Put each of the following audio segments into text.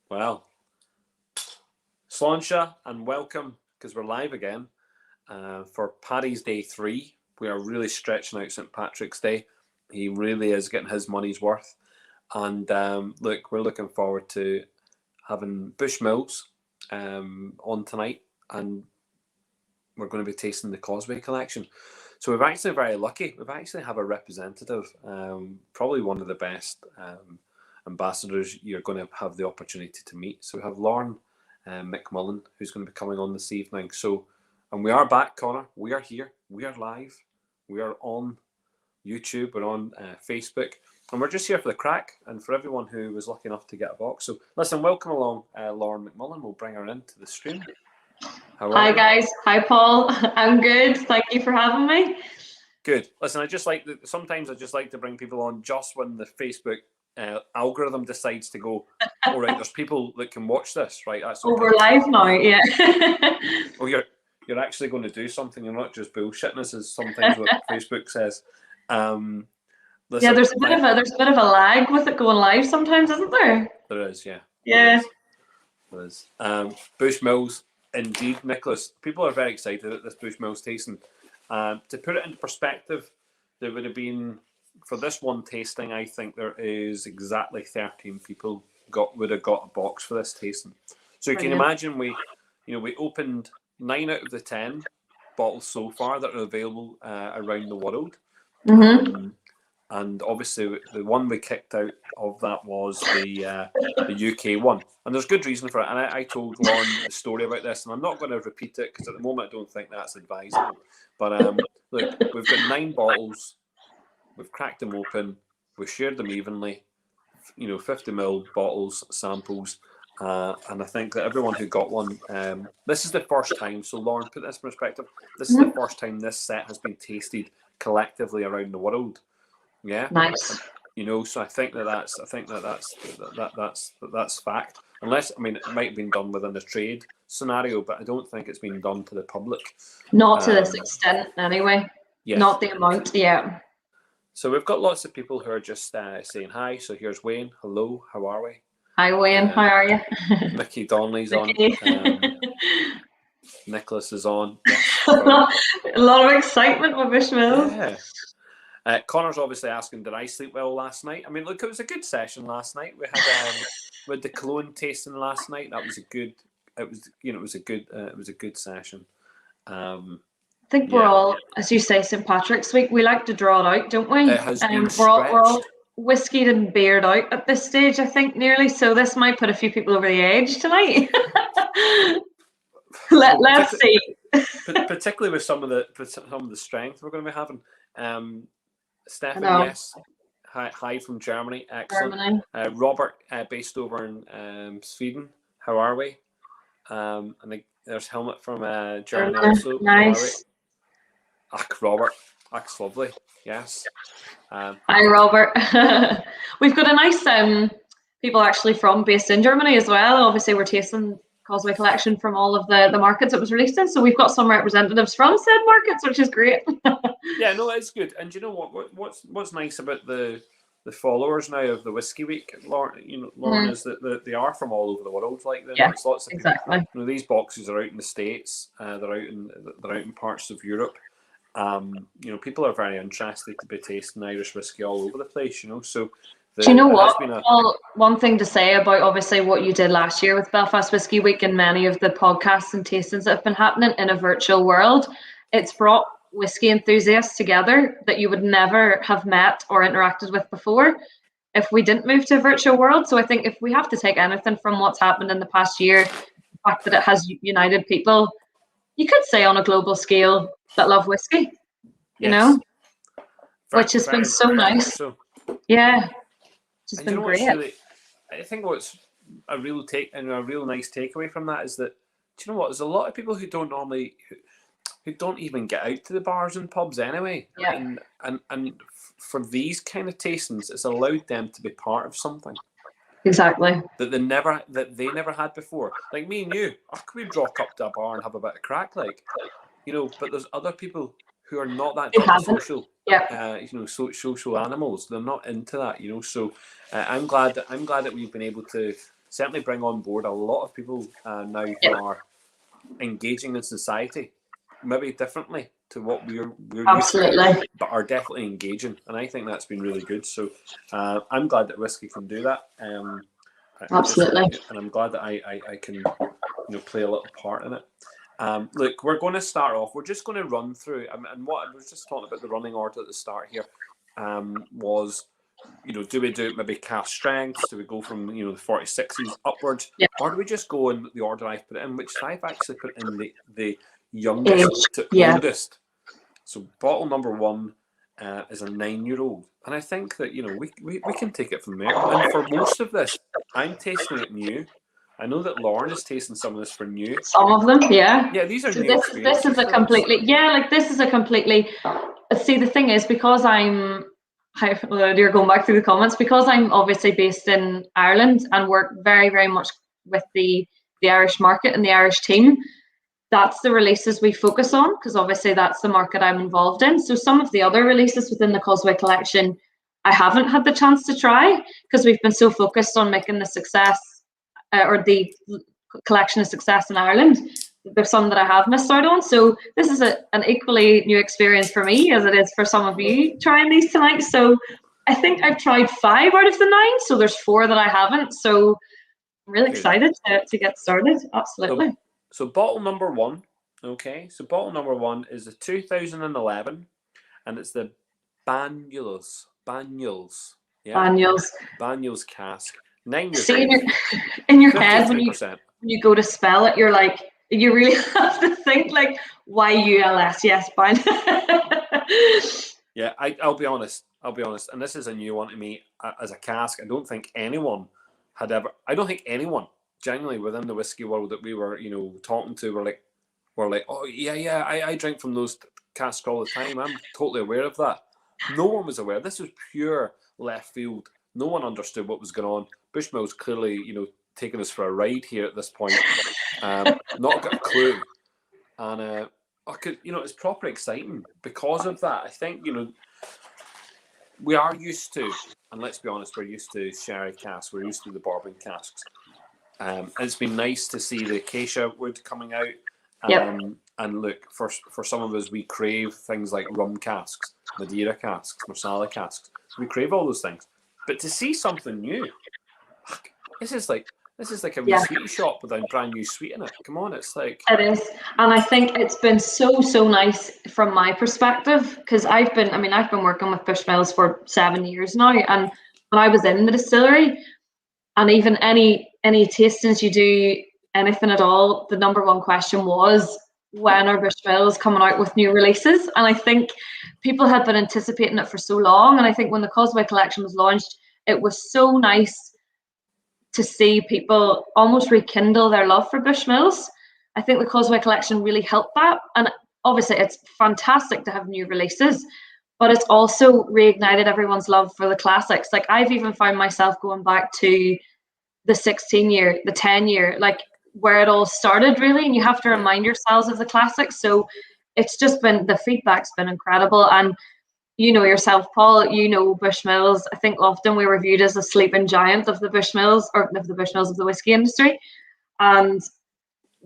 Well, Sláinte and welcome, because we're live again for Paddy's Day 3. We are really stretching out St. Patrick's Day. He really is getting his money's worth. And look, we're looking forward to having Bushmills on tonight, and we're going to be tasting the Causeway collection. So we're actually very lucky. We've actually have a representative, probably one of the best ambassadors you're going to have the opportunity to meet. So we have Lauren McMullen, who's going to be coming on this evening. So, and we are back, Connor. We are here. We are live. We are on YouTube. We're on Facebook. And we're just here for the crack and for everyone who was lucky enough to get a box. So listen, welcome along Lauren McMullen. We'll bring her into the stream. Hi guys. Hi Paul. I'm good. Thank you for having me. Good. Listen, sometimes I just like to bring people on just when the Facebook algorithm decides to go, all right, there's people that can watch this, right? That's okay. We're live now, yeah. Oh, you're actually going to do something. You're not just bullshitting us, as sometimes what Facebook says. Listen, yeah, there's a bit of a lag with it going live sometimes, isn't there? There is, yeah. Yeah. There is. Bushmills, indeed, Nicholas. People are very excited at this Bushmills tasting. To put it into perspective, there would have been, for this one tasting, I think there is exactly 13 people would have got a box for this tasting. So you can imagine we opened 9 out of the 10 bottles so far that are available around the world. Mm-hmm. And obviously the one we kicked out of that was the UK one. And there's good reason for it. And I told Lauren the story about this, and I'm not going to repeat it because at the moment I don't think that's advisable. But look, we've got 9 bottles. We've cracked them open. We've shared them evenly. 50ml bottles, samples. And I think that everyone who got one, this is the first time. So Lauren, put this in perspective. This is the first time this set has been tasted collectively around the world. Yeah. Nice. So I think that's fact. Unless, I mean, it might have been done within the trade scenario, but I don't think it's been done to the public. Not to this extent, anyway. Yes. Not the amount, yeah. So we've got lots of people who are just saying hi. So here's Wayne. Hello, how are we? Hi Wayne, how are you? Mickey Donnelly's on. Nicholas is on. Yes, a lot of excitement with Bushmills. Yeah. Connor's obviously asking, did I sleep well last night? I mean, look, it was a good session last night. We had the cologne tasting last night. That was a good session. I think we're all, as you say, St. Patrick's Week. We like to draw it out, don't we? It has been we're all whiskied and beered out at this stage, I think, nearly. So this might put a few people over the edge tonight. Let's see. Particularly with some of the strength we're going to be having. Stefan, yes. Hi from Germany. Excellent. Germany. Robert, based over in Sweden. How are we? I think there's Helmut from Germany also. Nice. Robert. That's lovely. Yes. Hi, Robert. We've got a nice people actually based in Germany as well. Obviously, we're tasting Causeway collection from all of the markets it was released in, so we've got some representatives from said markets, which is great. Yeah, no, it's good. And you know what's nice about the followers now of the Whiskey Week, Lauren, is that they are from all over the world. Like there's lots of exactly. People, these boxes are out in the States. They're out in parts of Europe. People are very interested to be tasting Irish whiskey all over the place. So. Do you know what? Well, one thing to say about obviously what you did last year with Belfast Whiskey Week and many of the podcasts and tastings that have been happening in a virtual world, it's brought whiskey enthusiasts together that you would never have met or interacted with before if we didn't move to a virtual world. So I think if we have to take anything from what's happened in the past year, the fact that it has united people, you could say on a global scale, that love whiskey, which has been so nice. So. Yeah. It's been great. I think what's a real nice takeaway from that is that, do you know what? There's a lot of people who don't even get out to the bars and pubs anyway. Yeah. And for these kind of tastings, it's allowed them to be part of something. Exactly. That they never had before. Like me and you, we'd rock up to a bar and have a bit of crack, but there's other people who are not that type of social, social animals. They're not into that, So I'm glad that we've been able to certainly bring on board a lot of people now who are engaging in society, maybe differently to what we're used to, but are definitely engaging, and I think that's been really good. So I'm glad that whiskey can do that. Absolutely. And I'm glad that I can play a little part in it. Look, we're going to start off. We're just going to run through, and what I was just talking about the running order at the start here was, do we do it maybe cask strengths? Do we go from the 46s upwards, or do we just go in the order I've put it in, which I've actually put in the youngest to oldest. So bottle number 1 is a 9-year-old, and I think that we can take it from there. And for most of this, I'm tasting it new. I know that Lauren is tasting some of this for new. Some of them, yeah. Yeah, these are so new this is a completely, this is a completely, see, the thing is, because you're going back through the comments, because I'm obviously based in Ireland and work very, very much with the Irish market and the Irish team, that's the releases we focus on, because obviously that's the market I'm involved in. So some of the other releases within the Causeway collection, I haven't had the chance to try, because we've been so focused on making the success or the collection a success in Ireland. There's some that I have missed out on. So this is an equally new experience for me as it is for some of you trying these tonight. So I think I've tried 5 out of the 9. So there's 4 that I haven't. So I'm really excited to get started. Absolutely. So bottle number 1, okay. So bottle number 1 is the 2011, and it's the Banyuls. Yeah. Banyuls cask. 9 years See, old. in your head when you go to spell it, you're like, you really have to think like YULS. Yes, fine. Yeah, I'll be honest, and this is a new one to me as a cask. I don't think anyone genuinely within the whiskey world that we were, talking to were like, oh yeah, I drink from those casks all the time. I'm totally aware of that. No one was aware. This was pure left field. No one understood what was going on. Bushmills clearly, taking us for a ride here at this point. Not got a clue, and it's proper exciting because of that. I think we are used to, and let's be honest, we're used to sherry casks. We're used to the bourbon casks. It's been nice to see the acacia wood coming out. And look, for some of us, we crave things like rum casks, Madeira casks, Marsala casks. We crave all those things. But to see something new, this is like a wee sweetie shop with a brand new sweet in it. Come on, it's like it is, and I think it's been so nice from my perspective, because I've been working with Bushmills for 7 years now, and when I was in the distillery, and even any tastings you do, anything at all, the number 1 question was, when are Bushmills coming out with new releases? And I think people had been anticipating it for so long, and I think when the Causeway collection was launched, it was so nice to see people almost rekindle their love for Bushmills. I think the Causeway collection really helped that, and obviously it's fantastic to have new releases, but it's also reignited everyone's love for the classics. Like, I've even found myself going back to the 16-year, the 10-year, like where it all started really, and you have to remind yourselves of the classics. So it's just been, the feedback's been incredible, and yourself, Paul, Bushmills, I think often we were viewed as a sleeping giant of the Bushmills, or of the Bushmills of the whiskey industry. And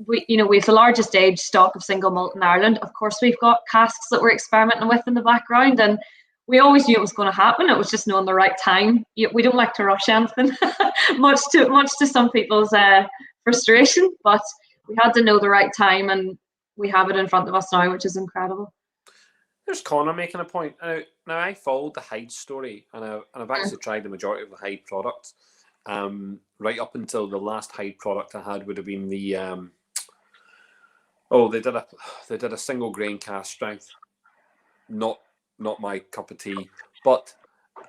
we have the largest age stock of single malt in Ireland. Of course, we've got casks that we're experimenting with in the background, and we always knew it was going to happen. It was just knowing the right time. We don't like to rush anything, much to some people's frustration, but we had to know the right time, and we have it in front of us now, which is incredible. There's Connor making a point. Now I followed the Hyde story, and I've actually tried the majority of the Hyde products. Right up until the last Hyde product I had would have been the they did a single grain cask strength. Not my cup of tea, but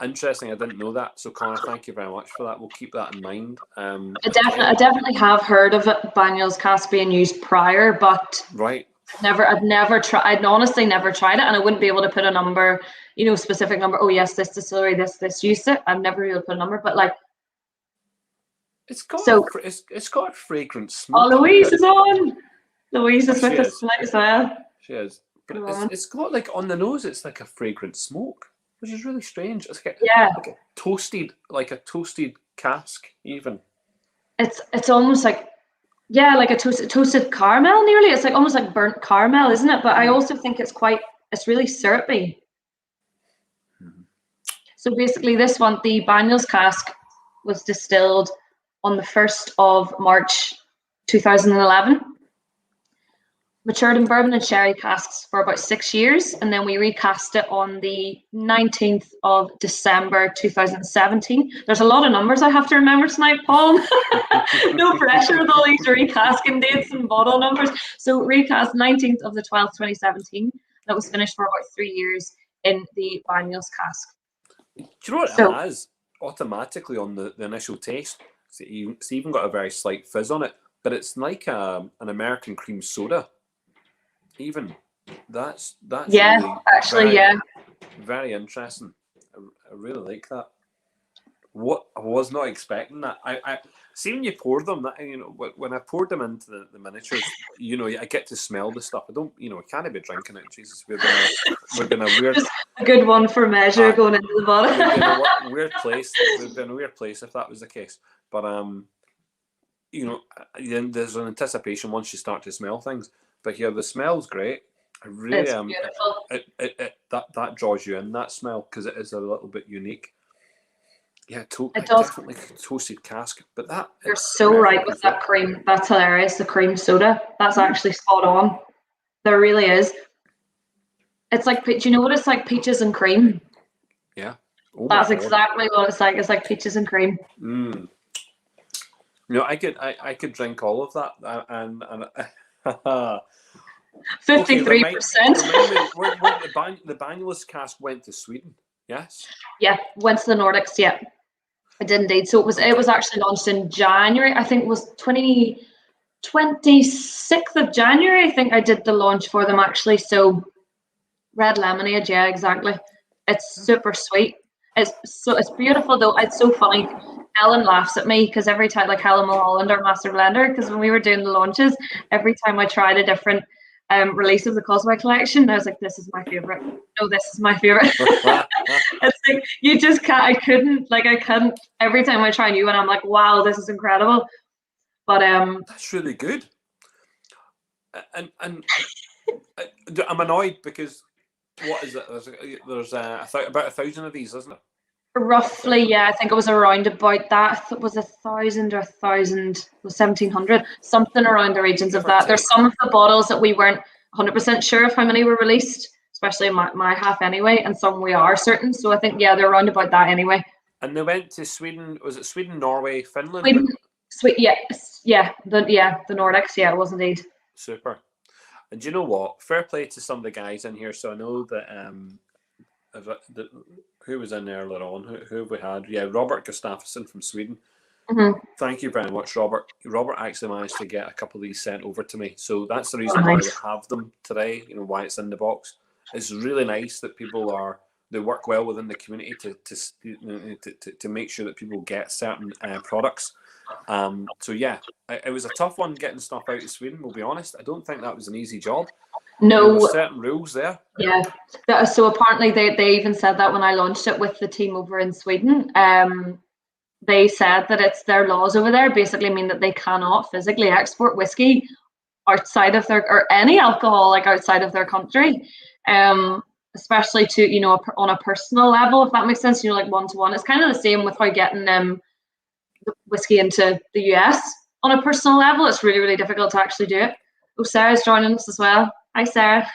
interesting. I didn't know that. So Connor, thank you very much for that. We'll keep that in mind. I definitely have heard of it, Banyuls cask being used prior, but right. I'd honestly never tried it, and I wouldn't be able to put a number, specific number. Oh yes, this distillery, this used it. I've never really put a number, but like, it's got fragrant smoke. Oh, Louise is on. Louise is with us tonight as well. She is, but it's got like on the nose, it's like a fragrant smoke, which is really strange. It's like a toasted cask even. it's almost like, yeah, like a toasted caramel nearly. It's like almost like burnt caramel, isn't it? But I also think it's really syrupy. So basically this one, the Banyos cask was distilled on the 1st of March 2011. Matured in bourbon and sherry casks for about 6 years, and then we recast it on the 19th of December 2017. There's a lot of numbers I have to remember tonight, Paul. No pressure with all these recasting dates and bottle numbers. So recast 19th of the 12th, 2017. That was finished for about 3 years in the Banyos cask. Do you know what it has automatically on the initial taste? It's even got a very slight fizz on it, but it's like an American cream soda. Even that's yeah, really actually, very interesting. I really like that. What I was not expecting that. I see when you pour them. That, you know, when I poured them into the miniatures, you know, I get to smell the stuff. I don't, you know, I can't be drinking it. Jesus, we're gonna weird. A good one for measure going into the bottle. We'd be in a weird place. We'd be in a weird place if that was the case. But you know, then there's an anticipation once you start to smell things. But yeah, the smell's great. I really am. That draws you in, that smell, because it is a little bit unique. Yeah, definitely toasted cask. But that you're so right with that cream. That's hilarious. The cream soda. That's actually spot on. There really is. It's like, do you know what it's like? Peaches and cream. Yeah. That's exactly what it's like. It's like peaches and cream. You know, I could drink all of that and 53%. The Banyos cask went to Sweden. Yes. Yeah, went to the Nordics. Yeah, it did indeed. So it was actually launched in January. I think it was 26th of January. I think I did the launch for them actually. So red lemonade. Yeah, exactly. It's super sweet. It's beautiful though. It's so funny. Ellen laughs at me because every time, like Helen Mulholland, our master blender, because when we were doing the launches, every time I tried a different release of the Causeway collection, I was like, this is my favorite. No, this is my favorite. It's like you just can't. I couldn't. Every time I try a new one, I'm like, wow, this is incredible. But that's really good. And I'm annoyed because what is it? There's about 1,000 of these, isn't it? Roughly, yeah. I think it was around about that. It was 1,000 or 1,000, was 1,700, something around the regions of that. There's some of the bottles that we weren't 100% sure of how many were released, especially my half anyway, and some we are certain. So I think, yeah, they're around about that anyway. And they went to Sweden. Was it Sweden, Norway, Finland? The Nordics. Yeah, it was indeed. Super. And do you know what? Fair play to some of the guys in here. So I know that who was in there earlier on? Who have we had? Yeah, Robert Gustafsson from Sweden. Mm-hmm. Thank you very much, Robert. Robert actually managed to get a couple of these sent over to me. So that's the reason why we have them today, you know, why it's in the box. It's really nice that they work well within the community to make sure that people get certain products. So yeah, it was a tough one getting stuff out of Sweden, we'll be honest. I don't think that was an easy job. No, there were certain rules there. Yeah. So apparently they even said that when I launched it with the team over in Sweden. They said that it's their laws over there basically mean that they cannot physically export whiskey outside of or any alcohol like outside of their country. Especially to, you know, on a personal level, if that makes sense, you know, like one-to-one. It's kind of the same with how getting the whiskey into the US on a personal level. It's really, really difficult to actually do it. Oh, Sarah's joining us as well. Hi, Sarah.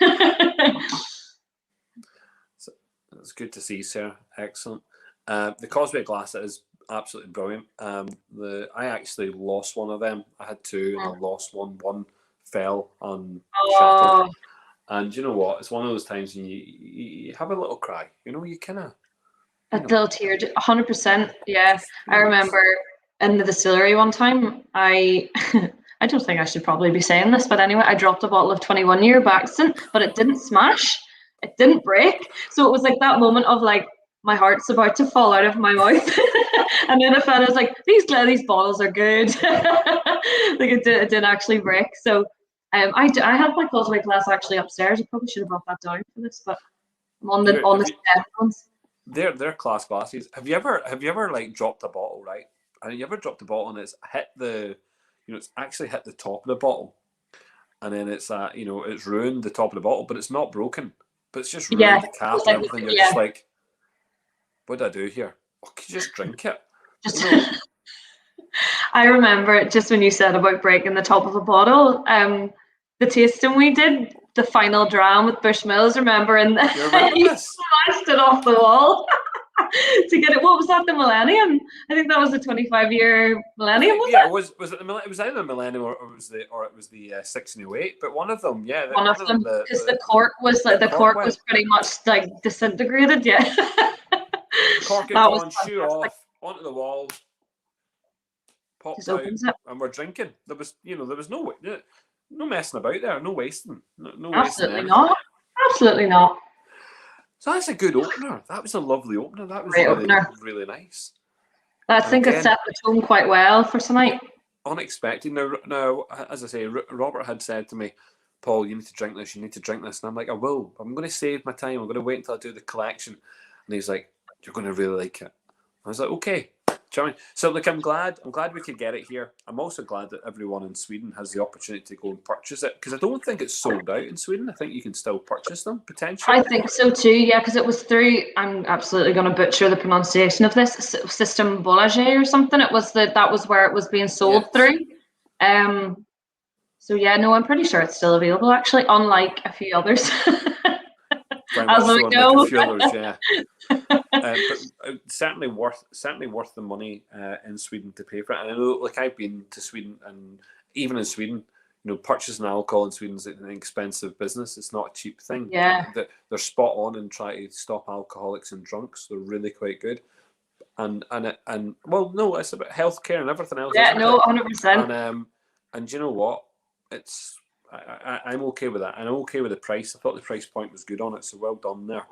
It's good to see, Sarah. Excellent. The Causeway glass is absolutely brilliant. I actually lost one of them. I had two, and I lost one. One fell and shattered. And you know what? It's one of those times when you have a little cry. You know, you kind of a little tear. 100%. Yeah, I remember in the distillery one time. I don't think I should probably be saying this, but anyway, I dropped a bottle of 21-year Baxton, but it didn't smash. It didn't break. So it was like that moment of like, my heart's about to fall out of my mouth. And then I felt, I was like, these bottles are good. Like it didn't actually break. So I have my Causeway glass actually upstairs. I probably should have brought that down for this, but I'm on the ones. They're class glasses. Have you ever like dropped a bottle, right? and you ever dropped the bottle and it's hit the, it's actually hit the top of the bottle, and then it's it's ruined the top of the bottle, but it's not broken, but it's just ruined the cap and everything. You're just like, what did I do here? Oh, can you just drink it? I remember just when you said about breaking the top of a bottle, the tasting we did, the final dram with Bushmills, remember? And you remember this? Smashed it off the wall to get it. What was that? The Millennium? I think that was the 25-year Millennium. It was it was either the Millennium or it was the 1608. But one of them, yeah. One of them, because the cork was like the cork was pretty much like disintegrated. Yeah. Cork it on, shoe off, onto the wall. Popped out, and we're drinking. There was no messing about there, no wasting, no absolutely wasting not. Absolutely not. So that's a good opener. That was a lovely opener. That was really nice. I think it set the tone quite well for tonight. Unexpected. Now, as I say, Robert had said to me, Paul, you need to drink this. You need to drink this, and I'm like, I will. I'm going to save my time. I'm going to wait until I do the collection. And he's like, you're going to really like it. I was like, okay. So look, I'm glad we could get it here. I'm also glad that everyone in Sweden has the opportunity to go and purchase it, because I don't think it's sold out in Sweden. I think you can still purchase them potentially. I think so too. Yeah, because it was through. I'm absolutely going to butcher the pronunciation of this System Bolage or something. That was where it was being sold through. So yeah, no, I'm pretty sure it's still available actually, unlike a few others. As we know. Like a few others, yeah. But certainly worth the money in Sweden to pay for it. And I know, like, I've been to Sweden, and even in Sweden, purchasing alcohol in Sweden is an expensive business. It's not a cheap thing. Yeah, they're spot on and try to stop alcoholics and drunks. They're really quite good. And well, no, it's about healthcare and everything else. Yeah, no, 100%. And you know what? I'm okay with that. And I'm okay with the price. I thought the price point was good on it, so well done there.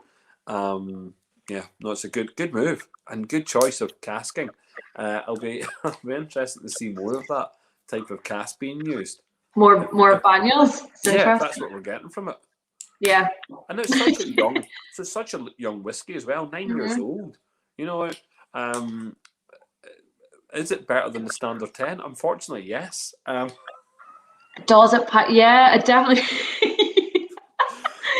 Yeah, no, it's a good move and good choice of casking. I'll be interested to see more of that type of cask being used. More Banyos. Yeah, that's what we're getting from it. Yeah, and it's such a young whiskey as well. 9 years old. Is it better than the standard 10? Unfortunately, yes. Does it pack? Yeah, it definitely.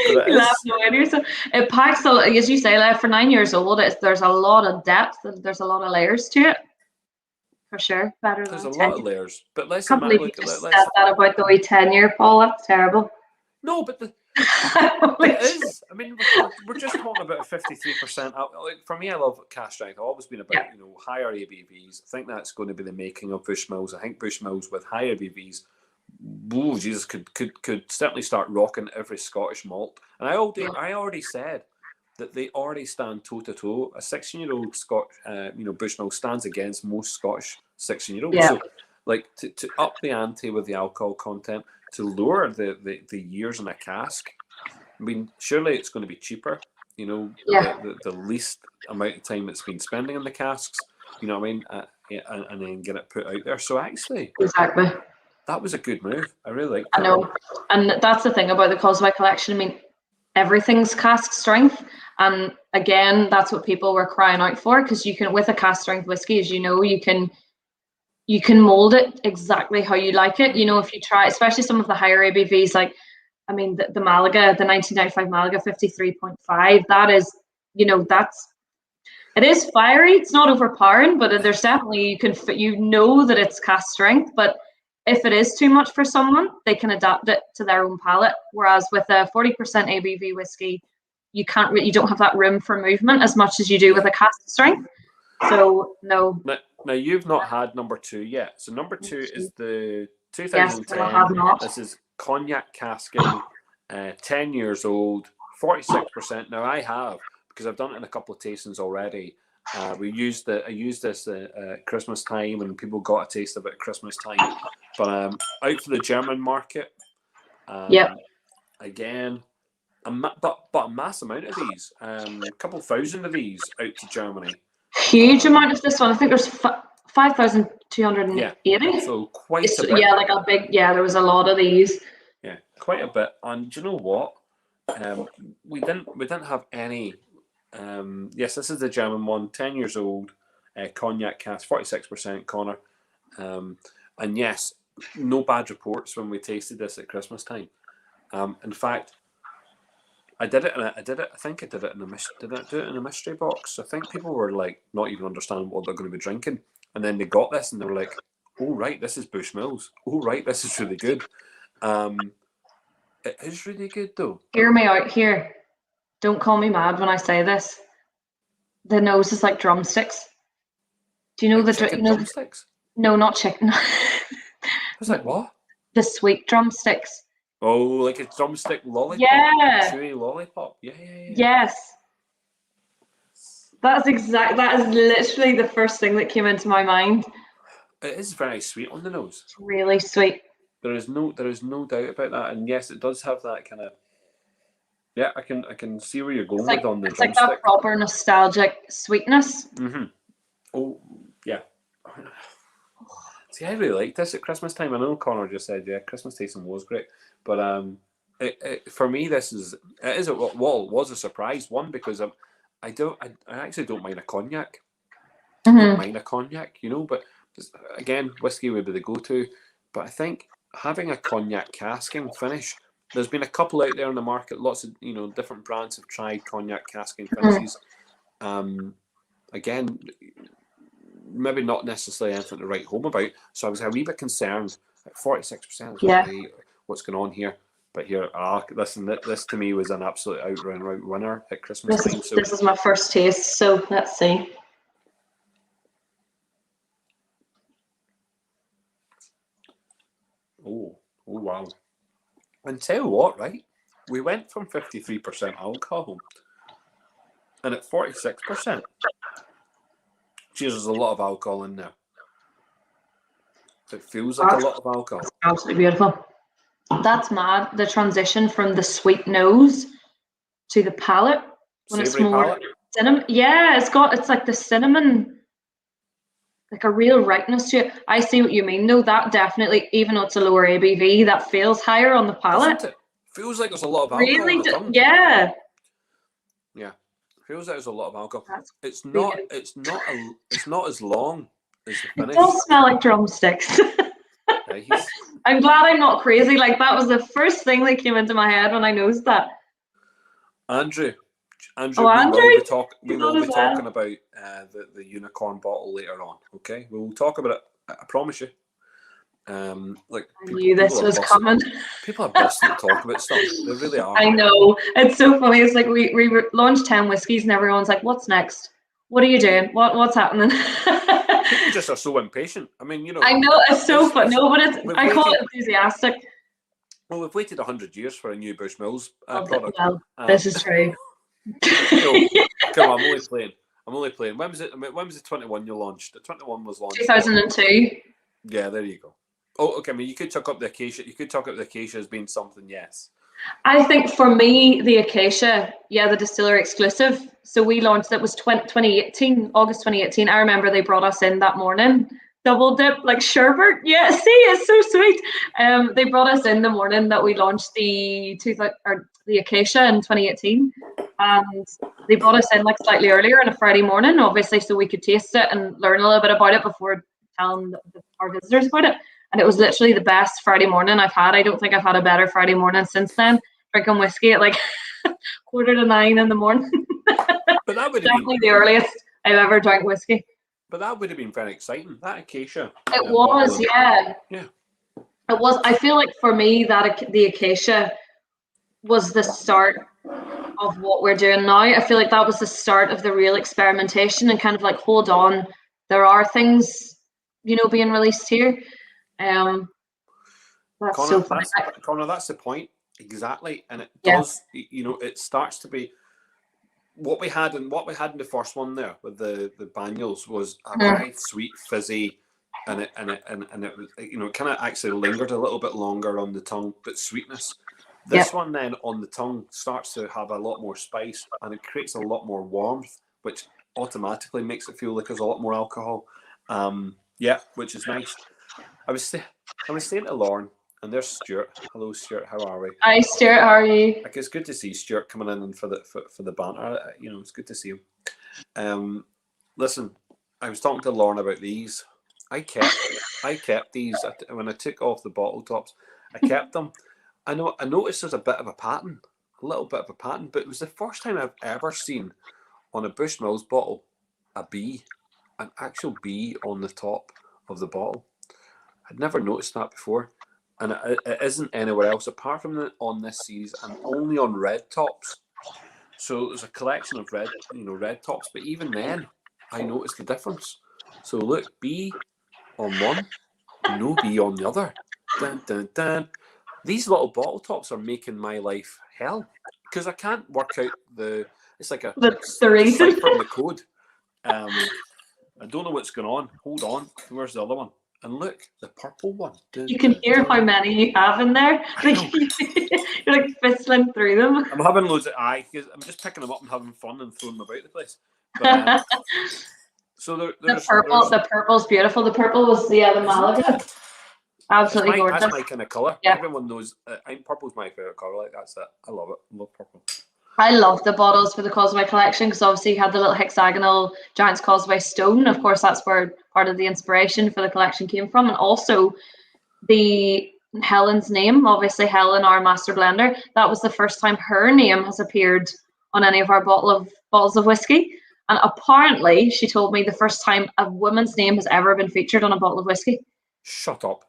It packs, as you say, like, for 9 years old. There's a lot of depth and there's a lot of layers to it. For sure, better than there's a lot of layers. But let's said that about the wee 10-year, Paul. That's terrible. No, but it is. I mean, we're just talking about a 53%. Like, for me, I love cask strength. I've always been about higher ABVs. I think that's going to be the making of Bushmills. I think Bushmills with higher ABVs, Jesus, could certainly start rocking every Scottish malt. And I already said that they already stand toe to toe. A 16-year-old Bushmill stands against most Scottish 16-year-olds. Yeah. So, like, to up the ante with the alcohol content, to lower the years in a cask. I mean, surely it's going to be cheaper. The least amount of time it's been spending in the casks. You know what I mean? And then get it put out there. So actually, exactly. That was a good move. I really liked that. I know. And that's the thing about the Causeway collection. I mean, everything's cask strength. And again, that's what people were crying out for, because you can, with a cask strength whiskey, as you know, you can mold it exactly how you like it. If you try, especially some of the higher ABVs, like, I mean, the Malaga, the 1995 Malaga 53.5, that is, it is fiery. It's not overpowering, but there's definitely, that it's cask strength, but if it is too much for someone, they can adapt it to their own palate. Whereas with a 40% ABV whiskey, you don't have that room for movement as much as you do with a cask strength. So no. Now you've not had number 2 yet. So number 2 is the 2010. Yes, I have not. This is cognac casking, 10 years old, 46%. Now I have, because I've done it in a couple of tastings already. I used this at Christmas time, and people got a taste of it at Christmas time. But out for the German market. Again, but a mass amount of these, a couple thousand of these out to Germany. Huge amount of this one. I think there's 5,280. Yeah, so quite a bit. Yeah, like a big. Yeah, there was a lot of these. Yeah, quite a bit. And do you know what? We didn't have any. Yes, this is the German one, 10 years old. cognac cask, 46%, Connor. And yes, no bad reports when we tasted this at Christmas time. In fact, I think I did it in a mystery box. I think people were like not even understanding what they're going to be drinking, and then they got this and they were like, "Oh right, this is Bushmills. Oh right, this is really good." It is really good though. Hear me out here. Don't call me mad when I say this. The nose is like drumsticks. Do you know Like the chicken drumsticks? No, not chicken. I was like, what? The sweet drumsticks. Oh, like a drumstick lollipop, Yeah. chewy lollipop. Yeah. Yes. That is literally the first thing that came into my mind. It is very sweet on the nose. It's really sweet. There is no doubt about that. And yes, it does have that kind of. Yeah, I can see where you're going with on the it's drumstick. like that proper nostalgic sweetness. Mm-hmm. Oh yeah. See, I really like this at Christmas time. I know Connor just said, yeah, Christmas tasting was great, but for me, it was a surprise. One, because I actually don't mind a cognac. I don't mind a cognac, but again, whiskey would be the go-to. But I think having a cognac casking finish, there's been a couple out there in the market. Lots of different brands have tried cognac casking finishes. Again, maybe not necessarily anything to write home about. So I was a wee bit concerned at 46%. What's going on here? But here, listen, this to me was an absolute out winner at Christmas time. This is my first taste, so let's see. Oh wow. And tell you what, right? We went from 53% alcohol, and at 46%. Geez, there's a lot of alcohol in there. It feels like a lot of alcohol. Absolutely beautiful. That's mad. The transition from the sweet nose to the palate when Savory it's more palate? cinnamon. Yeah, it's like the cinnamon, like a real ripeness to it. I see what you mean. No, that definitely, even though it's a lower ABV, that feels higher on the palate. Doesn't it? Feels like there's a lot of alcohol on the tongue. Yeah. Yeah. Feels like there's a lot of alcohol. It's not as long as the finish. It does smell like drumsticks. Nice. I'm glad I'm not crazy. Like, that was the first thing that came into my head when I noticed that. Andrew, Andrew? we will be talking about the unicorn bottle later on. Okay, we will talk about it. I promise you. I knew this was coming. People are busting to talk about stuff. They really are. I know. It's so funny. It's like we launched 10 whiskies and everyone's like, "What's next? What are you doing? What's happening?" People just are so impatient. I mean, I know it's so fun. No, but I call it enthusiastic. Well, we've waited 100 years for a new Bushmills product. Well, this is true. Come on, I'm only playing. When was it? When was the 21 you launched? The 21 was launched 2002. Yeah, there you go. Oh, okay. I mean, you could talk up the acacia. You could talk up the acacia as being something. Yes. I think for me, the acacia, the distillery exclusive. So we launched. That was 2018, August 2018. I remember they brought us in that morning. Double dip like sherbet. Yeah, see, it's so sweet. They brought us in the morning that we launched the acacia in 2018, and they brought us in like slightly earlier on a Friday morning, obviously, so we could taste it and learn a little bit about it before telling our visitors about it. And it was literally the best Friday morning I've had. I don't think I've had a better Friday morning since then. Drinking whiskey at like 8:45 in the morning. But that would have definitely the earliest I've ever drank whiskey. But that would have been very exciting. That acacia. It was, yeah. Yeah. It was. I feel like for me that the acacia was the start of what we're doing now. I feel like that was the start of the real experimentation and kind of like, hold on, there are things, being released here. That's Connor, so funny. Connor, that's the point exactly, and it does. It starts to be what we had in the first one there with the Banyuls was a very sweet, fizzy, and it was it kind of actually lingered a little bit longer on the tongue, but sweetness. This one then on the tongue starts to have a lot more spice, and it creates a lot more warmth, which automatically makes it feel like there's a lot more alcohol. Which is nice. I was saying to Lauren, and there's Stuart. Hello, Stuart. How are we? Hi, Stuart. How are you? Like, it's good to see Stuart coming in and for the banter. It's good to see him. Listen, I was talking to Lauren about these. I kept these when I took off the bottle tops. I kept them. I noticed there's a bit of a pattern, a little bit of a pattern, but it was the first time I've ever seen on a Bushmills bottle a bee, an actual bee on the top of the bottle. I'd never noticed that before, and it isn't anywhere else apart from on this series, and only on red tops. So there's a collection of red tops, but even then, I noticed the difference. So look, bee on one, no bee on the other. Dun, dun, dun. These little bottle tops are making my life hell because I can't work out it's like a reason from the code. I don't know what's going on. Hold on, where's the other one? And look, the purple one. Dun, you can hear how many you have in there. Like, you're like fizzling through them. I'm having loads of because I'm just picking them up and having fun and throwing them about the place. But, so the purple's beautiful. The purple was the Malaga. Absolutely gorgeous. That's my kind of colour. Yeah. Everyone knows purple's my favourite colour. Like that's it. I love it. I love purple. I love the bottles for the Causeway collection because obviously you had the little hexagonal Giant's Causeway stone. Of course, that's where part of the inspiration for the collection came from. And also the Helen's name, obviously Helen, our master blender, that was the first time her name has appeared on any of our bottles of whiskey. And apparently, she told me the first time a woman's name has ever been featured on a bottle of whiskey. Shut up.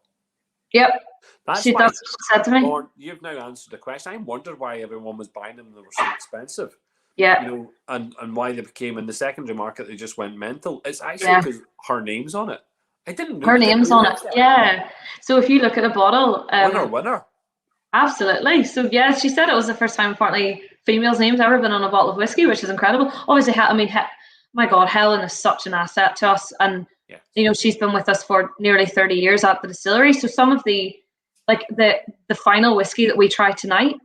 Yep. That's what she said to me. Lauren, you've now answered the question. I wondered why everyone was buying them and they were so expensive. Yeah. And why they became in the secondary market, they just went mental. It's actually because her name's on it. I didn't know her name's on it. Yeah. So if you look at a bottle, winner. Absolutely. So yeah, she said it was the first time apparently females' names ever been on a bottle of whiskey, which is incredible. Obviously, my God, Helen is such an asset to us, and she's been with us for nearly 30 years at the distillery. So some of the final whiskey that we try tonight,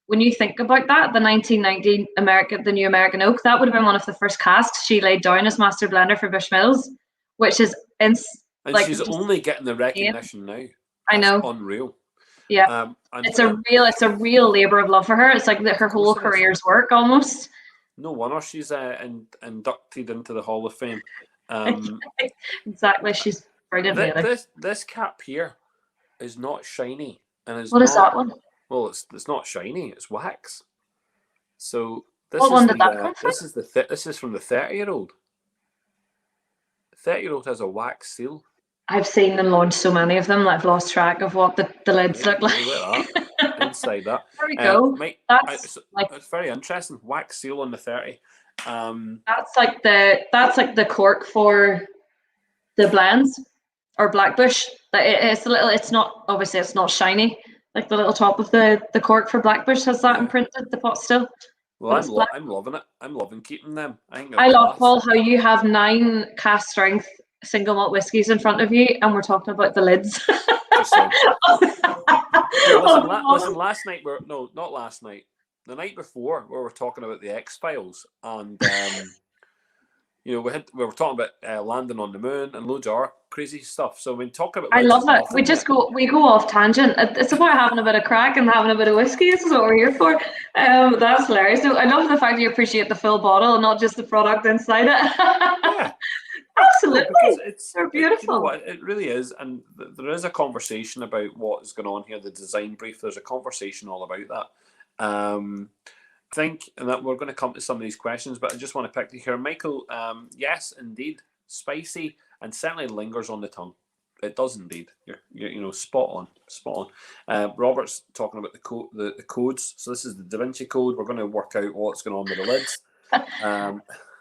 when you think about that, the 1990 the New American Oak, that would have been one of the first casks she laid down as master blender for Bushmills, which is she's only getting the recognition now. I know, unreal. Yeah, it's a real labor of love for her. It's like her whole career's work almost. No wonder she's inducted into the Hall of Fame. Exactly, she's brilliant. This cap here is not shiny, and is is that one? Well, it's not shiny. It's wax. So this what is one did that come from? This is from the 30-year-old. The 30-year-old has a wax seal. I've seen them launch so many of them that I've lost track of what the lids look like. Inside that. There we go. It's very interesting. Wax seal on the 30. That's like the cork for the blends or Blackbush. It's not shiny. Like the little top of the cork for Blackbush has that imprinted, the pot still. Well, I'm loving it. I'm loving keeping them. I love, Paul, how you have 9 cast strength single malt whiskies in front of you, and we're talking about the lids. Listen, last night not last night. The night before, we were talking about the X-Files, and we were talking about landing on the moon and loads of our crazy stuff. So when talking about, I love it. We go off tangent. It's about having a bit of crack and having a bit of whiskey. This is what we're here for. That's hilarious. So I love the fact you appreciate the full bottle and not just the product inside it. Yeah. Absolutely, they're beautiful. It really is, and there is a conversation about what is going on here. The design brief, there's a conversation all about that. I think that we're going to come to some of these questions, but I just want to pick here, Michael. Yes, indeed, spicy, and certainly lingers on the tongue. It does indeed. You're spot on. Robert's talking about the codes. So this is the Da Vinci Code. We're going to work out what's going on with the lids.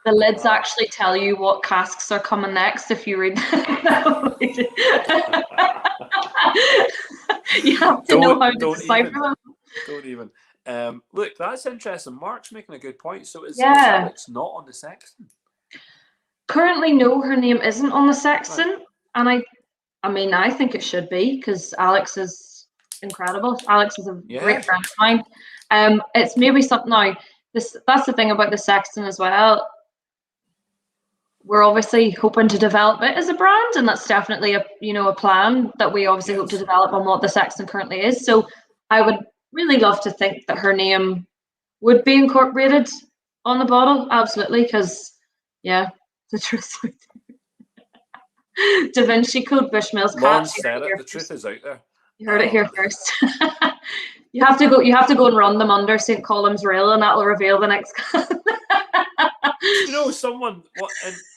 The lids actually tell you what casks are coming next if you read them. You have to know how to decipher them. Don't even. Look, that's interesting. Mark's making a good point. So is Alex not on the sexton? Currently, no, her name isn't on the sexton. Right. And I think it should be because Alex is incredible. Alex is a great friend of mine. It's maybe something now. That's the thing about the sexton as well. We're obviously hoping to develop it as a brand, and that's definitely a plan that we obviously hope to develop on what the sexton currently is. So I would really love to think that her name would be incorporated on the bottle, absolutely, because the truth. Da Vinci Code Bushmills Lauren patch. said it. The truth is out there. You heard it here first. You have to go. You have to go and run them under St. Column's Rail, and that will reveal the next. You know, someone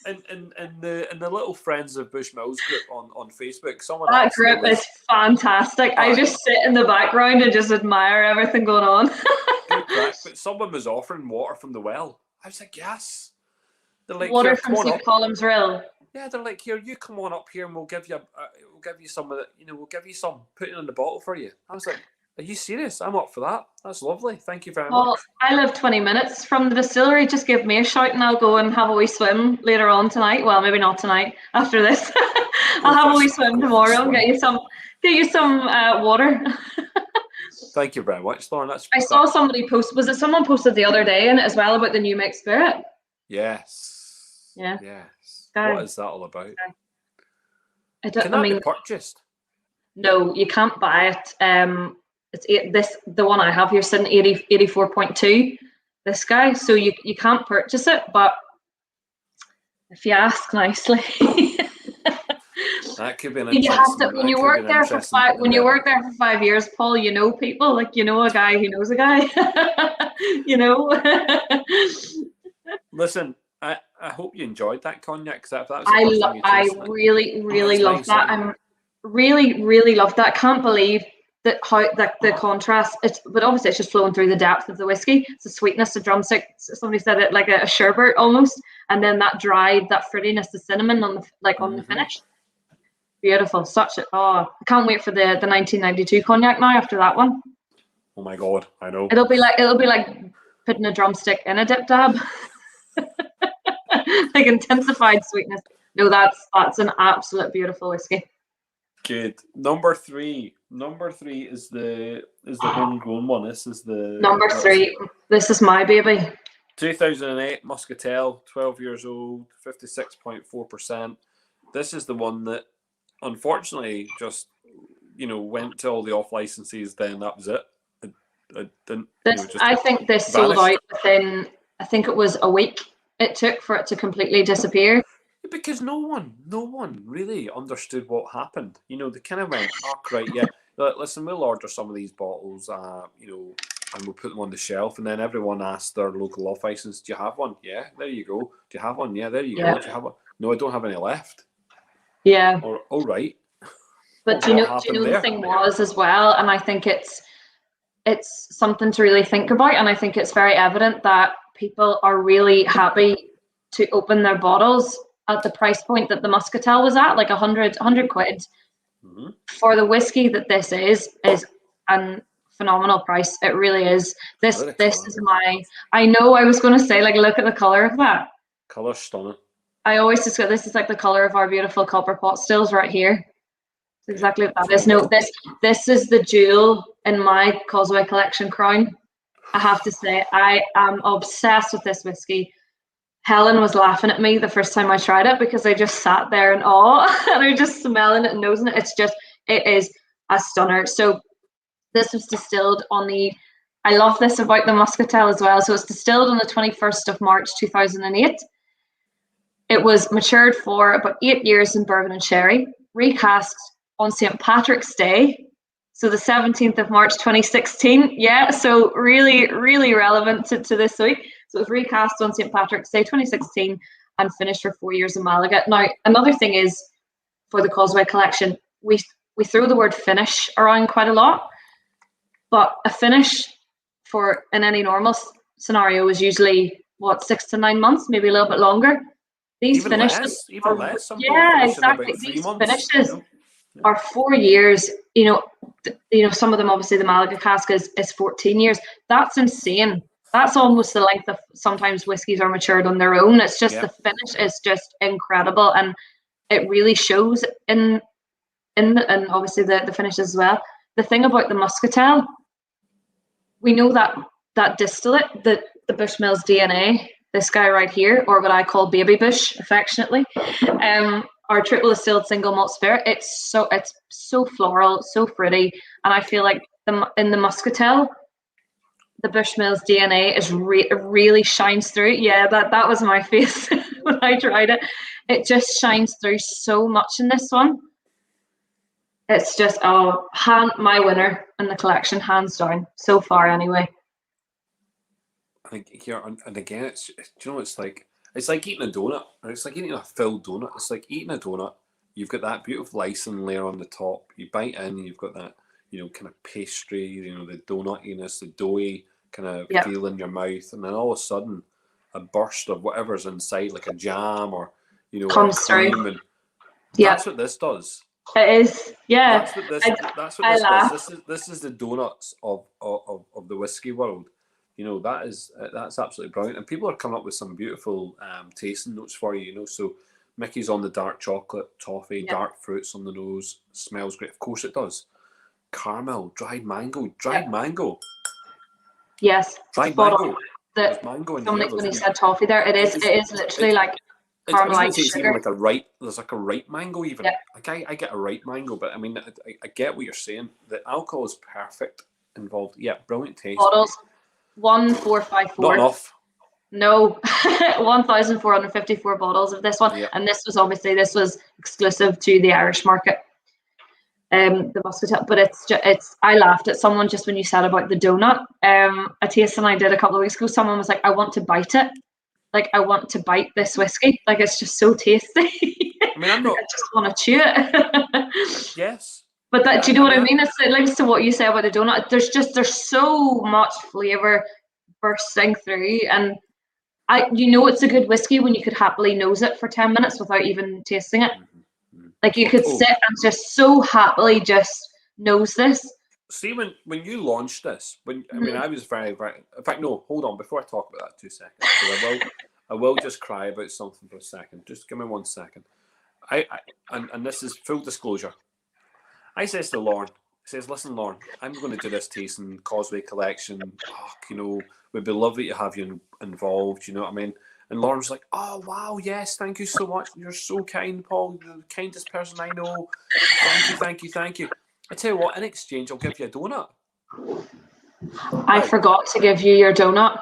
in the little Friends of Bushmills group on Facebook, someone That asked group is fantastic. I just sit in the background and just admire everything going on. Good crack, but someone was offering water from the well. I was like, yes. They're like, Water here, from come on St. up. Colum's Rail. Yeah, they're like, here, you come on up here, and we'll give you some of it. You know, we'll give you some, put it in the bottle for you. I was like, are you serious? I'm up for that. That's lovely. Thank you very much. I live 20 minutes from the distillery. Just give me a shout and I'll go and have a wee swim later on tonight. Well, maybe not tonight. After this, I'll have a wee swim tomorrow and get you some water. Thank you very much, Lauren. I saw somebody post. Was it someone posted the other day in it as well about the new mixed spirit? Yes. Yeah. Yes. What is that all about? Can that be purchased? No, you can't buy it. The one I have here sitting 84.2. This guy, so you can't purchase it, but if you ask nicely. That could be an you have to when you work there for 5 years, Paul. You know people, like you know a guy who knows a guy. You know. Listen, I hope you enjoyed that cognac. I really love that. I'm really love that. Can't believe that how the contrast. But obviously it's just flowing through the depth of the whiskey. It's the sweetness, the drumstick. Somebody said it like a sherbet almost, and then that fruitiness, the cinnamon on the finish. Beautiful. I can't wait for the 1992 cognac now after that one. Oh my god, I know. It'll be like putting a drumstick in a dip dab. Like intensified sweetness. No, that's an absolute beautiful whiskey. Good. Number three is the homegrown one. This is the number 3. This is my baby. 2008 Muscatel, 12 years old, 56.4%. This is the one that unfortunately just went to all the off licenses. Then that was it. It didn't. I think this sold out within. I think it was a week. It took for it to completely disappear. Because no one really understood what happened. They kind of went, "Oh, right, yeah. Listen, we'll order some of these bottles, and we'll put them on the shelf." And then everyone asked their local off license, "Do you have one? Yeah, there you go. Do you have one? Yeah, there you go. Do you have one? No, I don't have any left." Yeah. Or all right. But do you know the thing was as well, and I think it's something to really think about, and I think it's very evident that people are really happy to open their bottles at the price point that the Muscatel was at, like 100 quid. Mm-hmm. For the whiskey that this is a phenomenal price. It really is. This is I know I was going to say, like, look at the color of that. Color stunning. I always describe this is like the color of our beautiful copper pot stills right here. It's exactly what that is. No, this is the jewel in my Causeway collection crown. I have to say, I am obsessed with this whiskey. Helen was laughing at me the first time I tried it because I just sat there in awe and I was just smelling it and nosing it. It is a stunner. So this was distilled I love this about the Muscatel as well. So it's distilled on the 21st of March 2008. It was matured for about 8 years in bourbon and sherry, recast on St. Patrick's Day. So the 17th of March 2016. Yeah, so really, really relevant to this week. So it was recast on St. Patrick's Day 2016 and finished for 4 years in Malaga. Now, another thing is, for the Causeway collection, we throw the word finish around quite a lot. But a finish in any normal scenario is usually, 6 to 9 months, maybe a little bit longer. These even finishes, less. Yeah, exactly. These finishes are 4 years. Some of them, obviously, the Malaga cask is 14 years. That's insane. That's almost the length of sometimes whiskies are matured on their own. It's just the finish is just incredible, and it really shows in obviously the finish as well. The thing about the Muscatel, we know that distillate, the Bushmills DNA, this guy right here, or what I call Baby Bush affectionately, our triple distilled single malt spirit. It's so floral, so fruity, and I feel like in the Muscatel, the Bushmills DNA is really shines through. Yeah, that was my face when I tried it. It just shines through so much in this one. It's just, my winner in the collection, hands down, so far anyway. I think here, and again, it's like eating a donut, or it's like eating a filled donut. It's like eating a donut. You've got that beautiful icing layer on the top. You bite in, and you've got that, kind of pastry, the donutiness, the doughy kind of feel in your mouth, and then all of a sudden, a burst of whatever's inside, like a jam or comes cream, through. and that's what this does. It is, yeah. That's what this does. This is the donuts of the whiskey world. That's absolutely brilliant, and people are coming up with some beautiful tasting notes for you. So Mickey's on the dark chocolate, toffee, dark fruits on the nose. Smells great. Of course it does. Caramel, dried mango. Yes, dried mango. There's mango in somebody here. when he said toffee there, it is literally like caramelized sugar. Even like a ripe. There's like a ripe mango even. Yeah. Like I get a ripe mango, but I mean I get what you're saying. The alcohol is perfect involved. Yeah, brilliant taste. Bottles 1454. Not enough. No, 1,454 bottles of this one, and this was exclusive to the Irish market. The Muscatel, but it's. I laughed at someone just when you said about the donut. A tasting I did a couple of weeks ago. Someone was like, "I want to bite it. Like I want to bite this whiskey. Like it's just so tasty." I mean, I'm not. I just want to chew it. Yes. But do you know what I mean? It links to what you say about the donut. There's so much flavour bursting through, and it's a good whiskey when you could happily nose it for 10 minutes without even tasting it. Like you could sit and just so happily just nose this. See, when you launched this, I was very, very. In fact, no, hold on. Before I talk about that, 2 seconds. I will just cry about something for a second. Just give me 1 second. And this is full disclosure. I says to Lauren, listen, Lauren, I'm going to do this tasting Causeway collection. We'd be lovely to have you involved. You know what I mean? And Lauren's like, oh, wow, yes, thank you so much. You're so kind, Paul. You're the kindest person I know. Thank you. I tell you what, in exchange, I'll give you a donut. I forgot to give you your donut.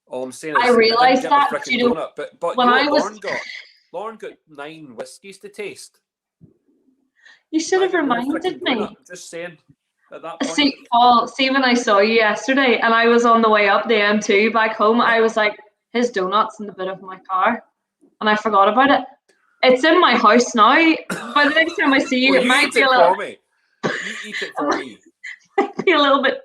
All I'm saying is I realised that. Donut, but when Lauren got 9 whiskies to taste. You should have reminded me. I'm just saying. At that point. See, Paul, when I saw you yesterday and I was on the way up the M2 back home, I was like, his donut's in the boot of my car. And I forgot about it. It's in my house now. By the next time I see you, it might be a little... You eat it for me. Might be a little bit,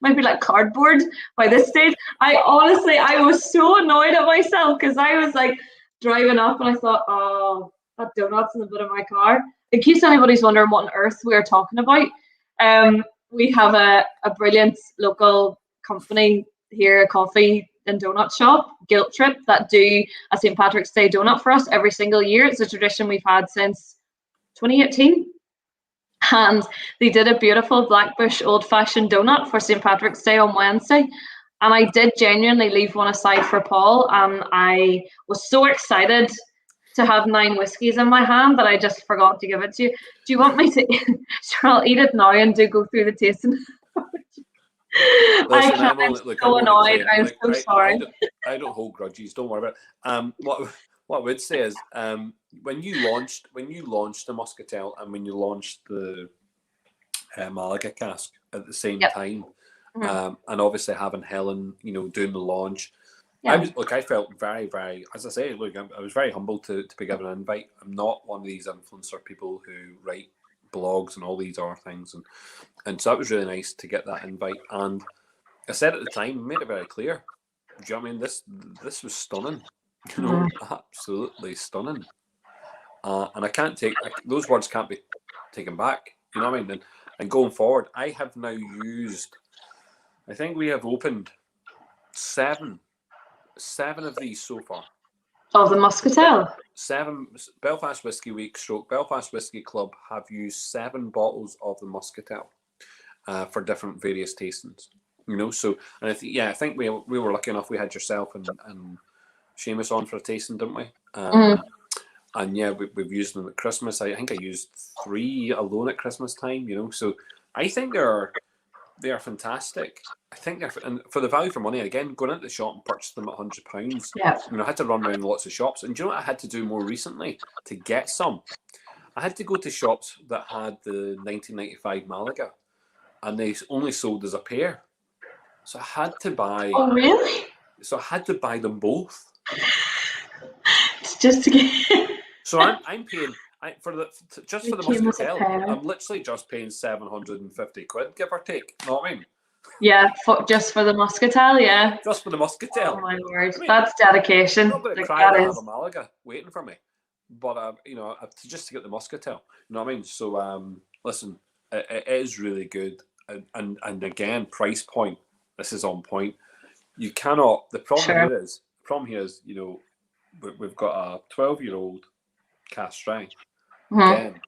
might be like cardboard by this stage. I was so annoyed at myself because I was like driving up and I thought, oh, that donut's in the boot of my car. In case anybody's wondering what on earth we are talking about, we have a brilliant local company here, a coffee and donut shop, Guilt Trip, that do a St. Patrick's Day donut for us every single year. It's a tradition we've had since 2018. And they did a beautiful Blackbush old-fashioned donut for St. Patrick's Day on Wednesday. And I did genuinely leave one aside for Paul. And I was so excited to have 9 whiskies in my hand that I just forgot to give it to you. Do you want me to? Sure, I'll eat it now and go through the tasting. Listen, I'm so annoyed. I'm so sorry. I don't hold grudges. Don't worry about it. What I would say is, when you launched the Muscatel and when you launched the Malaga cask at the same time, and obviously having Helen, doing the launch, I felt very, very, as I say, I was very humbled to be given an invite. I'm not one of these influencer people who write blogs and all these other things, and so it was really nice to get that invite. And I said at the time, made it very clear. Do you know what I mean? This was stunning. Absolutely stunning. And I can't those words can't be taken back. You know what I mean? And going forward, I have now used. I think we have opened 7 of these so far. Of the Muscatel. 7 Belfast Whisky Week / Belfast Whisky Club have used 7 bottles of the Muscatel for different various tastings. So and I think we were lucky enough. We had yourself and Seamus on for a tasting, didn't we? And we've used them at Christmas. I think I used 3 alone at Christmas time. So I think they are fantastic. I think and for the value for money, again, going into the shop and purchasing them at £100. Yeah. I had to run around lots of shops. And do you know what I had to do more recently to get some? I had to go to shops that had the 1995 Malaga, and they only sold as a pair. So I had to buy. Oh, really? So I had to buy them both. It's just to get. So I'm paying for the Muscatel. pair. I'm literally just paying £750, give or take. You know what I mean? Yeah, just for the Muscatel, yeah. Just for the Muscatel. Oh my word, that's dedication. I'm not going to Like, cry that I have a Malaga waiting for me, but just to get the Muscatel. You know what I mean? So listen, it is really good, and again, price point. This is on point. You cannot. The problem here is, we've got a 12-year-old cast strength. Again,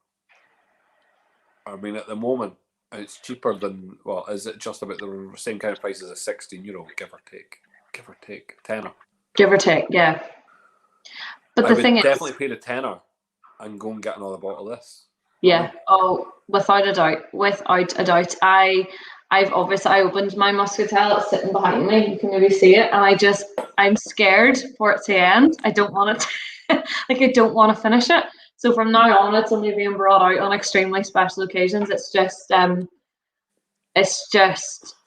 I mean, at the moment, it's cheaper than, well, is it just about the same kind of price as a 16-year-old, give or take, tenner. Give or take, yeah. But the thing is, definitely pay the tenner and go and get another bottle of this. Yeah. Oh, without a doubt. I've obviously opened my Muscatel. It's sitting behind me. You can maybe see it, and I'm scared for it to end. I don't want it to, I don't want to finish it. So from now on, it's only being brought out on extremely special occasions. It's just an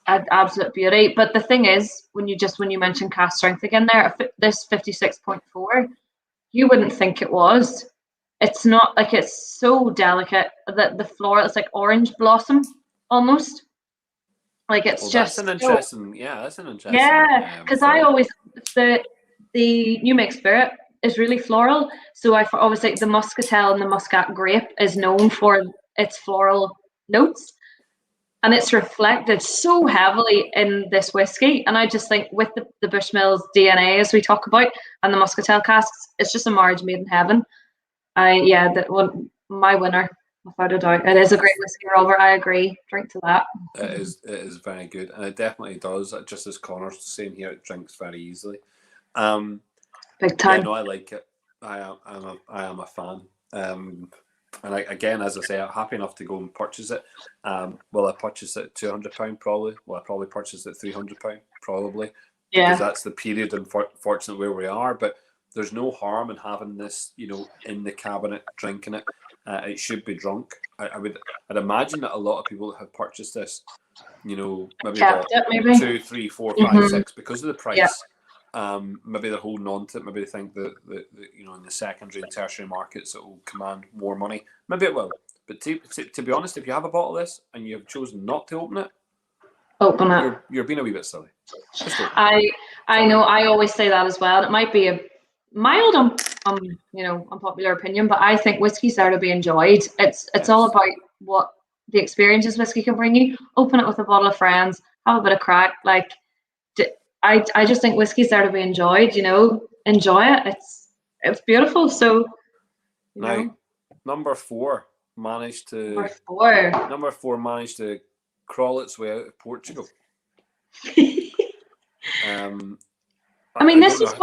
absolute beauty. But the thing is, when you mention cast strength again there, this 56.4, you wouldn't think it was. It's not, like, it's so delicate that the floral, it's like orange blossom almost. Like, it's just that's an interesting. Yeah, because I always the New Make Spirit is really floral. So I obviously the Muscatel and the Muscat grape is known for its floral notes, and it's reflected so heavily in this whiskey. And I just think with the Bushmills DNA, as we talk about, and the Muscatel casks, it's just a marriage made in heaven. My winner, without a doubt. It is a great whiskey, Robert. I agree. Drink to that. It is very good, and it definitely does. Just as Connor's saying here, it drinks very easily. Big time. Yeah, no, I like it. I am a fan. And again, as I say, I'm happy enough to go and purchase it. Will I purchase it at £200? Probably. Will I probably purchase it at £300? Probably. Yeah. Because that's the period, unfortunately, where we are. But there's no harm in having this, in the cabinet, drinking it. It should be drunk. I'd imagine that a lot of people that have purchased this, maybe 2, 3, 4, 5, 6, because of the price. Yeah. Maybe they're holding on to it. Maybe they think that in the secondary and tertiary markets it will command more money. Maybe it will. But to be honest, if you have a bottle of this and you have chosen not to open it, you're being a wee bit silly. I know. I always say that as well. It might be a mild, unpopular opinion, but I think whiskey's there to be enjoyed. It's all about what the experiences whiskey can bring you. Open it with a bottle of friends, have a bit of crack. Like, I just think whiskey's there to be enjoyed. Enjoy it. It's beautiful. So, now, number four managed to crawl its way out of Portugal. I mean, this was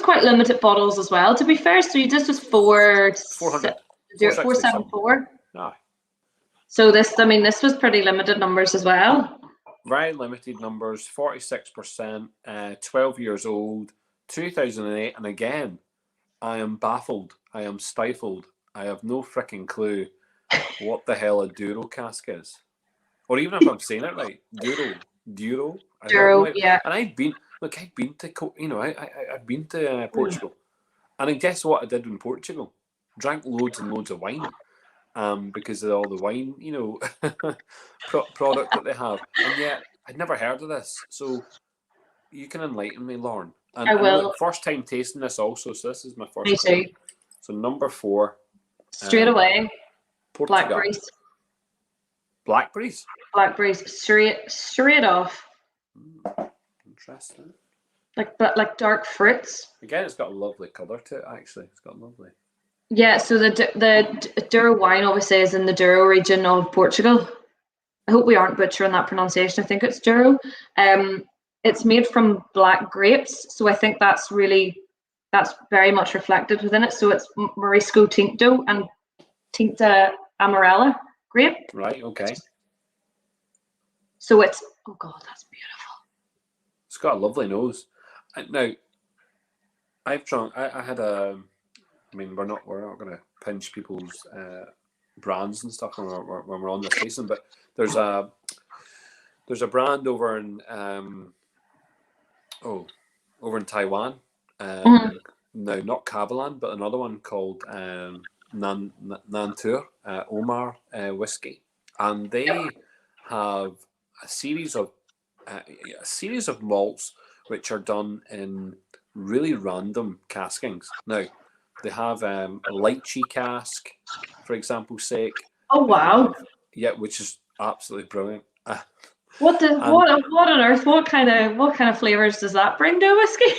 quite limited bottles as well, to be fair. So this was 474. Ah. So this was pretty limited numbers as well. Very limited numbers, 46%, 12 years old, 2008. And again, I am baffled. I am stifled. I have no freaking clue what the hell a Duro cask is. Or even if I'm saying it right, Duro. Yeah. And I've been to, I've been to Portugal, and then guess what I did in Portugal? Drank loads and loads of wine, because of all the wine, product that they have, and yet I'd never heard of this. So you can enlighten me, Lauren. And, I will. First time tasting this also, so this is my first. Me too. Time. So number 4. Straight away. Portugal. Blackberries. Straight off. Interesting. Like dark fruits. Again, it's got a lovely colour to it. Actually, it's got lovely. Yeah. So the Douro wine obviously is in the Douro region of Portugal. I hope we aren't butchering that pronunciation. I think it's Douro. It's made from black grapes, so I think that's very much reflected within it. So it's Morisco Tinto and Tinta Amarela grape. Right. Okay. So it's, oh God, that's beautiful. It's got a lovely nose. Now, I've drunk. I had a. I mean, we're not going to pinch people's brands and stuff when we're on this tasting, but there's a brand over in over in Taiwan. No, not Kavalan, but another one called Nantur Omar whiskey, and they have a series of malts which are done in really random caskings. Now, they have a lychee cask, for example's sake. Oh wow! Which is absolutely brilliant. What on earth? What kind of flavors does that bring to a whiskey?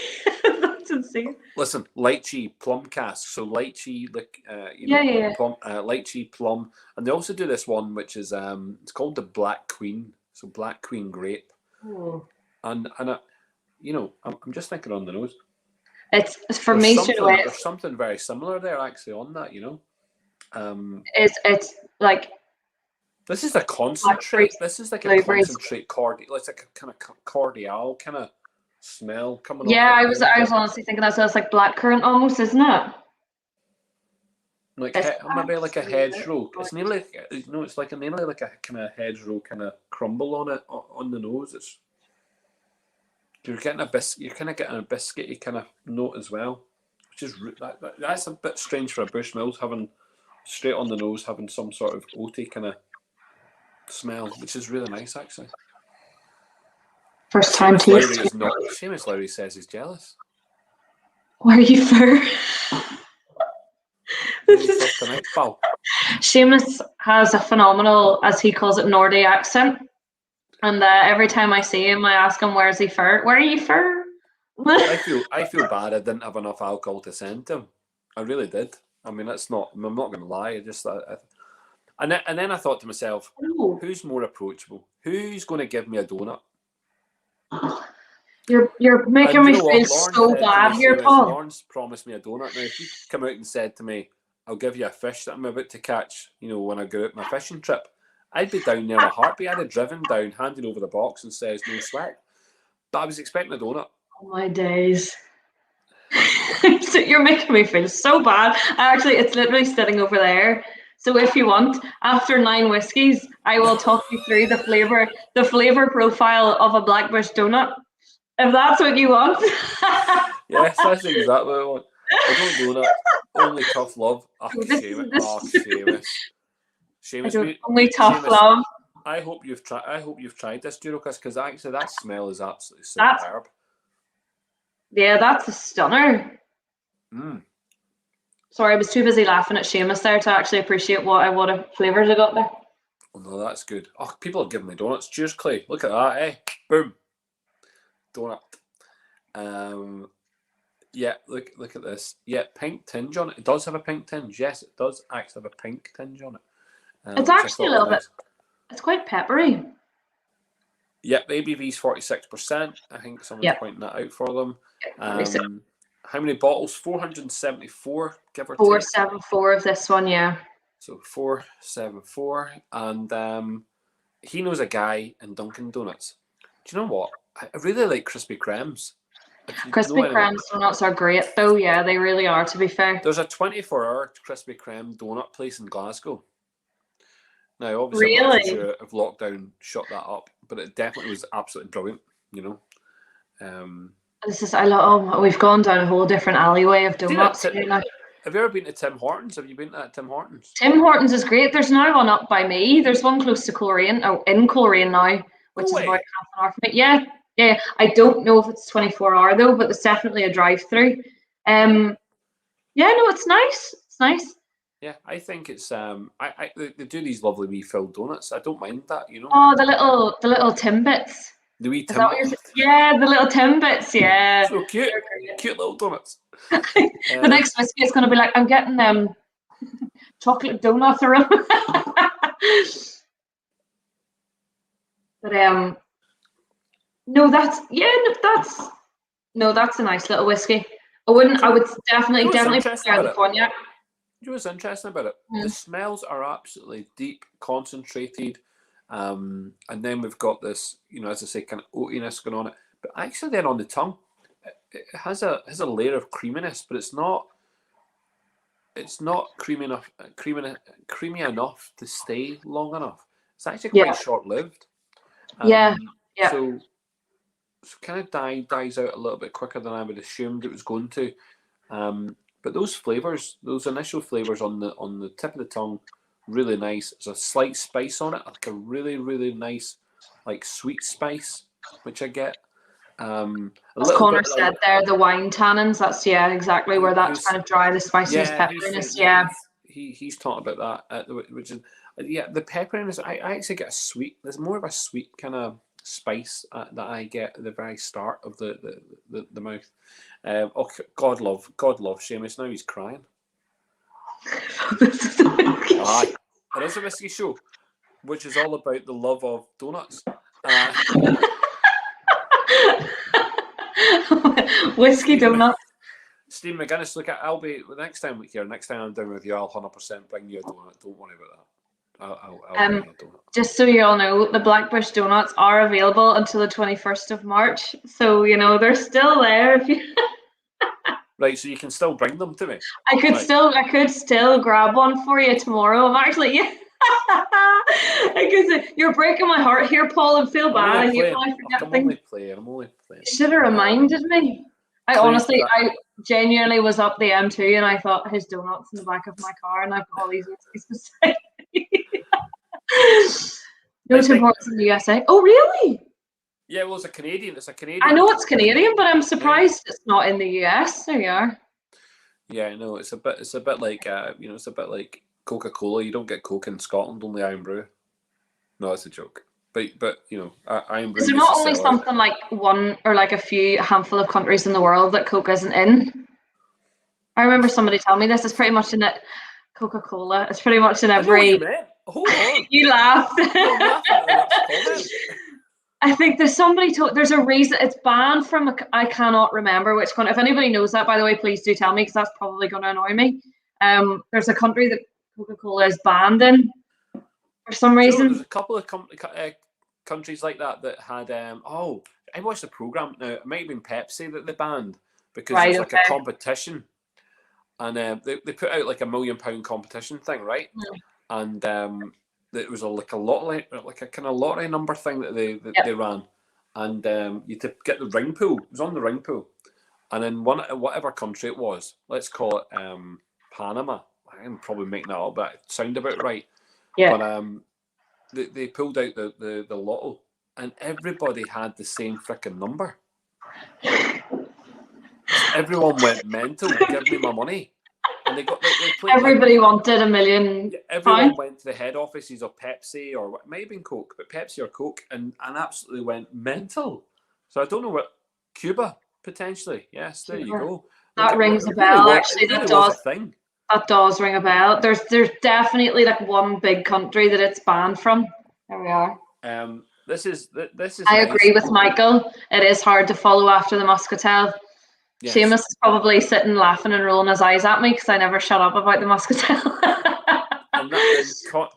That's insane. Listen, lychee plum cask. So lychee, plum, lychee plum, and they also do this one which is it's called the Black Queen. So Black Queen grape. Oh. And I'm just thinking on the nose. It's for me. There's something very similar there actually on that. It's like. This is a concentrate. This is like a concentrate cordial. It's like a kind of cordial kind of smell coming. Yeah, I was honestly thinking that. So it's like blackcurrant almost, isn't it? Like maybe like a hedgerow. It's nearly it's like nearly like a kind of hedgerow kind of crumble on it on the nose. You're kind of getting a biscuity kind of note as well, which is that's a bit strange for a Bushmills having straight on the nose having some sort of oaty kind of smell, which is really nice actually. First time taste. Seamus Lowry says he's jealous. Where are you for? Seamus has a phenomenal, as he calls it, Nordy accent, and every time I see him, I ask him, "Where's he for? Where are you for?" I feel bad. I didn't have enough alcohol to send him. I really did. I mean, I'm not going to lie. And then I thought to myself, who's more approachable? Who's going to give me a donut? You're making me feel so bad here, Paul. Lawrence promised me a donut. Now, if you come out and said to me, "I'll give you a fish that I'm about to catch," when I go out on my fishing trip, I'd be down there in a heartbeat. I'd have driven down, handed over the box, and says, "No sweat." But I was expecting a donut. Oh my days! You're making me feel so bad. It's literally sitting over there. So if you want, after 9 whiskies, I will talk you through the flavor profile of a Blackbush donut. If that's what you want. Yes, that's exactly what I want. I don't know that. Only tough love. Seamus. Only tough love. I hope you've tried this Durocas, because actually that smell is absolutely superb. That's a stunner. Mm. Sorry, I was too busy laughing at Seamus there to actually appreciate what flavours I got there. Oh no, that's good. Oh, people are giving me donuts. Cheers, Clay. Look at that, eh? Boom. Donut. Yeah, look at this. Yeah, pink tinge on it. It does have a pink tinge. Yes, it does actually have a pink tinge on it. It's actually a little bit. It's quite peppery. Yeah, the ABV is 46%. I think someone's pointing that out for them. How many bottles? 474, give or take. 474 of this one, yeah. So 474, and he knows a guy in Dunkin' Donuts. Do you know what? I really like Krispy Kremes. Krispy Kreme's donuts are great, though. Yeah, they really are, to be fair. There's a 24-hour Krispy Kreme donut place in Glasgow. Now, obviously, I'm not sure if lockdown shut that up, but it definitely was absolutely brilliant, we've gone down a whole different alleyway of donuts. Have you ever been to Tim Hortons? Have you been to Tim Hortons? Tim Hortons is great. There's now one up by me. There's one close to Coleraine, in Coleraine now, which is about half an hour from me. Yeah. I don't know if it's 24-hour though, but there's definitely a drive-through. It's nice. It's nice. Yeah, I think it's they do these lovely wee filled donuts. I don't mind that, Oh, the little Timbits. The wee Timbits. Yeah, the little Timbits. Yeah. So cute, cute little donuts. The next whiskey is going to be like, I'm getting chocolate donuts around. But that's a nice little whiskey. I would definitely prefer the cognac. You know what's interesting about it? The smells are absolutely deep, concentrated. And then we've got this, as I say, kind of oatiness going on it. But actually, then on the tongue, it has a layer of creaminess, but it's not creamy enough to stay long enough. It's actually quite short-lived. So kind of dies out a little bit quicker than I would assumed it was going to. But those flavors, those initial flavors on the tip of the tongue, really nice. There's a slight spice on it, like a really, really nice, like sweet spice, which I get. As Connor said there, the wine tannins, that's exactly where that's kind of dry, the spiciness, pepperiness. He's talking about that, which is the pepperiness. I actually get a sweet. There's more of a sweet kind of spice that I get at the very start of the mouth. God love Seamus. Now he's crying. Aye, it is a whiskey show, which is all about the love of donuts. Whiskey donuts. Steve McGuinness, look, I'll be next time I'm down with you, I'll 100% bring you a donut. Don't worry about that. I'll bring you a donut. Just so you all know, the Blackbush donuts are available until the 21st of March. So they're still there. If you right, so you can still bring them to me. I could still grab one for you tomorrow. I'm actually you're breaking my heart here, Paul. I feel bad. I'm only playing. You should have reminded me. I genuinely was up the M2 and I thought his donuts in the back of my car, and I've got all these whiskeys beside me. No Tim Hortons in the USA. Oh, really? Yeah, well, it's a Canadian. I know it's Canadian, but I'm surprised it's not in the US. There you are. Yeah, no, it's a bit like it's a bit like Coca-Cola. You don't get Coke in Scotland, only Iron Brew. No, it's a joke. But Iron Brew. Is there not only something like one or like a handful of countries in the world that Coke isn't in? I remember somebody telling me this. It's pretty much in it. Coca-Cola. It's pretty much in every. I know what you meant. Hold on. You laughed. I think there's a reason it's banned from I cannot remember which country. If anybody knows that, by the way, please do tell me, because that's probably going to annoy me. There's a country that Coca-Cola is banned in for some reason. There's a couple of countries like that had I watched the program. Now it might have been Pepsi that they banned because it's like a competition, and they put out like £1 million competition thing, right? And it was like a kind of lottery number thing that they ran, and you had to get the ring pool. It was on the ring pool, and in whatever country it was, let's call it Panama. I'm probably making that up, but it sounded about right. Yeah. But they pulled out the lotto, and everybody had the same freaking number. Everyone went mental. Give me my money. And they everybody wanted £1 million. Everyone went to the head offices of Pepsi, or it might have been Coke, but Pepsi or Coke, and absolutely went mental. So I don't know what Cuba potentially. Yes, there you go. That rings a bell. Actually, that does ring a bell. There's definitely like one big country that it's banned from. There we are. This is. I agree with Michael. It is hard to follow after the Muscatel. Yes. Seamus is probably sitting laughing and rolling his eyes at me because I never shut up about the Muscatel. and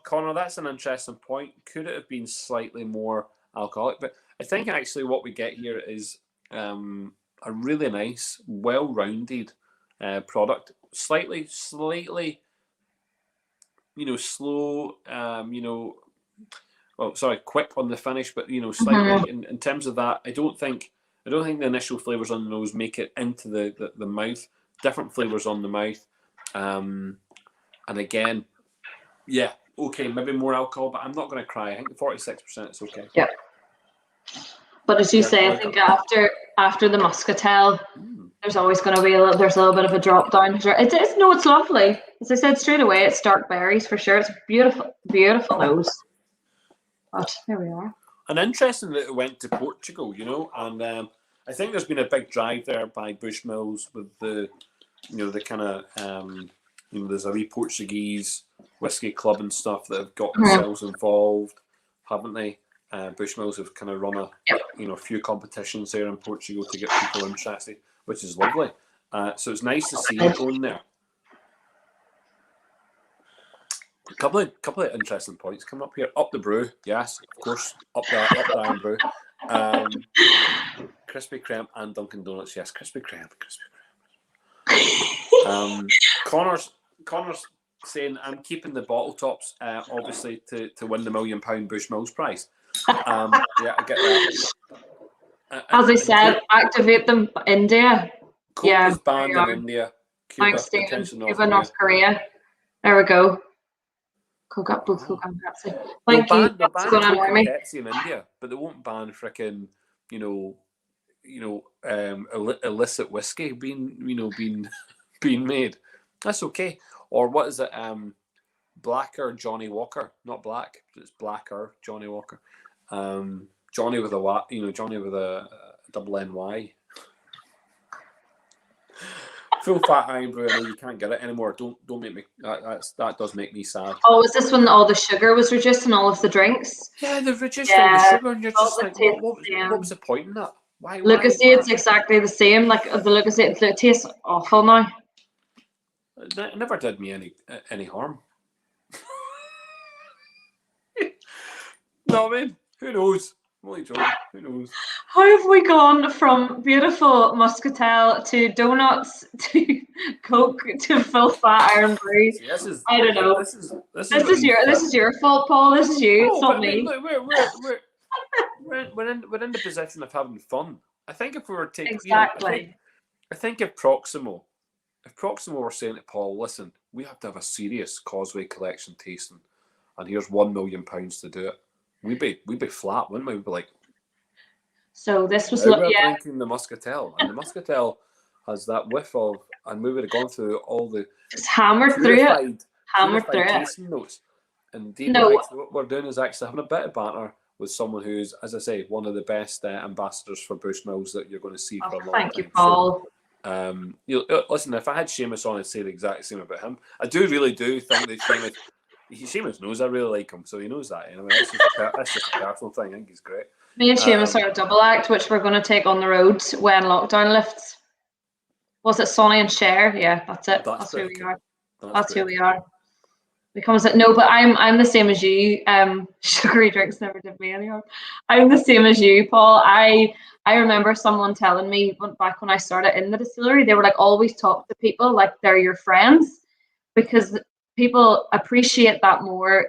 Connor, that's an interesting point. Could it have been slightly more alcoholic? But I think actually what we get here is a really nice, well-rounded product. Slightly, slow. Quick on the finish, but slightly in terms of that. I don't think the initial flavors on the nose make it into the mouth. Different flavors on the mouth, and again, maybe more alcohol, but I'm not going to cry. I think 46% is okay. Yeah, but as you say, I think after the Muscatel, there's always going to be a little bit of a drop down. It's lovely. As I said straight away, it's dark berries for sure. It's a beautiful, beautiful nose. But here we are. And interesting that it went to Portugal, and I think there's been a big drive there by Bushmills with the kind of, there's a wee Portuguese whiskey club and stuff that have got themselves involved, haven't they? Bushmills have kind of run a few competitions there in Portugal to get people interested, which is lovely. So it's nice to see it going there. couple of interesting points coming up here. Up the brew, yes, of course. Up the Iron Brew. Krispy Kreme and Dunkin' Donuts, yes. Krispy Kreme. Connor's saying I'm keeping the bottle tops, obviously to win the £1 million Bushmills prize. Yeah, I get that. As I said, activate them, India. Coke was banned in India. Cuba, thanks, Stephen. Cuba, North Korea. There we go. Coke up, both Coke and Pepsi. Thank you. They'll ban Coke and Pepsi in India, but they won't ban frickin' illicit whiskey being made. That's okay. Or what is it? Blacker Johnny Walker, not black, but it's blacker Johnny Walker. Johnny with a Johnny with a double NY. Full fat Iron Brew. I know you can't get it anymore. Don't make me. That does make me sad. Oh, was this when all the sugar was reduced in all of the drinks? Yeah, they've reduced all the sugar, and you're just like, what was the point in that? Why? Look, it's exactly the same. Like the look, it tastes awful now. It never did me any harm. No, I mean, who knows? I'm only joking. Who knows? How have we gone from beautiful Muscatel to donuts to Coke to full fat Iron Brew? See, I don't know. This is your fault, Paul. This is you. It's not me. We're in the position of having fun. I think if we were taking exactly, I think if Proximo were saying to Paul, listen, we have to have a serious Causeway collection tasting, and here's £1 million to do it. We'd be flat, wouldn't we? We'd be like, so this was drinking the Muscatel, and the Muscatel has that whiff of, and we would have gone through all the just hammered through it tasting notes. And what we're doing is actually having a bit of banter with someone who's, as I say, one of the best ambassadors for Bushmills that you're going to see for a long time. Thank you, Paul. So, listen, if I had Seamus on, I'd say the exact same about him. I really do think that Seamus knows I really like him, so he knows that. Anyway, that's just a personal thing. I think he's great. Me and Seamus are a double act, which we're going to take on the road when lockdown lifts. Was it Sonny and Cher? Yeah, that's it. That's who we are. That's who we are. Becomes it. No, but I'm the same as you. Sugary drinks never did me any harm. I'm the same as you, Paul. I remember someone telling me back when I started in the distillery, they were like, always talk to people like they're your friends, because people appreciate that more,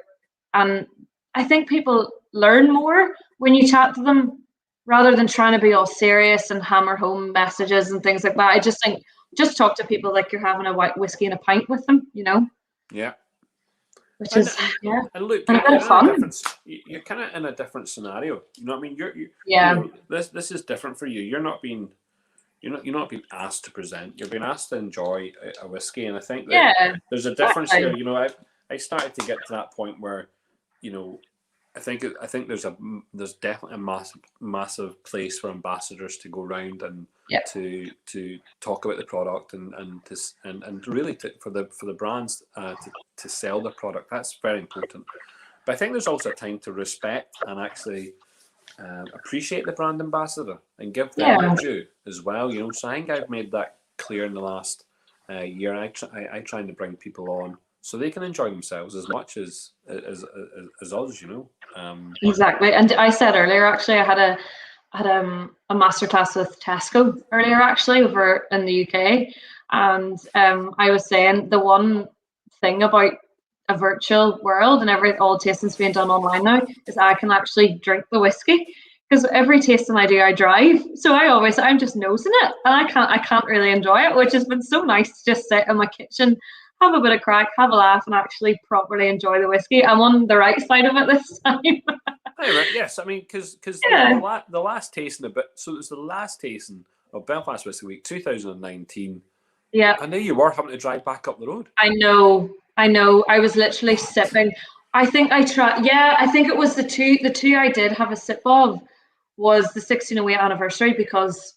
and I think people learn more when you chat to them rather than trying to be all serious and hammer home messages and things like that. I just think just talk to people like you're having a white whiskey and a pint with them, Yeah. Which is and look, and a bit of fun. You're kind of in a different scenario. You know what I mean? Yeah. This is different for you. You're not being asked to present. You're being asked to enjoy a whiskey, and I think that there's a difference here. I started to get to that point where, I think there's definitely a massive place for ambassadors to go around and to talk about the product and really for the brands to sell their product. That's very important. But I think there's also a time to respect and actually appreciate the brand ambassador and give them their due as well. So I think I've made that clear in the last year. I trying to bring people on so they can enjoy themselves as much as us. Exactly. And I said earlier, actually, I had a masterclass with Tesco earlier, actually, over in the UK, and I was saying the one thing about a virtual world and all tastings being done online now is I can actually drink the whiskey, because every tasting I do, I drive, so I'm just nosing it, and I can't really enjoy it, which has been so nice to just sit in my kitchen, have a bit of crack, have a laugh, and actually properly enjoy the whiskey. I'm on the right side of it this time. Yes, I mean, because the last tasting of it, so it was the last tasting of Belfast Whisky Week 2019. Yeah, I know you were having to drive back up the road. I know. I was literally sipping. I think I tried. Yeah, I think it was the two I did have a sip of was the 1608 anniversary, because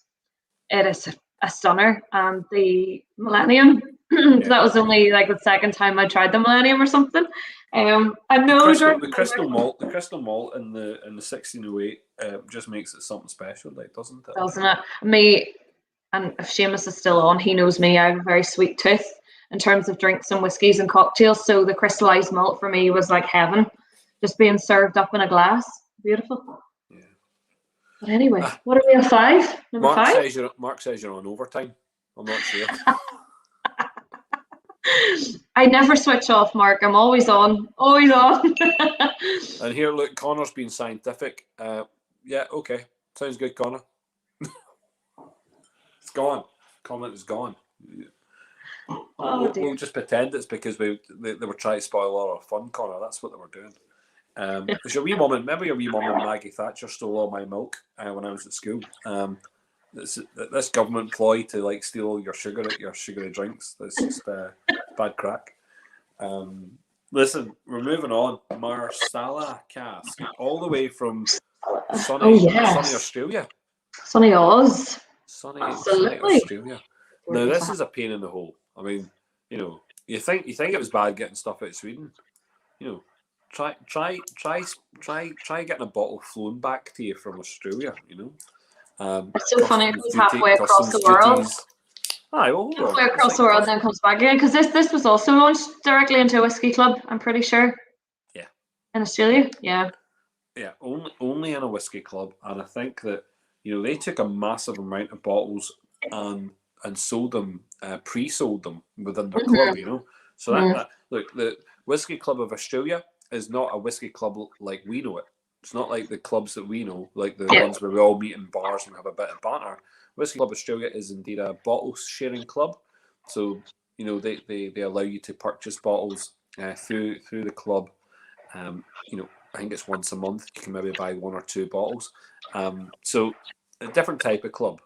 it is a stunner, and the Millennium. So that was only like the second time I tried the Millennium or something. I know the crystal malt in the 1608 just makes it something special, like, doesn't it? Me, and if Seamus is still on, he knows me. I have a very sweet tooth, in terms of drinks and whiskies and cocktails. So the crystallized malt for me was like heaven, just being served up in a glass. Beautiful. Yeah. But anyway, what are we at 5? Number 5? Mark says you're on overtime. I'm not sure. I never switch off, Mark. I'm always on. Always on. And here, look, Connor's being scientific. Yeah, okay. Sounds good, Connor. It's gone. Comment is gone. We'll just pretend it's because they were trying to spoil all our fun, Connor. That's what they were doing. Because your wee mum, remember your wee mum and Maggie Thatcher stole all my milk when I was at school. This government ploy to like steal all your sugary drinks. That's just bad crack. Listen, we're moving on. Marsala cask, all the way from sunny Australia. Sunny Oz. Sunny Australia. Now this is a pain in the hole. I mean, you think it was bad getting stuff out of Sweden. Try getting a bottle flown back to you from Australia. It's so funny. It goes halfway across the world. Halfway across the world, and then comes back again. Because this was also launched directly into a whiskey club. I'm pretty sure. Yeah. In Australia, yeah. Yeah, only in a whiskey club, and I think that they took a massive amount of bottles and sold them, pre-sold them within their club. So that look, the Whiskey Club of Australia is not a whiskey club like we know it. It's not like the clubs that we know, like the ones where we all meet in bars and have a bit of banter. Whiskey Club Australia is indeed a bottle sharing club. So, they allow you to purchase bottles through the club. I think it's once a month. You can maybe buy 1 or 2 bottles. So a different type of club,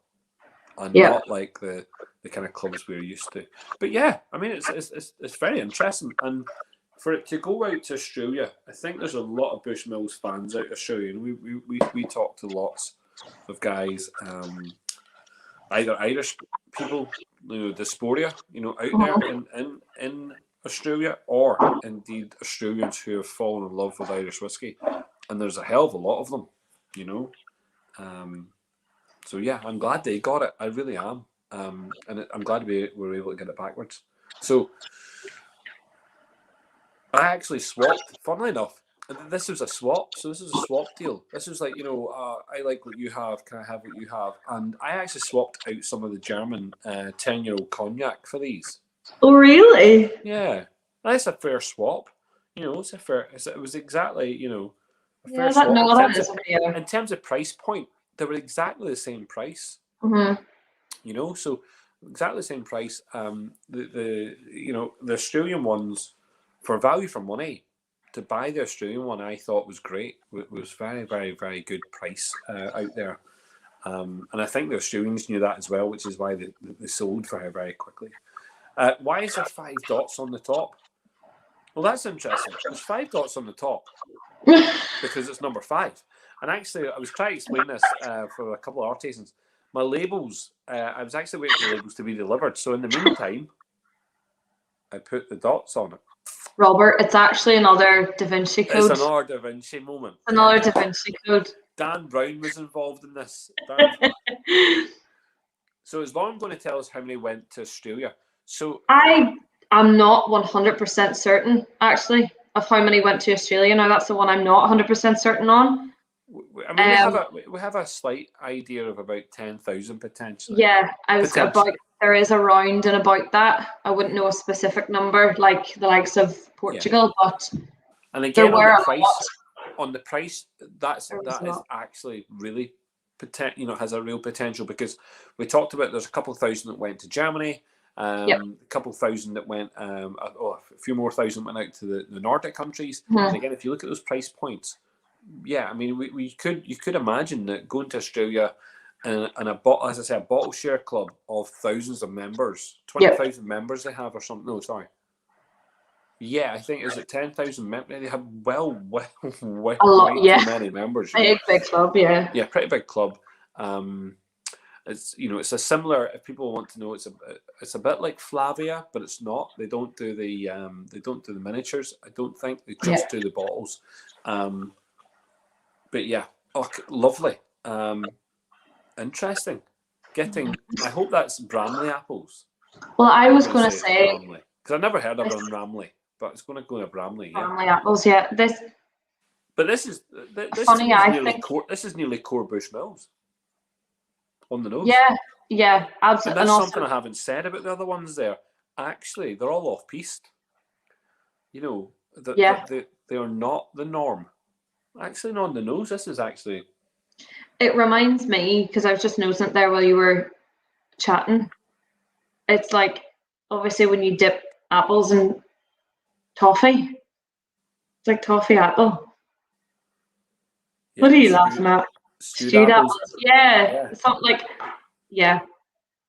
and not like the kind of clubs we're used to. But yeah, I mean, it's very interesting. And for it to go out to Australia, I think there's a lot of Bushmills fans out of Australia. And we talk to lots of guys, either Irish people, diaspora, out there in Australia, or indeed Australians who have fallen in love with Irish whiskey. And there's a hell of a lot of them, So yeah, I'm glad they got it. I really am. And I'm glad we were able to get it backwards. So I actually swapped, funnily enough. This was a swap. So this is a swap deal. This was like, I like what you have. Can I have what you have? And I actually swapped out some of the German 10-year-old cognac for these. Oh, really? Yeah. That's a fair swap. It's a fair, it was exactly, a fair swap. In terms of price point, they were exactly the same price. Mm-hmm. So exactly the same price. The Australian ones, for value for money, to buy the Australian one, I thought was great. It was very, very, very good price out there. And I think the Australians knew that as well, which is why they sold very, very quickly. Why is there 5 dots on the top? Well, that's interesting. There's 5 dots on the top because it's number 5. And actually, I was trying to explain this for a couple of artisans. My labels, I was actually waiting for the labels to be delivered. So in the meantime, I put the dots on it. Robert, it's actually another Da Vinci Code. It's another Da Vinci moment. Another Da Vinci Code. Dan Brown was involved in this. So is Lauren going to tell us how many went to Australia? So I am not 100% certain, actually, of how many went to Australia. Now, that's the one I'm not 100% certain on. I mean, we have a slight idea of about 10,000 potentially. Yeah, there is around and about that. I wouldn't know a specific number like the likes of Portugal, but and again, there were on the price, that is actually really has a real potential, because we talked about there's a couple of thousand that went to Germany, a couple of thousand that went, a few more thousand went out to the Nordic countries. Mm-hmm. And again, if you look at those price points, I mean, you could imagine that going to Australia and a bottle share club of thousands of members, 20,000 members they have or something. No, sorry. Yeah, I think is it 10,000 members? They have well a lot, too many members. Big club, yeah. Yeah, pretty big club. It's it's a similar. If people want to know, it's a bit like Flavia, but it's not. They don't do the miniatures. I don't think they just do the bottles. But yeah, lovely. Interesting. I hope that's Bramley apples. Well, I was going to say, Bramley. Because I've never heard of it in Ramley, but it's going to go in a Bramley, yeah. Bramley apples, yeah. But this is Funny, I think. This is nearly core Bushmills on the nose. Yeah, And absolutely. that's And something I haven't said about the other ones there. Actually, they're all off-piste. You know, they are not the norm. Actually, not on the nose. This is actually... It reminds me, because I was just noticing it there while you were chatting. It's like, obviously, when you dip apples in toffee, it's like toffee apple. Yeah, What are you laughing at? Stewed apples. Yeah, something like, yeah.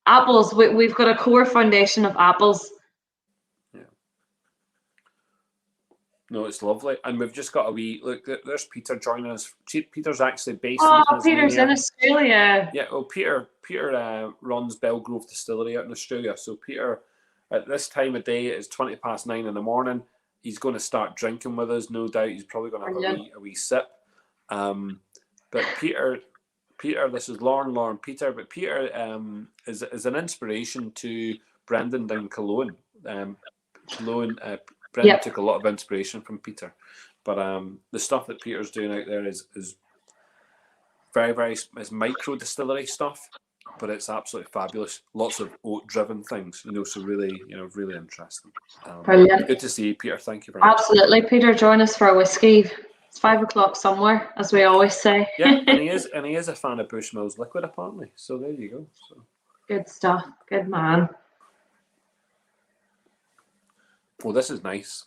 Apples, we've got a core foundation of apples. Yeah. No, it's lovely. And we've just got a wee, look, there's Peter joining us. Peter's actually based in Tasmania. Peter's in Australia. Yeah, well, Peter runs Belgrove Distillery out in Australia. So Peter, at this time of day, it's 9:20 in the morning. He's going to start drinking with us, no doubt. He's probably going to have a wee sip. But Peter, this is Lauren, Peter. But Peter is an inspiration to Brendan down Cologne. Brendan took a lot of inspiration from Peter. But the stuff that Peter's doing out there is very, very micro distillery stuff, but it's absolutely fabulous. Lots of oat-driven things, so really, really interesting. Brilliant. Good to see you, Peter. Thank you very much. Absolutely, Peter. Join us for a whiskey. It's 5 o'clock somewhere, as we always say. Yeah, and he is a fan of Bushmills liquid, apparently. So there you go. So. Good stuff. Good man. Well, this is nice.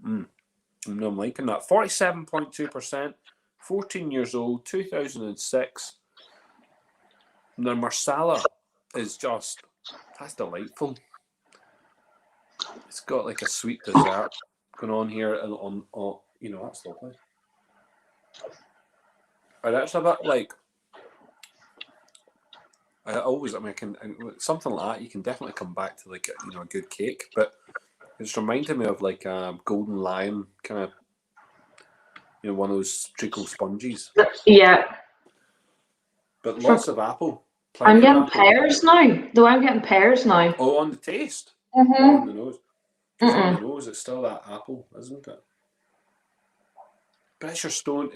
I'm liking that. 47.2%. 14 years old, 2006. And the Marsala is that's delightful. It's got like a sweet dessert going on here, and that's lovely. And that's a bit like, something like that, you can definitely come back to like a good cake, but it's reminding me of like a Golden Lion kind of, one of those treacle sponges. Yeah. But lots of apple. I'm getting pears now. Though I'm getting pears now. Oh, on the taste? Mm-hmm. On the nose. Because on the nose, it's still that apple, isn't it? But it's your stone.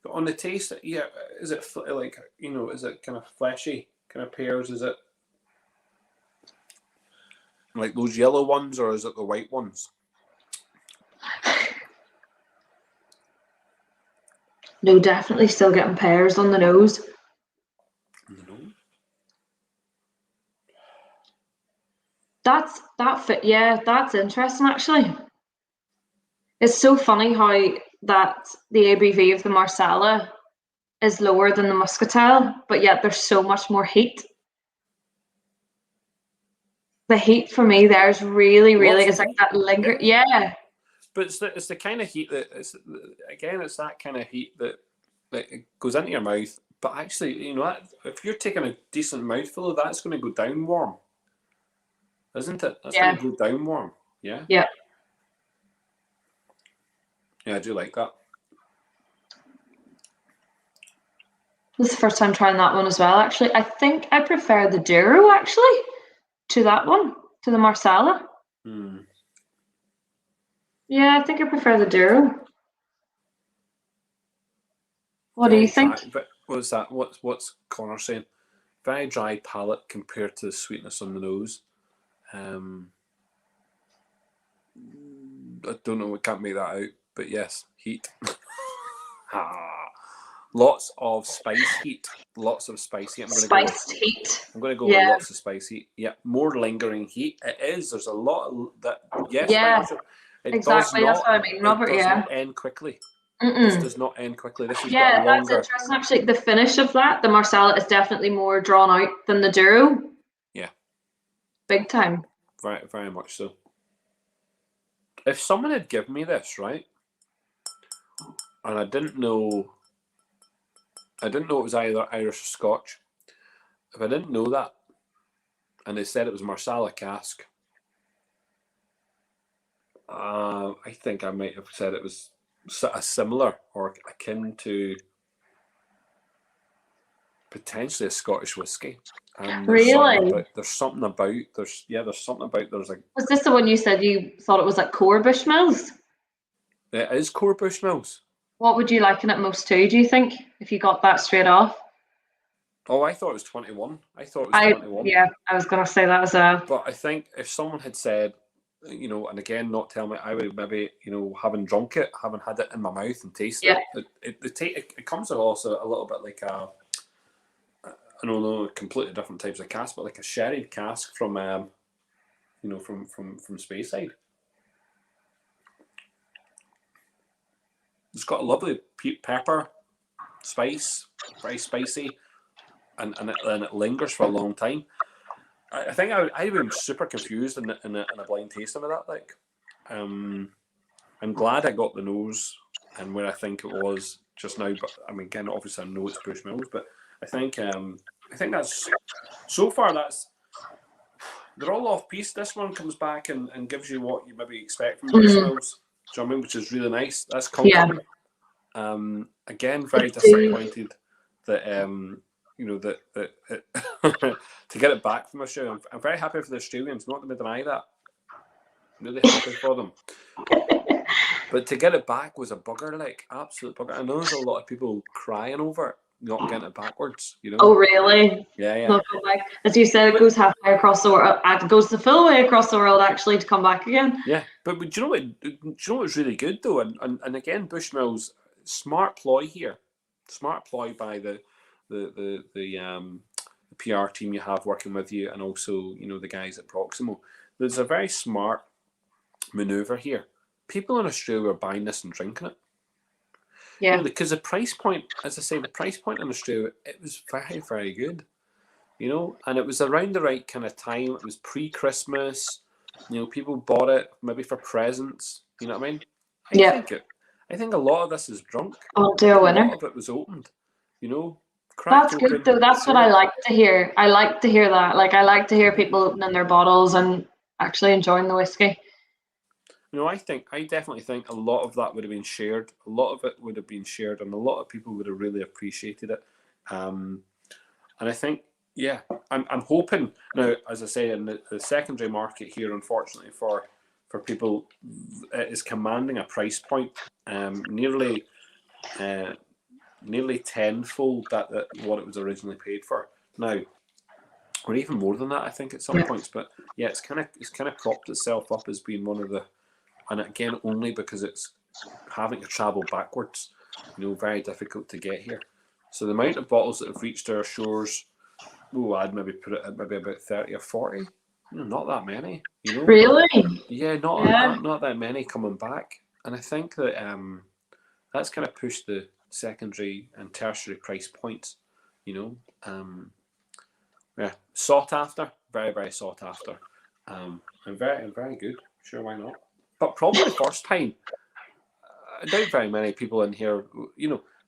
But on the taste, yeah, is it like, is it kind of fleshy, kind of pears? Is it like those yellow ones, or is it the white ones? No, definitely still getting pears on the nose. On the nose? That's interesting actually. It's so funny how that the ABV of the Marsala is lower than the Muscatel, but yet there's so much more heat. The heat for me there is really, really, it's like that linger. Yeah. But it's the kind of heat that it's that kind of heat that it goes into your mouth. But actually, if you're taking a decent mouthful of that, it's going to go down warm, isn't it? That's going to go down warm. Yeah. Yeah. Yeah, I do like that. This is the first time trying that one as well. Actually, I think I prefer the Douro actually to that one, to the Marsala. Yeah, I think I prefer the Douro. What do you think? But what's that? What's Connor saying? Very dry palate compared to the sweetness on the nose. I don't know. We can't make that out. But yes, heat. Lots of spice heat. Lots of spice heat. Spiced heat. I'm going to go with lots of spice heat. Yeah, more lingering heat. It is. There's a lot of that. Yes. Yeah. Exactly. That's what I mean, Robert. It does not end quickly. This does not end quickly. This has got longer. That's interesting. Actually, the finish of the Marsala is definitely more drawn out than the Douro. Yeah. Big time. Very, very much so. If someone had given me this, right, and I didn't know it was either Irish or Scotch. If I didn't know that, and they said it was Marsala cask, I think I might have said it was a similar or akin to potentially a Scottish whiskey. Really? There's something about there's like Was this the one you said you thought it was like core Bushmills? it is core Bushmills. What would you liken it most to, do you think, if you got that straight off? Oh, I thought it was 21. I thought it was 21. Yeah, I was gonna say that as well. But I think if someone had said, and again, not tell me, I would maybe, having drunk it, having had it in my mouth and tasted it comes also a little bit like I don't know, completely different types of cask, but like a sherry cask from Speyside. It's got a lovely pepper, spice, very spicy, and it lingers for a long time. I think I'd been super confused in a blind tasting with that. Like, I'm glad I got the nose and where I think it was just now. But I mean, again, obviously I know it's Bushmills, but I think that's so far they're all off piece. This one comes back and gives you what you maybe expect from Bushmills. Do you know what I mean? Which is really nice. That's comforting. Yeah. Again, very disappointed that to get it back from Australia. I'm very happy for the Australians. Not to deny that. I'm really happy for them. But to get it back was a bugger, like absolute bugger. I know there's a lot of people crying over it, not getting it backwards. Oh, really? Yeah. As you said, it goes halfway across the world. It goes the full way across the world actually to come back again. Yeah, but do you know what? Do you know what's really good though? And again, Bushmills, smart ploy here. Smart ploy by the PR team you have working with you, and also the guys at Proximo. There's a very smart maneuver here. People in Australia are buying this and drinking it. Yeah, because the price point, as I say, the price point in Australia, it was very, very good. And it was around the right kind of time. It was pre-Christmas. People bought it maybe for presents. You know what I mean? I think a lot of this is drunk. I'll do a winner. A lot of it was opened. That's good though. That's what I like to hear. I like to hear that. Like I like to hear people opening their bottles and actually enjoying the whiskey. I definitely think a lot of that would have been shared. A lot of it would have been shared, and a lot of people would have really appreciated it. And I think, I'm hoping now, as I say, in the secondary market here, unfortunately for people, it is commanding a price point nearly tenfold that what it was originally paid for. Now, or even more than that, I think at some points. But yeah, it's kind of propped itself up as being one of the. And again, only because it's having to travel backwards, very difficult to get here. So the amount of bottles that have reached our shores, I'd maybe put it at maybe about 30 or 40. Not that many. Really? Yeah, not that many coming back. And I think that that's kind of pushed the secondary and tertiary price points. Sought after, very, very sought after, and very, very good. Sure, why not? But probably the first time, I doubt very many people in here,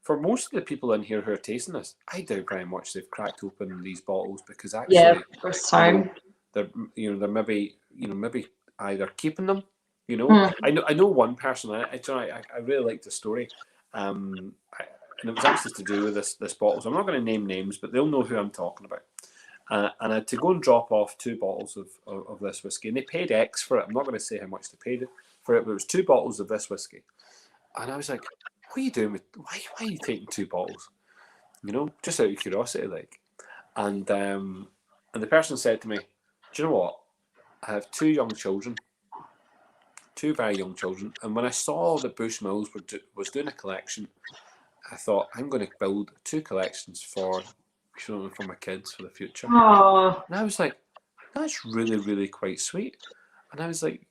for most of the people in here who are tasting this, I doubt very much they've cracked open these bottles because actually, first time. They're maybe either keeping them, I know one person, I really liked the story, and it was actually to do with this bottle. So I'm not going to name names, but they'll know who I'm talking about. And I had to go and drop off 2 bottles of this whiskey, and they paid X for it. I'm not going to say how much they paid for it, but it was 2 bottles of this whiskey. And I was like, what are you doing with, why are you taking 2 bottles? Just out of curiosity, like. And the person said to me, do you know what? I have 2 young children, 2 very young children. And when I saw that Bushmills was doing a collection, I thought, I'm going to build 2 collections for my kids for the future. Aww. And I was like, that's really, really quite sweet. And I was like,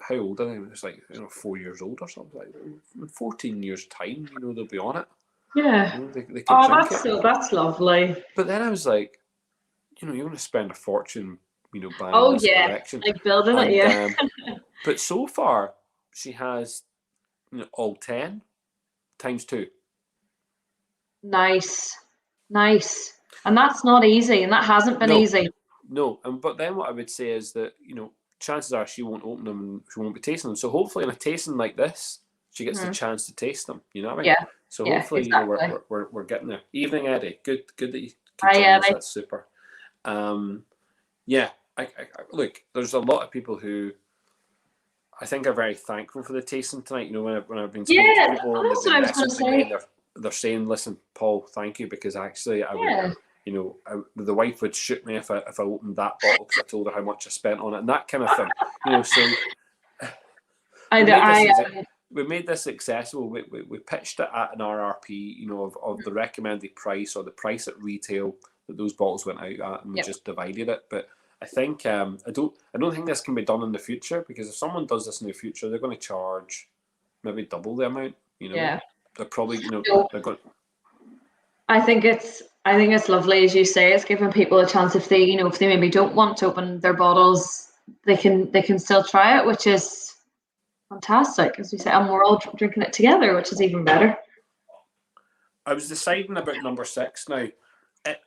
how old are they? It was like, 4 years old or something. Like, in 14 years' time, they'll be on it. Yeah. They can drink it. That's lovely. But then I was like, you're going to spend a fortune, buying this collection. Like building it, yeah. But so far, she has all 10 times 2. Nice. And that's not easy, and that hasn't been easy. No, but then what I would say is that, chances are she won't open them and she won't be tasting them. So hopefully in a tasting like this, she gets the chance to taste them. You know what I mean? Yeah. So Yeah, hopefully, exactly. you know, we're getting there. Evening, Eddie. Good that you could Hi, join us. Eddie. That's super. Yeah, I look. There's a lot of people who I think are very thankful for the tasting tonight. You know, when I've been speaking to people and they've that's what I been was going to messaging me, say. and they're saying, "Listen, Paul, thank you," because actually I would, Yeah. you know, the wife would shoot me if I opened that bottle because I told her how much I spent on it and that kind of thing. You know, so we made this accessible. We pitched it at an RRP, you know, of the recommended price or the price at retail that those bottles went out at, and we just divided it. But I think I don't think this can be done in the future, because if someone does this in the future, they're going to charge maybe double the amount. You know, they're probably, you know, they're going. I think it's lovely, as you say. It's giving people a chance, if they maybe don't want to open their bottles, they can still try it, which is fantastic. As we say, and we're all drinking it together, which is even better. I was deciding about number 6 now.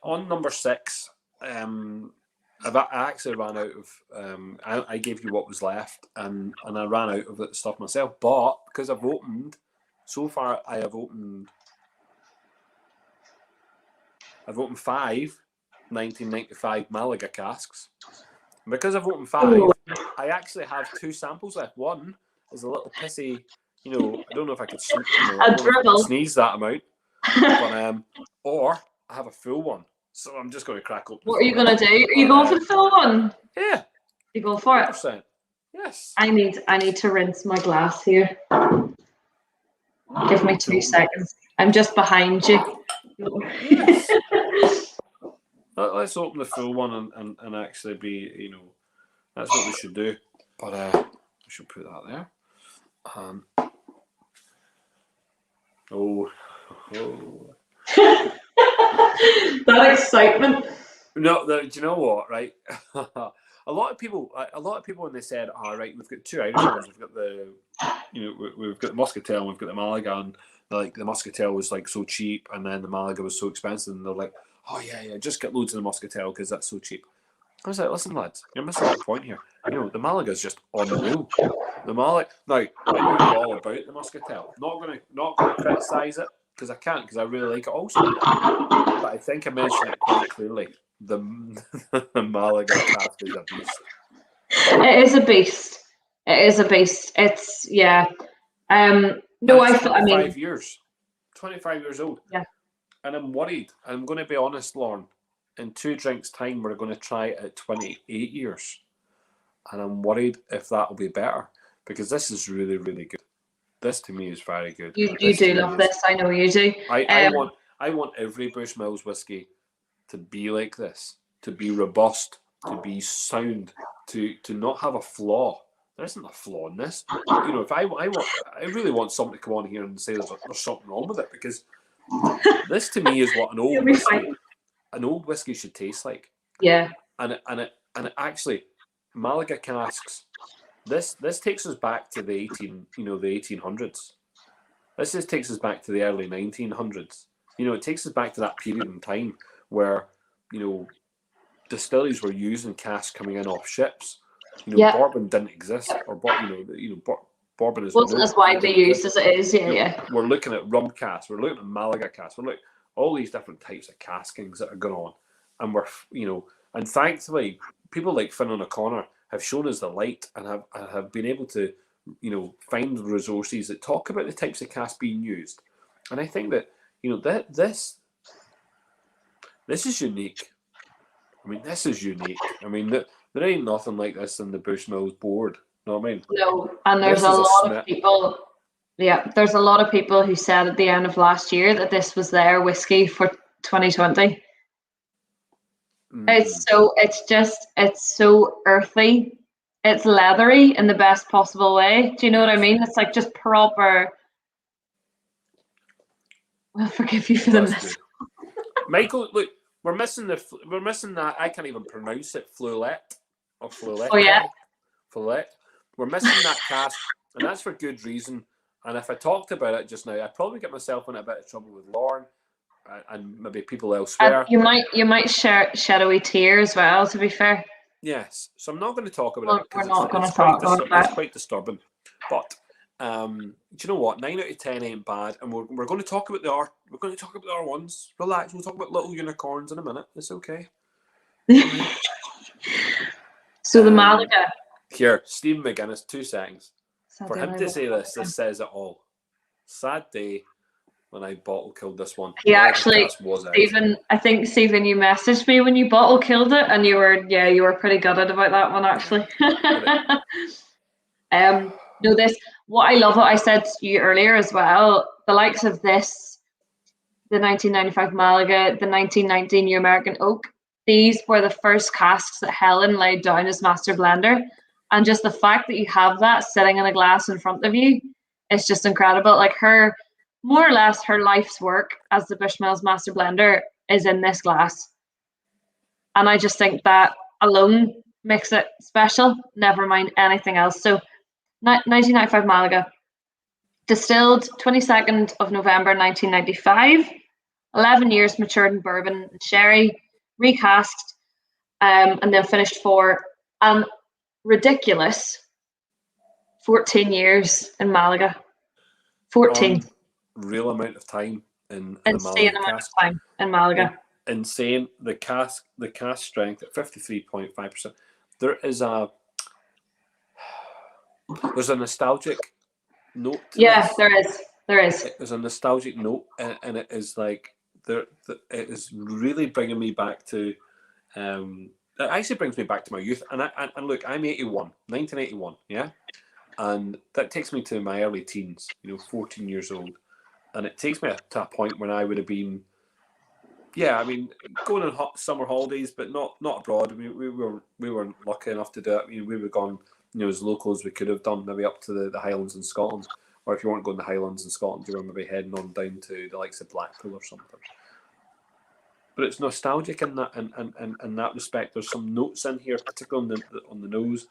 On number 6, I actually ran out of. I gave you what was left, and I ran out of the stuff myself. But because I've opened so far, I've opened 5 1995 Malaga casks. And because I've opened 5, I actually have 2 samples left. One is a little pissy. You know, I don't know if I could, sneeze that amount, but or I have a full one. So I'm just going to crack open. What are you going to do? Are you going for the full one? Yeah. You go for 100%. it? Yes. I need to rinse my glass here. Give me 2 seconds. I'm just behind you. Yes. Let's open the full one and actually be, you know, that's what we should do. But we should put that there. That excitement. No, do you know what? Right, a lot of people when they said, "All right, we've got 2 Irish ones. We've got the, you know, we've got the Muscatel and we've got the Malaga, and like the Muscatel was like so cheap, and then the Malaga was so expensive." And they're like, "Oh yeah, just get loads of the Muscatel because that's so cheap." I was like, "Listen, lads, you're missing the point here. You know, the Malaga is just unreal. The Malaga. Now, I know all about the Muscatel. Not gonna criticise it because I can't, because I really like it also. But I think I mentioned it quite clearly. The Malaga cask is a beast. It is a beast. It is a beast. It's No, it's I mean, 25 years. 25 years old. Yeah. And I'm worried. I'm going to be honest, Lauren. In 2 drinks' time, we're going to try it at 28 years. And I'm worried if that will be better. Because this is really, really good. This to me is very good. You do love this. I know you do. I want every Bushmills whiskey to be like this. To be robust. To be sound. To not have a flaw. There isn't a flaw in this. You know, if I really want someone to come on here and say there's something wrong with it, because this to me is what an old whiskey should taste like. Yeah. And it actually, Malaga casks. This takes us back to the 1800s. This just takes us back to the early 1900s. You know, it takes us back to that period in time where, you know, distilleries were using casks coming in off ships. You know, bourbon didn't exist, or bourbon is wasn't as widely used as it is. Yeah. We're looking at rum casks. We're looking at Malaga casks. We're looking at all these different types of caskings that are going on, and and thankfully, people like Finn O'Connor have shown us the light and have been able to, you know, find resources that talk about the types of casks being used, and I think that, you know, that this is unique. I mean, this is unique. I mean, there ain't nothing like this in the Bushmills board. You know what I mean? No, and there's a lot of people. Yeah, there's a lot of people who said at the end of last year that this was their whiskey for 2020. It's so earthy. It's leathery in the best possible way. Do you know what I mean? It's like just proper. I'll forgive you for the mess. Michael, look, we're missing that. I can't even pronounce it. Fluolette. Oh yeah. Fluolette. We're missing that cask, and that's for good reason. And if I talked about it just now, I'd probably get myself in a bit of trouble with Lauren and maybe people elsewhere. You might share shadowy tear as well, to be fair. Yes, so I'm not going to talk about it because it's quite disturbing. But Do you know what? 9 out of 10 ain't bad, and we're going to talk about the R. We're going to talk about the R1s. Relax. We'll talk about little unicorns in a minute. It's okay. So the Malaga. Here, Stephen McGuinness, 2 seconds. For him to say this says it all. Sad day when I bottle killed this one. He actually, Stephen, I think, Stephen, you messaged me when you bottle killed it, and you were pretty gutted about that one, actually. No, what I love, what I said to you earlier as well, the likes of this, the 1995 Malaga, the 1919 New American Oak, these were the first casks that Helen laid down as master blender. And just the fact that you have that sitting in a glass in front of you, it's just incredible. Like more or less her life's work as the Bushmills master blender is in this glass. And I just think that alone makes it special, never mind anything else. So 1995 Malaga, distilled 22nd of November 1995, 11 years matured in bourbon and sherry, recast, and then finished for an ridiculous 14 years in Malaga. 14. Real amount of time in insane the Malaga amount cask. of time in Malaga. Insane. The cask strength at 53.5%. There's a nostalgic note to this. There is. There's a nostalgic note, and it is like it is really bringing me back to. It actually brings me back to my youth, and look, I'm 1981, yeah, and that takes me to my early teens, 14 years old, and it takes me to a point when I would have been, going on hot summer holidays, but not abroad. I mean, we were lucky enough to do it. I mean, we were gone, as local as we could have done, maybe up to the Highlands in Scotland, or if you weren't going to the Highlands in Scotland, you were maybe heading on down to the likes of Blackpool or something. But it's nostalgic in that respect. There's some notes in here, particularly on the nose.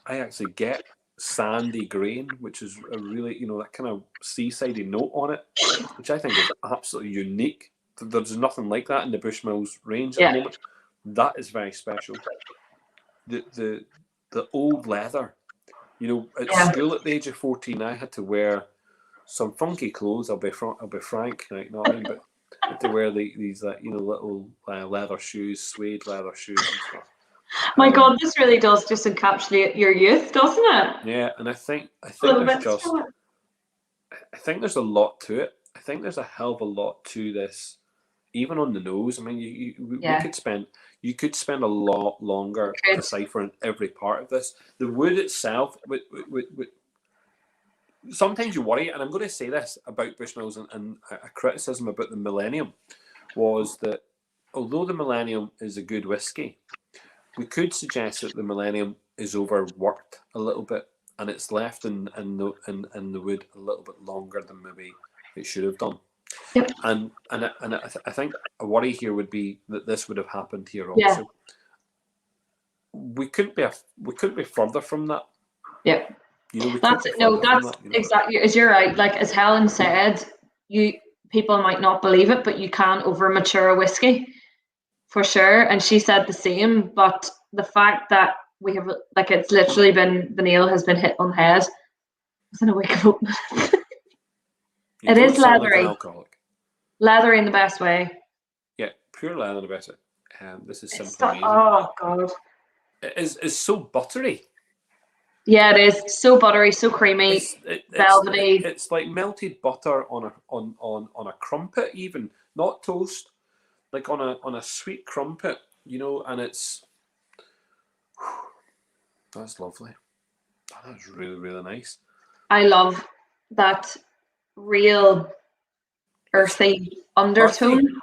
I actually get sandy grain, which is a really, that kind of seasidey note on it, which I think is absolutely unique. There's nothing like that in the Bushmills range at the moment. That is very special. The old leather, at school at the age of 14, I had to wear some funky clothes. I'll be frank, right? Not I mean, but I had to wear these little leather shoes, suede leather shoes and stuff. My God, this really does just encapsulate your youth, doesn't it? Yeah, and I think there's a lot to it. I think there's a hell of a lot to this, even on the nose. I mean, you could spend a lot longer deciphering every part of this. The wood itself, sometimes you worry, and I'm going to say this about Bushmills and a criticism about the Millennium was that although the Millennium is a good whiskey, we could suggest that the Millennium is overworked a little bit, and it's left in the wood a little bit longer than maybe it should have done. Yep. And I think a worry here would be that this would have happened here also. Yeah. We couldn't be further from that. Yeah. That's exactly as you're right. Like as Helen said, people might not believe it, but you can over mature a whiskey for sure. And she said the same. But the fact that we have it's literally been the nail has been hit on the head within a week of opening. It is leathery. Leathery in the best way. Yeah, pure leather in the best way. This is simply amazing. Oh God. It is so buttery. Yeah, it is so buttery, so creamy, velvety. It's like melted butter on a crumpet, even not toast, like on a sweet crumpet, and it's that's lovely. Oh, that's really, really nice. I love that real earthy undertone.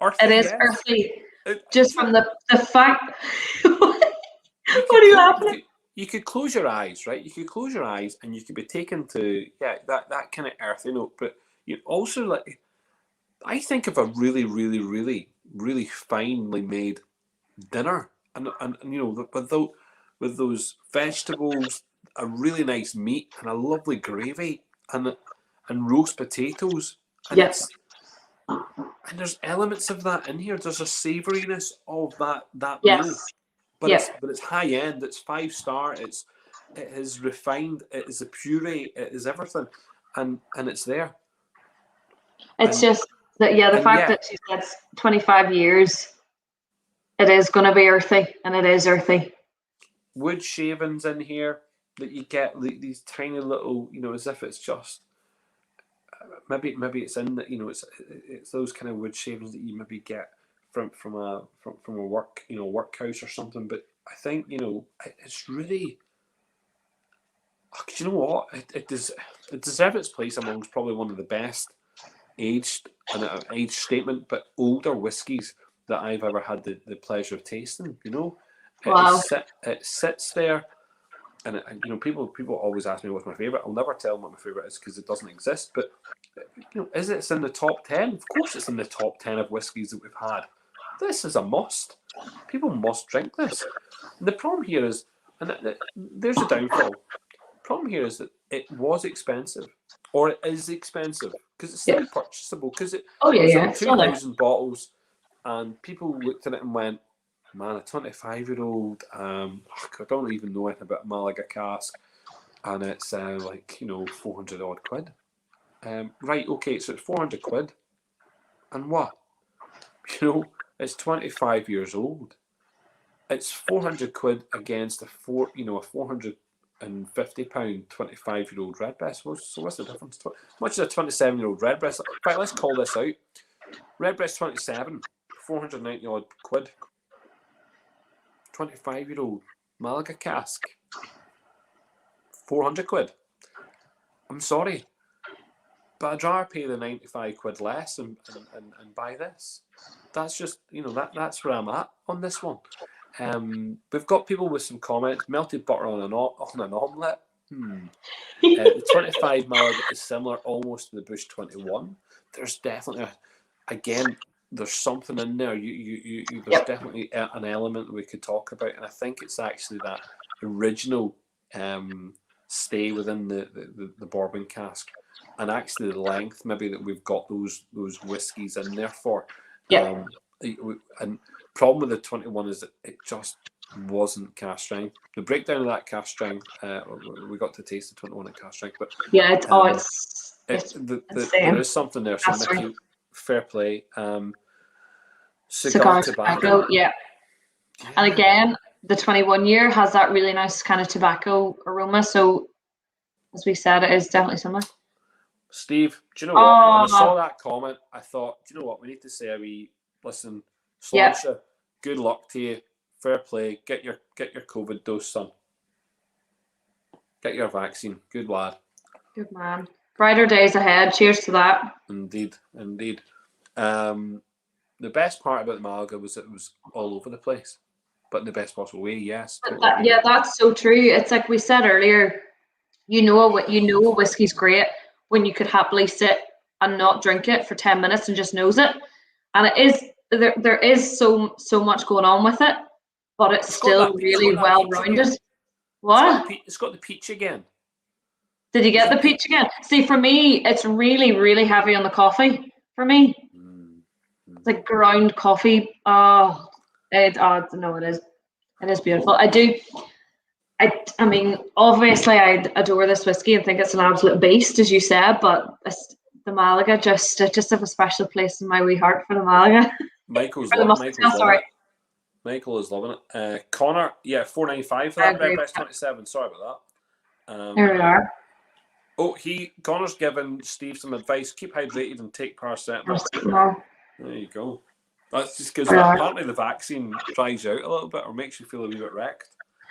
Earthy, it is earthy. Just from the fact. What are you laughing at? You could close your eyes, right? You could close your eyes and you could be taken to that kind of earthy note. But you also I think of a really, really, really, really finely made dinner, and with those vegetables, a really nice meat, and a lovely gravy, and roast potatoes. And and there's elements of that in here. There's a savouriness of that meal. But it's high end. It's 5-star. It's it is refined, it is a puree, it is everything, and it's there. It's just that, the fact that she said 25 years, it is going to be earthy, and it is earthy. Wood shavings in here that you get, these tiny little, as if it's just, maybe it's in that, it's those kind of wood shavings that you maybe get from a workhouse or something. But I think it's really, you know what, it deserves its place amongst probably one of the best aged, and an age statement, but older whiskies that I've ever had the pleasure of tasting. Wow. It sits there, and people always ask me what's my favorite. I'll never tell them what my favorite is because it doesn't exist. But is it in the top 10? Of course, it's in the top 10 of whiskies that we've had. This is a must. People must drink this. And the problem here is, and there's a downfall. The problem here is that it was expensive, or it is expensive, because it's still purchasable. Because it was 2,000 bottles, and people looked at it and went, "Man, a 25-year-old, I don't even know anything about a Malaga cask, and it's 400 odd quid." Right, okay, so it's 400 quid, and what? It's 25 years old. It's 400 quid against a 450 £50 25-year-old redbreast. So what's the difference? How much is a 27-year-old redbreast? In fact, let's call this out. Redbreast 27, 490 odd quid. 25-year-old Malaga cask, 400 quid. I'm sorry, but I'd rather pay the 95 quid less and buy this. That's just, that's where I'm at on this one. We've got people with some comments. Melted butter on an omelette. The 25 Malaga is similar almost to the Bush 21. There's definitely, there's something in there. There's definitely an element that we could talk about, and I think it's actually that original stay within the bourbon cask, and actually the length maybe that we've got those whiskies in there for. And problem with the 21 is that it just wasn't cask strength. The breakdown of that cask strength, we got to taste the 21 at cask strength, but there is something there. So Mickey, fair play. Cigar tobacco, and again, the 21 year has that really nice kind of tobacco aroma. So, as we said, it is definitely similar. Steve, do you know what? When I saw that comment, I thought, do you know what? We need to say a wee listen. Sláinte, good luck to you. Fair play. Get your COVID dose, son. Get your vaccine. Good lad. Good man. Brighter days ahead. Cheers to that. Indeed. The best part about the Malaga was it was all over the place, but in the best possible way. Yes. Totally. That's so true. It's like we said earlier. A whiskey's great when you could happily sit and not drink it for 10 minutes and just nose it. And it is there is so much going on with it, but it's still really well rounded. What? It's got the peach again. Did you get the peach again? See, for me, it's really, really heavy on the coffee. For me, it's like ground coffee. No, it is. It is beautiful. I mean, obviously, I adore this whiskey and think it's an absolute beast, as you said. But the Malaga just have a special place in my wee heart for the Malaga. Michael is loving it. Connor, $4.95 for that redbreast 27. Sorry about that. Here we are. Oh, Connor's given Steve some advice. Keep hydrated and take paracetamol. There you go. That's just because apparently the vaccine dries you out a little bit or makes you feel a wee bit wrecked.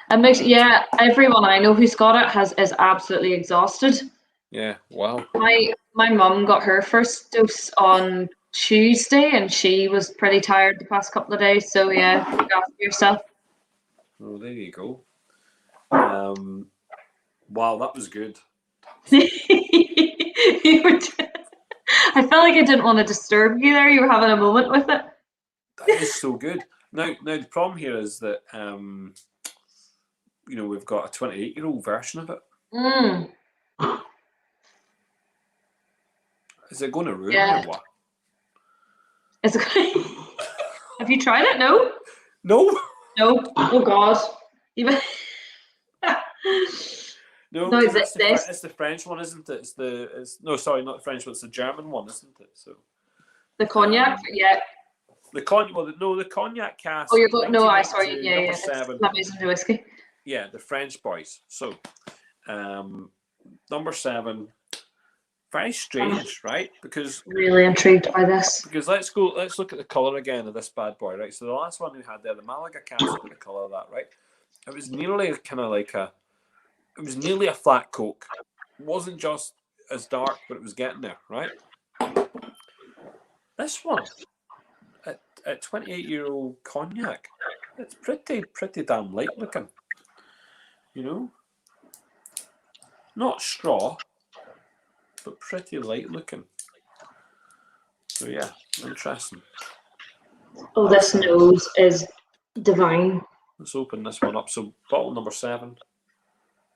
It makes everyone I know who's got it is absolutely exhausted. Yeah, wow. My mum got her first dose on Tuesday and she was pretty tired the past couple of days. So look after yourself. Oh, there you go. Wow, that was good. I felt like I didn't want to disturb you there. You were having a moment with it. That is so good. Now the problem here is that we've got a 28-year-old version of it. Is it going to ruin it or what? Is it Have you tried it? No. No. Oh God. Even No, No, because this it's the French one, isn't it? No, sorry, not the French one. It's the German one, isn't it? So the cognac, yeah. the cognac cask. Oh, you're going. No, I sorry. 1992, Yeah, number yeah. It's 7. La Maison de Whiskey. Yeah, the French boys. So, number 7. Very strange, right? Because Really intrigued by this. let's look at the colour again of this bad boy, right? So the last one we had there, the Malaga cask, look at the colour of that, right? It was nearly kind of like it was nearly a flat Coke. It wasn't just as dark, but it was getting there, right? This one, at 28-year-old cognac, it's pretty damn light looking. You know? Not straw, but pretty light looking. So yeah, interesting. Oh, this nose is divine. Let's open this one up. So bottle number 7.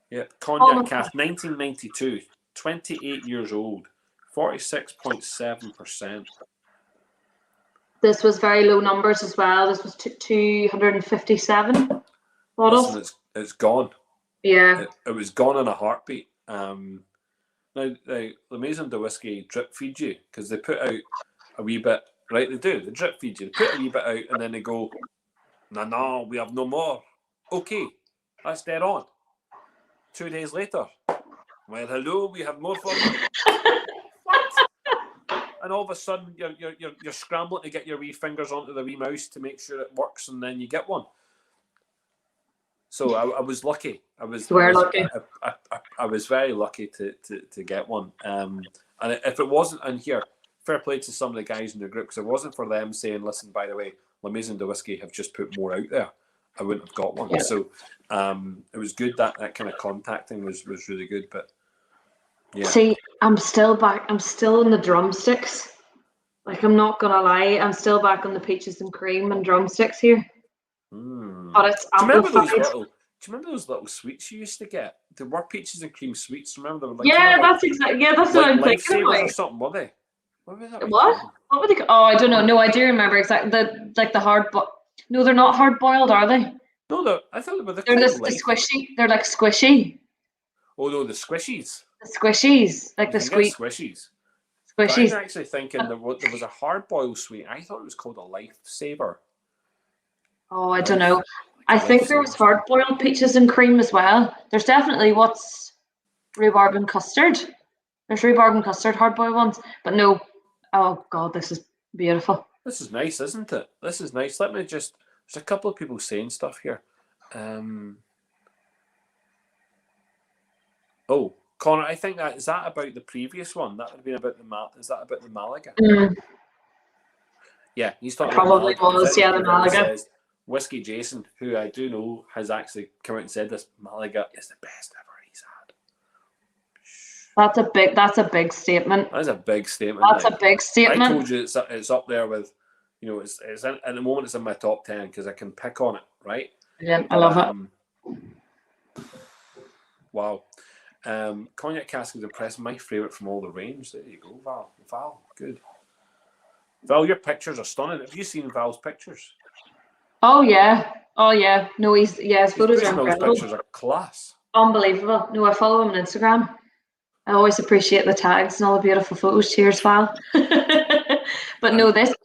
Yep, cognac cask, 1992, 28 years old, 46.7%. This was very low numbers as well. This was 257 bottles. Listen, it's gone. Yeah. It was gone in a heartbeat. Now, La Maison de Whiskey drip feed you because they put out a wee bit, right? They do. They drip feed you. They put a wee bit out and then they go, no, we have no more. Okay, that's dead on. 2 days later, well, hello, we have more for you. What? And all of a sudden, you're scrambling to get your wee fingers onto the wee mouse to make sure it works, and then you get one. So I was lucky. I was lucky. I was very lucky to get one. And if it wasn't, and here, fair play to some of the guys in the group, because if it wasn't for them saying, listen, by the way, La Maison de Whiskey have just put more out there, I wouldn't have got one. Yeah. So it was good that kind of contacting was really good. But yeah. See, I'm still back. I'm still in the drumsticks. Like, I'm not gonna lie, I'm still back on the peaches and cream and drumsticks here. But it's amplified. Do you remember those little sweets you used to get? There were peaches and cream sweets. Remember them? Like, that's exactly. Yeah, that's what I'm thinking about. Or something, were they? What was that? What were they? Oh, I don't know. No, I do remember exactly the hard. No, they're not hard boiled, are they? No, I thought they were. They're the squishy. They're like squishy. Oh no, the squishies. The squishies, like the squeak. Squishies. Squishies. But I was actually thinking there was a hard boiled sweet. I thought it was called a lifesaver. Oh, I don't know. I think there was hard boiled peaches and cream as well. There's definitely rhubarb and custard. There's rhubarb and custard hard boiled ones, but no. Oh God, this is beautiful. This is nice, isn't it? This is nice. Let me just. There's a couple of people saying stuff here. Oh, Connor, I think is that about the previous one? That would have been about is that about the Malaga? Mm. Yeah, he's talking probably about Malaga. Was, yeah, the Malaga. Says, Whiskey Jason, who I do know has actually come out and said this, Malaga is the best ever he's had. That's a big statement. That is a big statement. That's a big statement. I told you it's up there with, it's at the moment it's in my top 10 because I can pick on it, right? Yeah, I love it. Wow. Cognac cask is impressive. My favourite from all the range. There you go, Val. Val, good. Val, your pictures are stunning. Have you seen Val's pictures? Oh yeah. No, his photos are incredible. Pictures are class. Unbelievable. No, I follow him on Instagram. I always appreciate the tags and all the beautiful photos. Cheers, Val. But no, this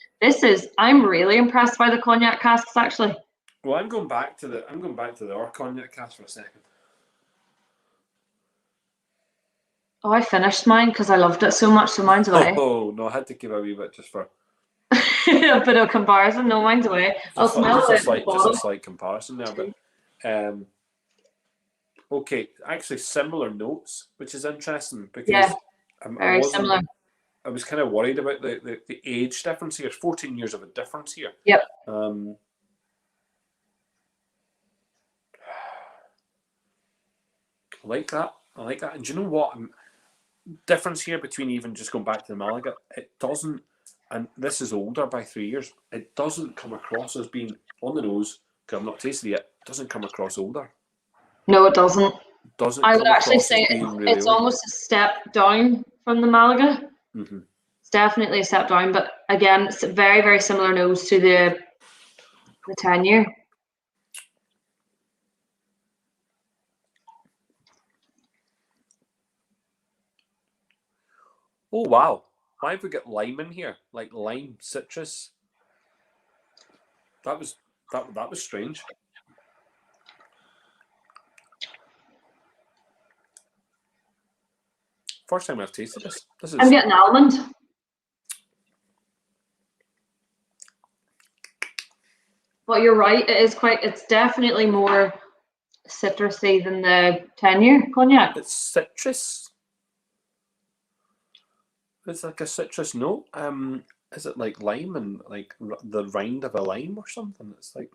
is. I'm really impressed by the cognac casks actually. Well, I'm going back to the our cognac cask for a second. Oh, I finished mine because I loved it so much. So mine's away. Oh no, I had to give a wee bit just for a bit of comparison. No, mine's away. I'll smell it. Just a slight comparison there, but okay, actually similar notes, which is interesting because very similar. I was kind of worried about the age difference here. 14 years of a difference here. Yep. I like that. And do you know what? Difference here between even just going back to the Malaga, it doesn't, and this is older by 3 years, it doesn't come across as being on the nose, because I've not tasted it yet, it doesn't come across older. No, it doesn't. I would actually say it's almost a step down from the Malaga. Mm-hmm. It's definitely a step down, but again, it's a very, very similar nose to the 10-year. Oh wow! Why have we got lime in here? Like lime, citrus. That was strange. First time I've tasted this. This is. I'm getting almond. But you're right. It's definitely more citrusy than the 10-year cognac. It's citrus. It's like a citrus note. Is it like lime and like the rind of a lime or something? It's like,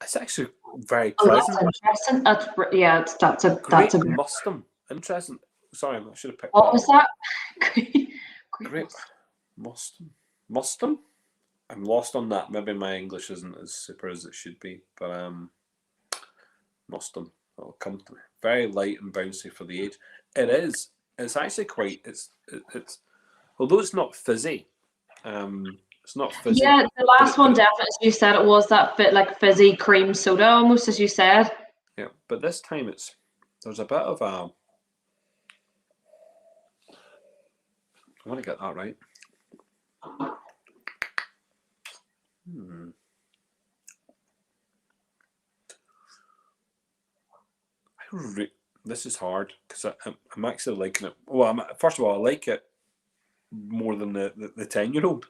It's actually very pleasant. That's interesting. That's a mustum. Interesting. Sorry, I should have picked. What was that? Grape mustum. I'm lost on that. Maybe my English isn't as super as it should be, but mustum. It'll come to me. Very light and bouncy for the age. It is. It's actually quite. It's. Although it's not fizzy. It's not fizzy. Yeah, the last one definitely. As you said, it was that bit like fizzy cream soda almost, as you said. Yeah, but this time there's a bit of a. I want to get that right. This is hard because I'm actually liking it. Well, first of all, I like it more than the 10-year-old,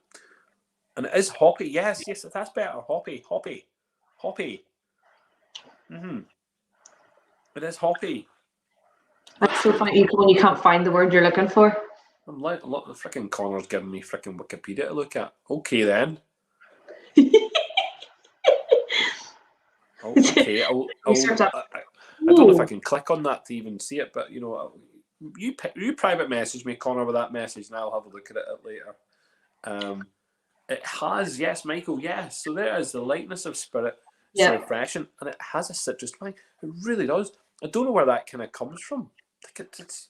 and it is hoppy. Yes, that's better. Hoppy. It is hoppy. That's so funny when you can't find the word you're looking for. I'm like a lot of the freaking Connor's giving me freaking Wikipedia to look at. Okay then. Okay, I don't know if I can click on that to even see it, but you private message me, Connor, with that message, and I'll have a look at it later. It has, yes, Michael, yes. So there is the lightness of spirit, so refreshing, and it has a citrus line. It really does. I don't know where that kind of comes from. Like it's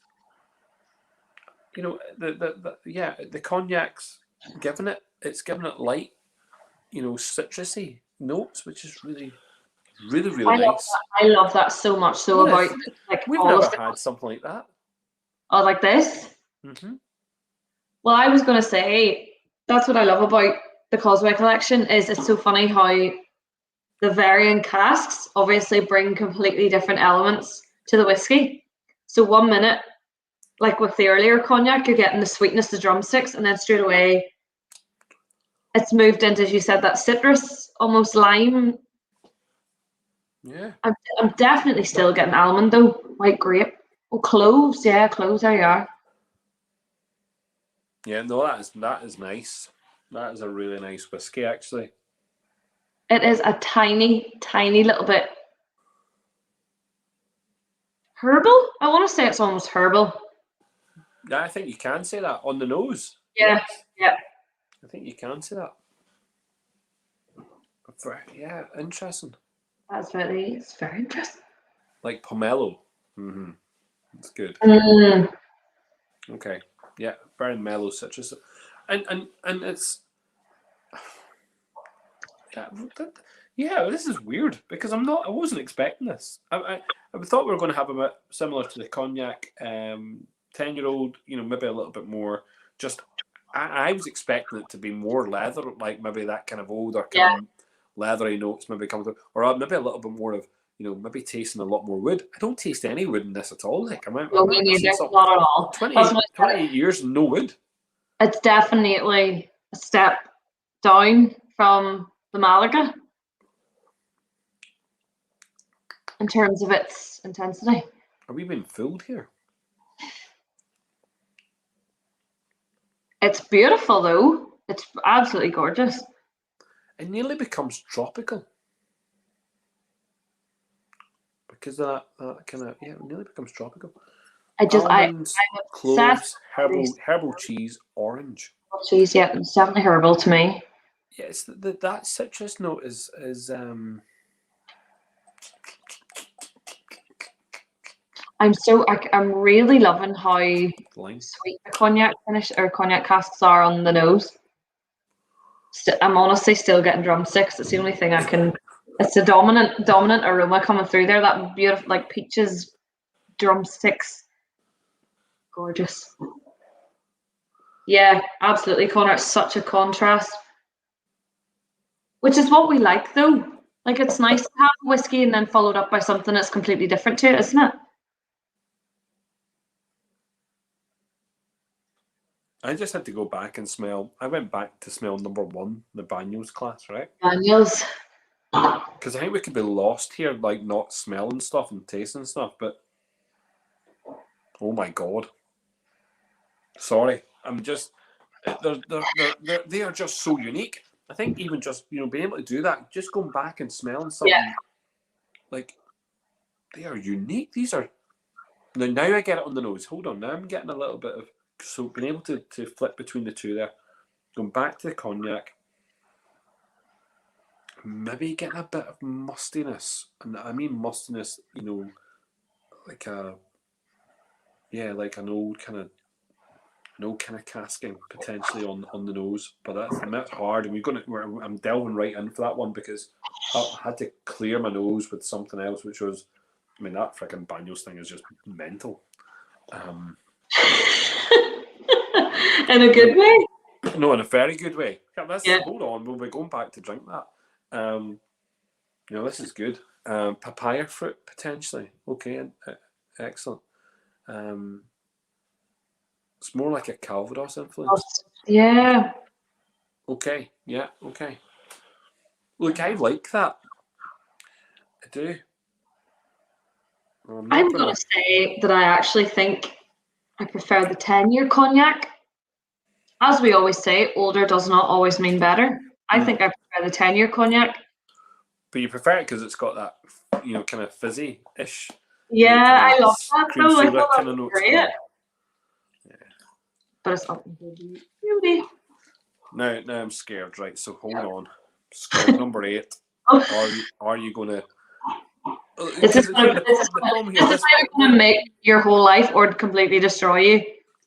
the cognac's giving it light, citrusy notes, which is really nice. I love that so much. So about like we've never had something like that. Oh, like this? Mm-hmm. Well, I was going to say that's what I love about the Causeway collection is it's so funny how the varying casks obviously bring completely different elements to the whiskey. So 1 minute, like with the earlier cognac, you're getting the sweetness, the drumsticks, and then straight away it's moved into, as you said, that citrus, almost lime. Yeah. I'm definitely still getting almond though, white grape. Oh, cloves, cloves, there you are. Yeah, no, that is nice. That is a really nice whiskey, actually. It is a tiny, tiny little bit herbal. I want to say it's almost herbal. Yeah, I think you can say that on the nose. Yeah, yes. yeah. I think you can say that. Yeah, interesting. It's very interesting. Like pomelo. Mm-hmm. That's good. Okay. Yeah, very mellow citrus, and it's this is weird because I wasn't expecting this. I thought we were going to have a bit similar to the cognac 10-year-old, maybe a little bit more. Just I was expecting it to be more leather, like maybe that kind of older kind of leathery notes maybe come through, or maybe a little bit more of maybe tasting a lot more wood. I don't taste any wood in this at all. Like not at all. 28 years, no wood. It's definitely a step down from the Malaga in terms of its intensity. Are we being fooled here? It's beautiful though. It's absolutely gorgeous. It nearly becomes tropical. Because that kind of it nearly becomes tropical. Almonds, cloves, herbal cheese, orange. Cheese, yeah, it's definitely herbal to me. Yeah, it's that citrus note is I'm really loving how sweet the cognac casks are on the nose. I'm honestly still getting drumsticks. It's the only thing I can It's a dominant aroma coming through there. That beautiful, like peaches, drumsticks, gorgeous. Yeah, absolutely, Connor. It's such a contrast, which is what we like, though. Like, it's nice to have whiskey and then followed up by something that's completely different to it, isn't it? I just had to go back and smell. I went back to smell number 1, the Banyos class, right? Daniels. Because I think we could be lost here, like not smelling stuff and tasting stuff, but oh my god. Sorry. I'm just they are just so unique. I think even just, being able to do that, just going back and smelling something, like, they are unique. These are now I get it on the nose. Hold on, now I'm getting a little bit of, so being able to flip between the two there. Going back to the cognac, maybe getting a bit of mustiness, and I mean mustiness, like like an old kind of casking potentially on the nose, but that's hard, and I'm delving right in for that one because I had to clear my nose with something else, which was, that freaking Banyos thing is just mental. In a good way? No, in a very good way. Hold on, we'll be going back to drink that. This is good. Papaya fruit potentially. Okay, excellent. It's more like a Calvados influence. Yeah. Okay, yeah, okay. Look, I like that. I do. I'm going to say that I actually think I prefer the 10-year cognac. As we always say, older does not always mean better. I think I prefer the 10-year cognac. But you prefer it because it's got that, kind of fizzy-ish. Yeah, I love that. Cream soda kind of notes. Great. Yeah. But it's up beauty. Now I'm scared, right? So hold on. Scope number 8. Are you going to? Is this going to make your whole life or completely destroy you?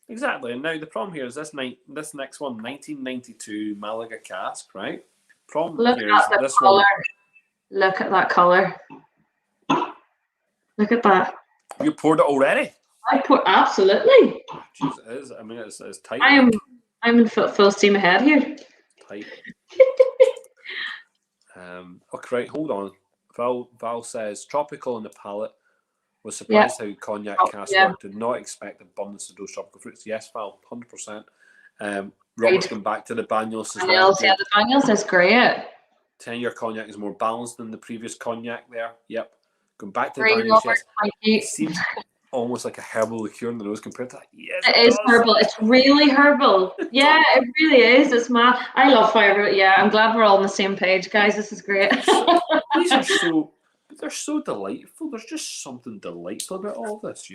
Exactly. And now the problem here is this next one, 1992 Malaga cask, right? Look at that colour. Look at that colour. Look at that. You poured it already? Absolutely. Oh, geez, it is. I mean, it's tight. I'm in full steam ahead here. Tight. Okay, right, hold on. Val says tropical in the palate. Was surprised how cognac cask worked. Did not expect abundance of those tropical fruits. Yes, Val, 100%. Robert's going back to the Banyos as well. Yeah, the Banyos is great. 10-year cognac is more balanced than the previous cognac there. Yep. Going back to the Banyos, yes. It seems almost like a herbal liqueur in the nose compared to that. Yes, it is herbal. It's really herbal. Yeah, it really is. It's mad. I love fire. Yeah, I'm glad we're all on the same page, guys. This is great. These are they're so delightful. There's just something delightful about all this,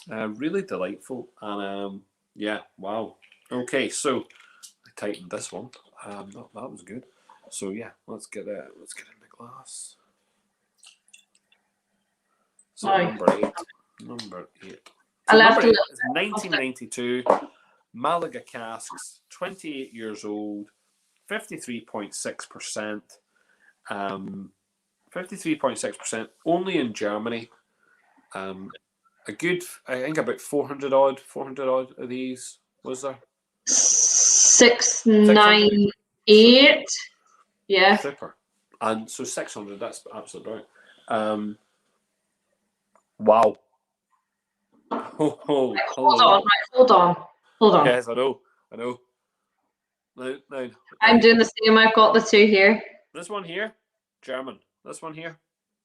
really delightful. And wow. Okay, so I tightened this one. That was good. So yeah, let's get in the glass. So number 8. So number 8 is 1992 Malaga casks, 28 years old, 53.6%. 53.6% only in Germany. A good, I think about 400 odd of these, was there? 698. Yeah. Super. And so 600, that's absolutely right. Wow. Hold on. Yes, I know. Now, I'm doing the same. I've got the 2 here. This one here, German. This one here,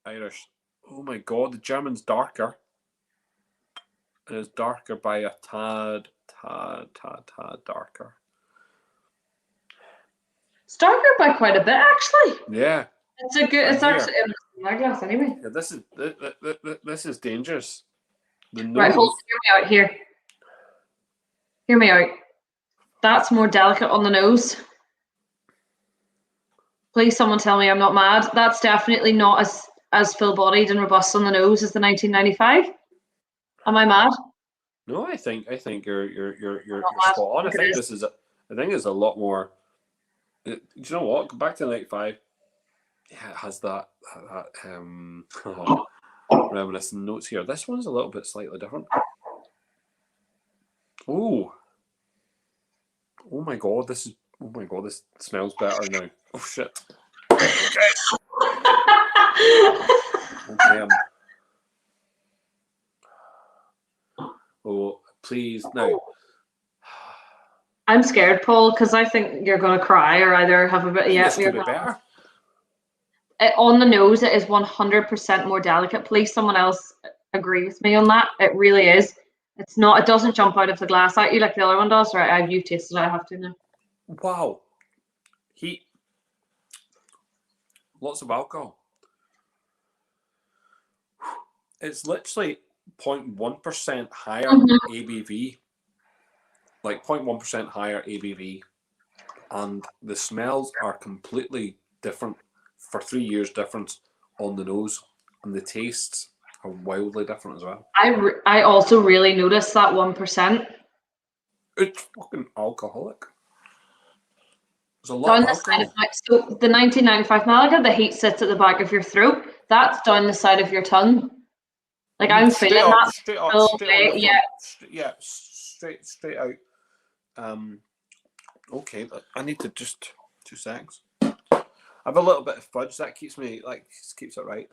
Irish. Oh my god, the German's darker. It is darker by a tad darker. It's darker by quite a bit, actually. Yeah. It's actually in my glass anyway. Yeah, this is dangerous. Right, hear me out here. Hear me out. That's more delicate on the nose. Please, someone tell me I'm not mad. That's definitely not as full-bodied and robust on the nose as the 1995. Am I mad? No, I think you're spot on. I think it's a lot more. Do you know what? Go back to the 95. Yeah, it has that reminiscent notes here. This one's a little bit slightly different. Oh my god, this smells better now. Oh shit. Okay. Okay. Oh, please now. I'm scared, Paul, because I think you're going to cry or either have a bit. Yeah, This could be better. On the nose, it is 100% more delicate. Please, someone else agree with me on that. It really is. It's not. It doesn't jump out of the glass at you like the other one does. Right? You've tasted it. I have to now. Wow. Heat. Lots of alcohol. It's literally 0.1% higher ABV. Like 0.1% higher ABV. And the smells are completely different for 3 years difference on the nose. And the tastes are wildly different as well. I also really noticed that 1%. It's fucking alcoholic. There's a lot Down of the side alcohol. so the 1995 Malaga, the heat sits at the back of your throat. That's down the side of your tongue. Like I'm feeling that straight on the front. Yeah, straight out. Okay, I need to just 2 seconds. I have a little bit of fudge that keeps it right.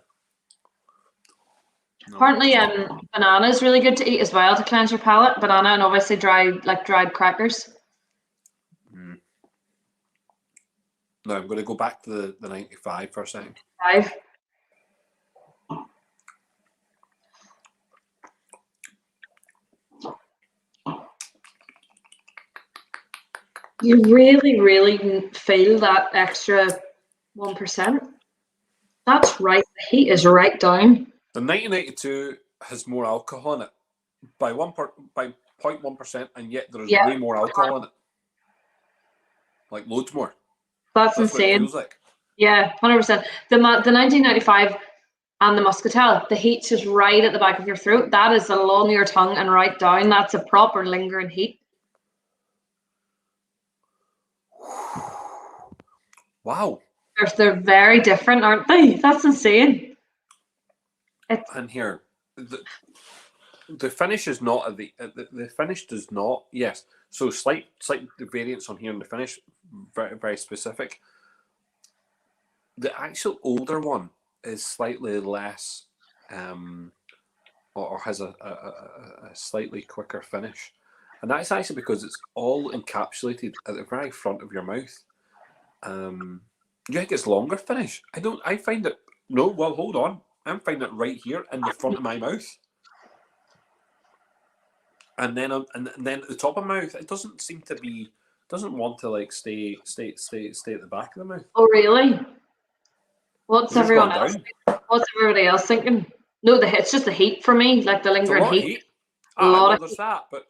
No. Apparently, banana is really good to eat as well to cleanse your palate. Banana and obviously dried crackers. No, I'm going to go back to the 95 for a second. 5. You really, really feel that extra 1%. That's right. The heat is right down. The 1982 has more alcohol in it by 0.1%, and yet there is way more alcohol in it. Like loads more. That's insane. What it feels like. Yeah, 100%. The 1995 and the Muscatel, the heat's just right at the back of your throat. That is along your tongue and right down. That's a proper lingering heat. Wow. They're very different, aren't they? That's insane. And here, the finish is not the finish does not. Yes, so slight variance on here in the finish, very very specific. The actual older one is slightly less, or has a slightly quicker finish, and that's actually because it's all encapsulated at the very front of your mouth. You think it's longer finish? I find it. No, well, hold on. I'm finding it right here in the front of my mouth, and then at the top of my mouth, it doesn't seem to be. Doesn't want to like stay at the back of the mouth. Oh really? What's everybody else thinking? No, it's just the heat for me, like the lingering heat. A lot of heat. That, but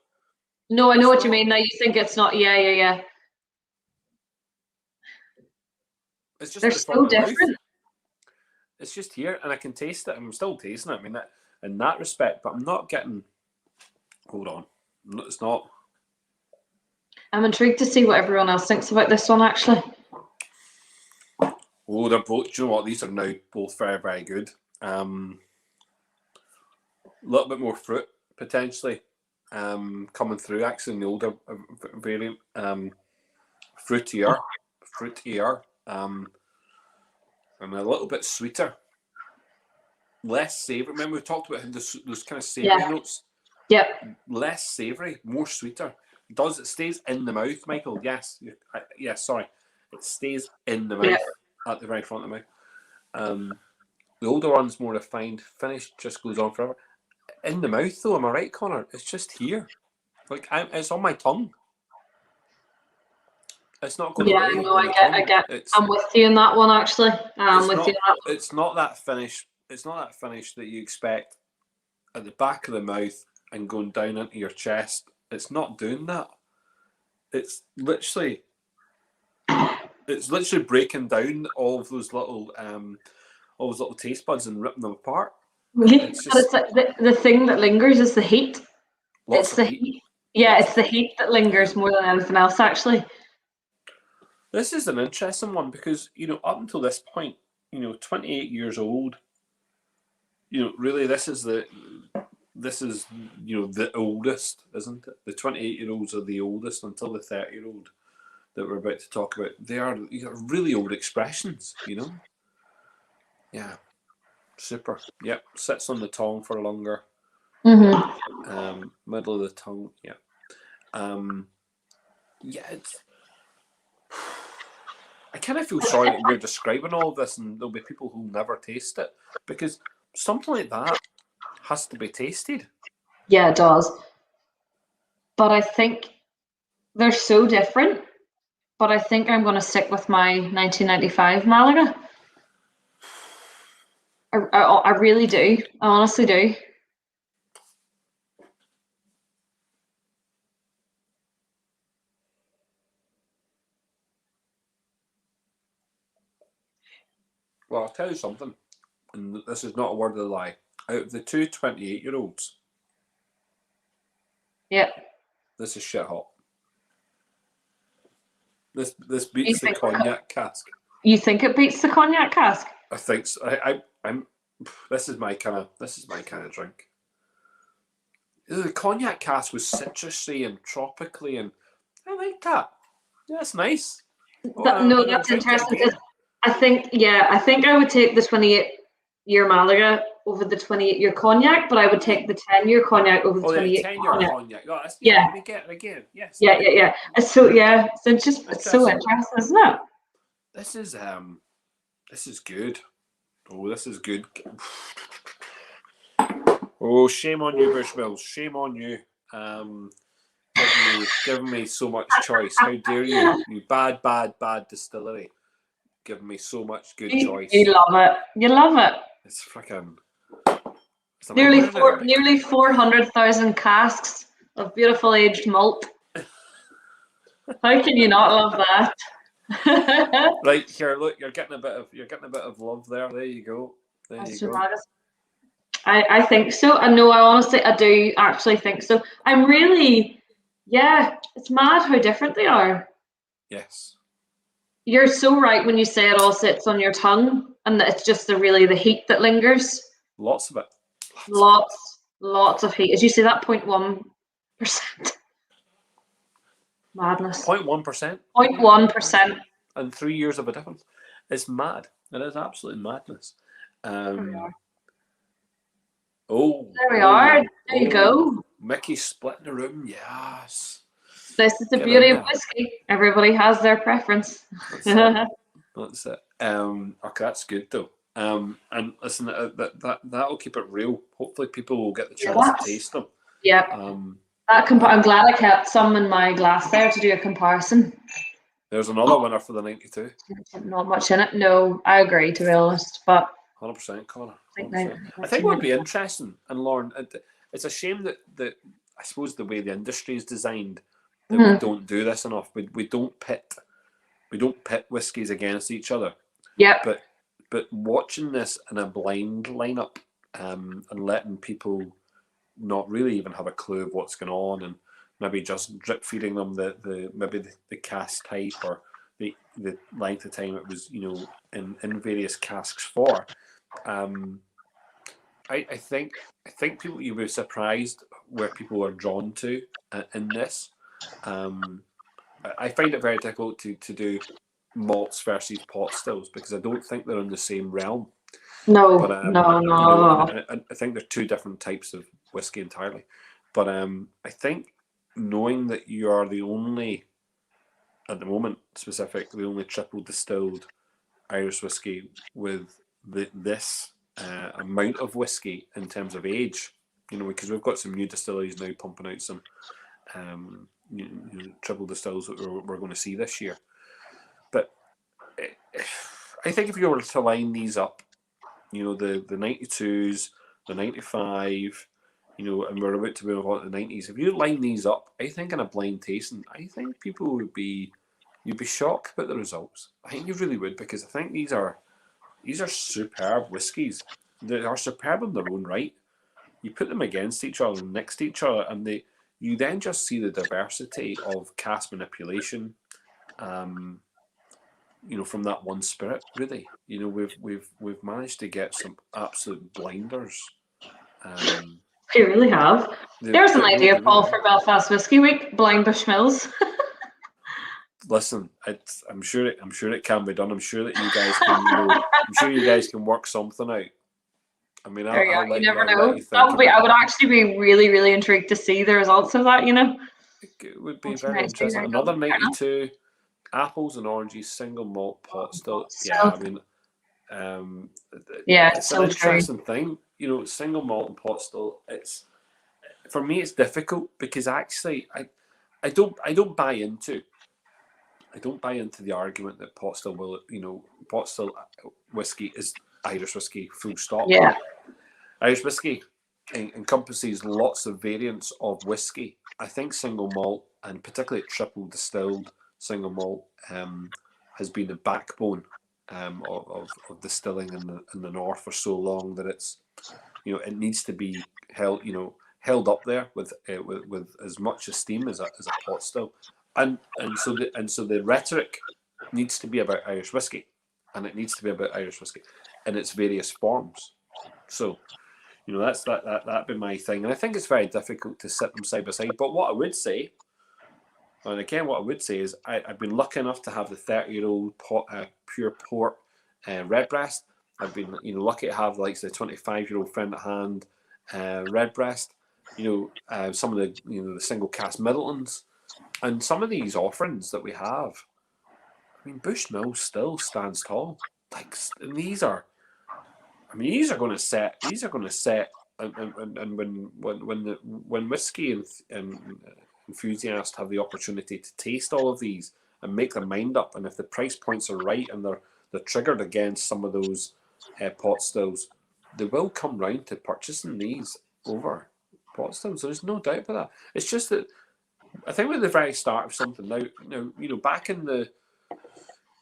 no, I know what you mean. Now you think it's not. Yeah. It's just they're so different. It's just here, and I can taste it. I'm still tasting it. I mean, in that respect, but I'm not getting. Hold on, it's not. I'm intrigued to see what everyone else thinks about this one. Actually. Oh, they're both. Do you know what? These are now both very, very good. A little bit more fruit potentially coming through. Actually, in the older variant, fruitier, and a little bit sweeter, less savoury. Remember we talked about those kind of savoury notes. Yep. Less savoury, more sweeter. It stays in the mouth, Michael? Yes. Sorry, it stays in the mouth at the very front of the mouth. The older one's more refined. Finish just goes on forever. In the mouth, though, am I right, Connor? It's just here. Like it's on my tongue. It's not going away. Yeah, no, I get. I'm with you in that one, actually. It's not that finish. It's not that finish that you expect at the back of the mouth and going down into your chest. It's not doing that. It's literally breaking down all of those little taste buds and ripping them apart. It's like the thing that lingers is the heat. It's the heat. Yeah, it's the heat that lingers more than anything else, actually. This is an interesting one because, up until this point, 28 years old. Really, this is the oldest, isn't it? The 28-year-olds are the oldest until the 30-year-old that we're about to talk about. They are really old expressions, Yeah, super. Yep, sits on the tongue for longer. Middle of the tongue. Yeah. It's. I kind of feel sorry that we're describing all of this, and there'll be people who never taste it, because something like that has to be tasted. Yeah, it does. But I think they're so different. But I think I'm going to stick with my 1995 Malaga. I really do. I honestly do. Well, I'll tell you something, and this is not a word of a lie. Out of the two 28-year-olds, yeah, this is shit hot. This beats the cognac cask. You think it beats the cognac cask? I think so. I'm. This is my kind of drink. The cognac cask was citrusy and tropically, and I like that. Yeah, it's nice. No, that's interesting because I think I would take the 28-year Malaga over the 28-year cognac, but I would take the 10-year cognac over the 28-year 10-year cognac. Oh, yeah. We get it again. Yes. Yeah. It's so it's so interesting, isn't it? This is good. Oh, this is good. Oh, shame on you, Bushmills. Shame on you. Giving me so much choice. How dare you? You bad distillery. Giving me so much good choice. You love it. You love it. It's freaking nearly 400,000 casks of beautiful aged malt. How can you not love that? Right here, look, you're getting a bit of love there. There you go. I think so. I do actually think so. I'm really, it's mad how different they are. Yes. You're so right when you say it all sits on your tongue, and that it's just the heat that lingers. Lots of it. Lots of heat. As you say, that 0.1%. Madness. 0.1%. 0.1%. And 3 years of a difference. It's mad. It is absolute madness. There we are. There you go. Mickey splitting the room. Yes. This is the beauty of whiskey. Everybody has their preference. That's it. Okay, that's good though. And listen, that'll keep it real. Hopefully, people will get the chance to taste them. Yeah. I'm glad I kept some in my glass there to do a comparison. There's another winner for the 92. Not much in it. No, I agree, to be honest, but 100%, Connor. 100%. I think what would be interesting, and Lauren, it's a shame that I suppose the way the industry is designed, that we don't do this enough. We don't pit whiskies against each other. Yeah. But watching this in a blind lineup, and letting people not really even have a clue of what's going on, and maybe just drip feeding them the cask type or the length of time it was in various casks for. I think people, you'll be surprised where people are drawn to in this. I find it very difficult to do malts versus pot stills because I don't think they're in the same realm. No, but, no. I think they're two different types of whiskey entirely. But I think knowing that you are the only, at the moment specifically, the only triple distilled Irish whiskey with this amount of whiskey in terms of age, because we've got some new distilleries now pumping out some triple distills that we're going to see this year. But I think if you were to line these up, the 92s, the 95, and we're about to move on to the 90s. If you line these up, I think in a blind tasting, I think people you'd be shocked about the results. I think you really would, because I think these are superb whiskies. They are superb in their own right. You put them against each other, next to each other, and you then just see the diversity of cask manipulation, from that one spirit. Really, we've managed to get some absolute blinders. We really have. There's an idea, They really Paul, have. for Belfast Whiskey Week: blind Bushmills. Listen, I'm sure it can be done. I'm sure that you guys can, I'm sure you guys can work something out. I mean, There you I'll are. You let never I'll let know. you That think would be. about I would that. actually be really, really intrigued to see the results of that. It would be very 1992, interesting. there you go. Another Fair enough. 92 apples and oranges single malt pot still. Yeah, So, I mean, yeah, it's it's an so true. interesting thing. Single malt and pot still. It's for me, it's difficult because actually, I don't buy into. I don't buy into the argument that pot still whiskey is Irish whiskey. Full stop. Yeah, Irish whiskey encompasses lots of variants of whiskey. I think single malt, and particularly triple distilled single malt, has been the backbone of distilling in the north for so long that it needs to be held up there with as much esteem as a pot still, and so the rhetoric needs to be about Irish whiskey, and it needs to be about Irish whiskey in its various forms. So that's that'd be my thing, and I think it's very difficult to set them side by side. But what I would say, is I've been lucky enough to have the 30-year-old pure port Redbreast. I've been lucky to have like the 25-year-old friend at hand Redbreast. Some of the single cask Middletons, and some of these offerings that we have. I mean, Bushmills still stands tall. And these are going to set. And when whiskey and enthusiasts have the opportunity to taste all of these and make their mind up, and if the price points are right and they're triggered against some of those pot stills, they will come round to purchasing these over pot stills. There's no doubt about that. It's just that I think we're at the very start of something now. Back in the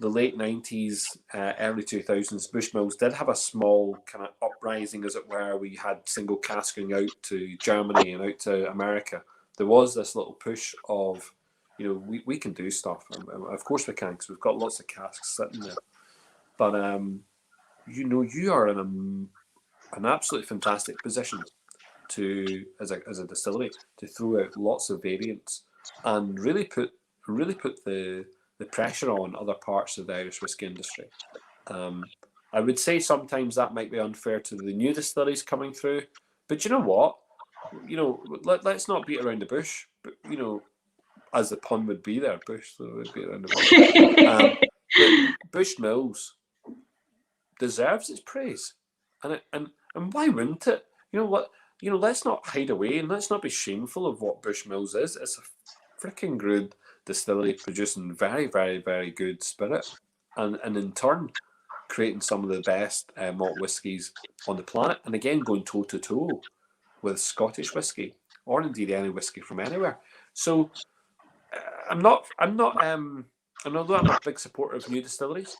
late 90s, early 2000s, Bushmills did have a small kind of uprising, as it were. We had single casking out to Germany and out to America. There was this little push of, we can do stuff. And of course we can, because we've got lots of casks sitting there. But, you are in an absolutely fantastic position as a distillery, to throw out lots of variants and really put the pressure on other parts of the Irish whiskey industry. I would say sometimes that might be unfair to the new distilleries coming through, but you know what? Let's not beat around the bush. But as the pun would be there, bush. So we'd beat around the bush. But Bushmills deserves its praise, and why wouldn't it? You know what? Let's not hide away and let's not be shameful of what Bushmills is. It's a freaking good distillery producing very, very, very good spirit, and in turn creating some of the best malt whiskies on the planet, and again going toe to toe with Scottish whiskey or indeed any whiskey from anywhere. So although I'm a big supporter of new distilleries,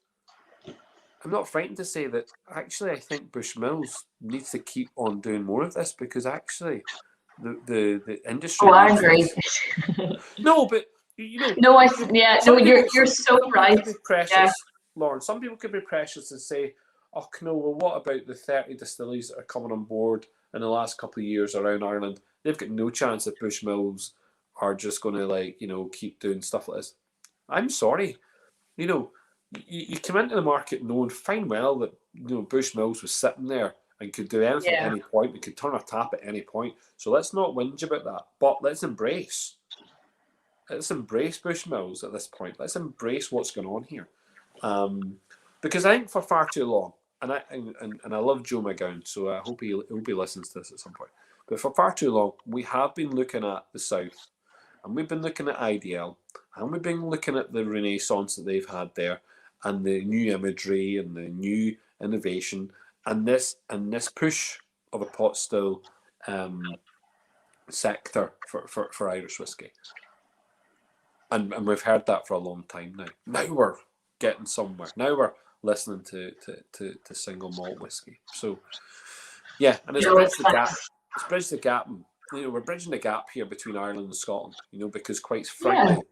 I'm not frightened to say that actually I think Bushmills needs to keep on doing more of this, because actually the industry. Oh, I needs agree. this. No, but No, you're some so right. could be precious, Yeah. Lauren. Some people could be precious and say, "Oh no, well, what about the 30 distilleries that are coming on board in the last couple of years around Ireland? They've got no chance if Bushmills are just going to keep doing stuff like this." I'm sorry, you come into the market knowing fine well that Bushmills was sitting there and could do anything at any point. We could turn a tap at any point. So let's not whinge about that. But let's embrace Bushmills at this point. Let's embrace what's going on here, because I think for far too long, and I love Joe McGowan, so I hope he listens to this at some point. But for far too long, we have been looking at the South, and we've been looking at IDL, and we've been looking at the renaissance that they've had there, and the new imagery and the new innovation, and this push of a pot still sector for Irish whiskey. And we've heard that for a long time now. Now we're getting somewhere. Now we're listening to single malt whiskey. So yeah, and it's bridged the gap. It's bridged the gap. And, we're bridging the gap here between Ireland and Scotland. Because quite frankly,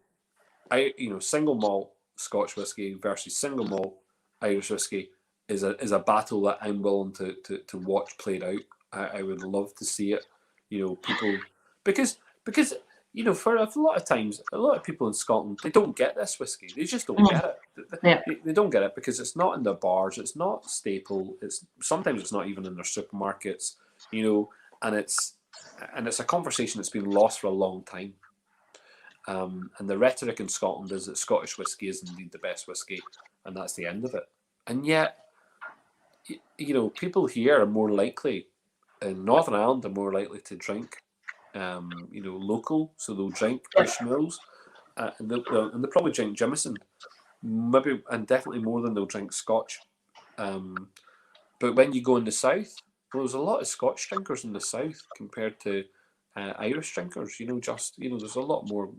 single malt Scotch whiskey versus single malt Irish whiskey is a battle that I'm willing to watch played out. I would love to see it. People because for a lot of times, a lot of people in Scotland, they don't get this whiskey. They just don't get it. Yeah. They don't get it because it's not in their bars. It's not staple. Sometimes it's not even in their supermarkets. And it's a conversation that's been lost for a long time. And the rhetoric in Scotland is that Scottish whiskey is indeed the best whiskey, and that's the end of it. And yet, people here are more likely, in Northern Ireland, are more likely to drink, local, so they'll drink Bushmills, and they'll probably drink Jameson, maybe, and definitely more than they'll drink Scotch. But when you go in the south, well, there's a lot of Scotch drinkers in the south compared to Irish drinkers. There's a lot more,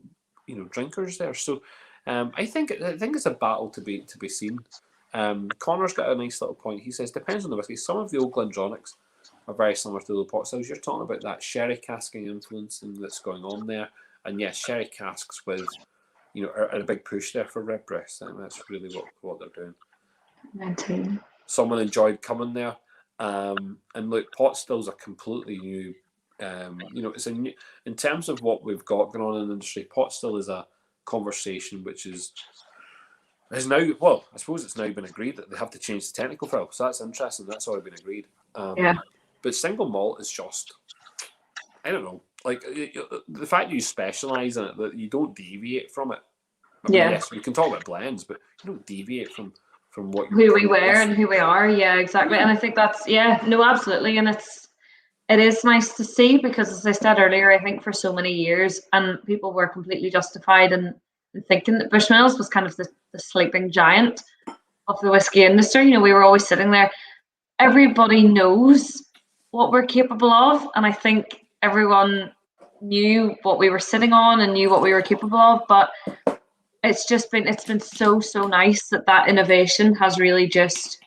drinkers there. So I think it's a battle to be seen. Connor's got a nice little point. He says, depends on the whiskey. Some of the old Glendronachs are very similar to the pot stills. You're talking about that sherry casking influence that's going on there. And yes, sherry casks with, are a big push there for Redbreast. I think that's really what they're doing. 19. Someone enjoyed coming there. And look, pot stills are completely new. It's a new, in terms of what we've got going on in the industry. Pot still is a conversation which is now, well, I suppose it's now been agreed that they have to change the technical file. So that's interesting. That's already been agreed. But single malt is just, I don't know, like the fact that you specialize in it, that you don't deviate from it. Yes, we can talk about blends, but you don't deviate from what who we were and who we are. Yeah, exactly. And I think that's absolutely. And it is nice to see, because as I said earlier, I think for so many years, and people were completely justified in thinking that Bushmills was kind of the sleeping giant of the whiskey industry. We were always sitting there. Everybody knows what we're capable of, and I think everyone knew what we were sitting on and knew what we were capable of, but it's been so nice that innovation has really just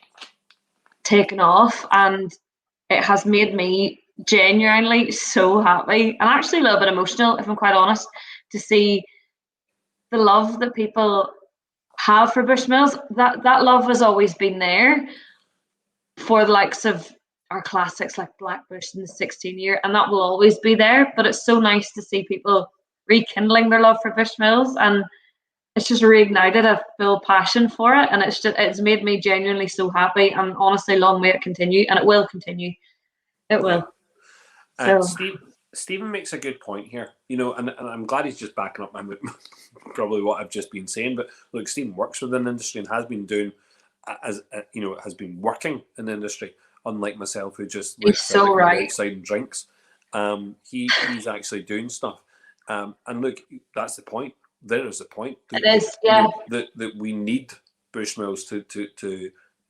taken off, and it has made me genuinely so happy and actually a little bit emotional, if I'm quite honest, to see the love that people have for Bushmills. That love has always been there for the likes of our classics like Blackbush in the 16 year, and that will always be there. But it's so nice to see people rekindling their love for Bushmills, and it's just reignited a full passion for it, and it's made me genuinely so happy. And honestly, long may it continue, and it will continue. It will. So. Stephen makes a good point here, and I'm glad he's just backing up probably what I've just been saying. But look, Stephen works within the industry and has been doing, has been working in the industry, unlike myself, who just outside and drinks. He's actually doing stuff, and look, that's the point. There is the point. It is, yeah. That we need Bushmills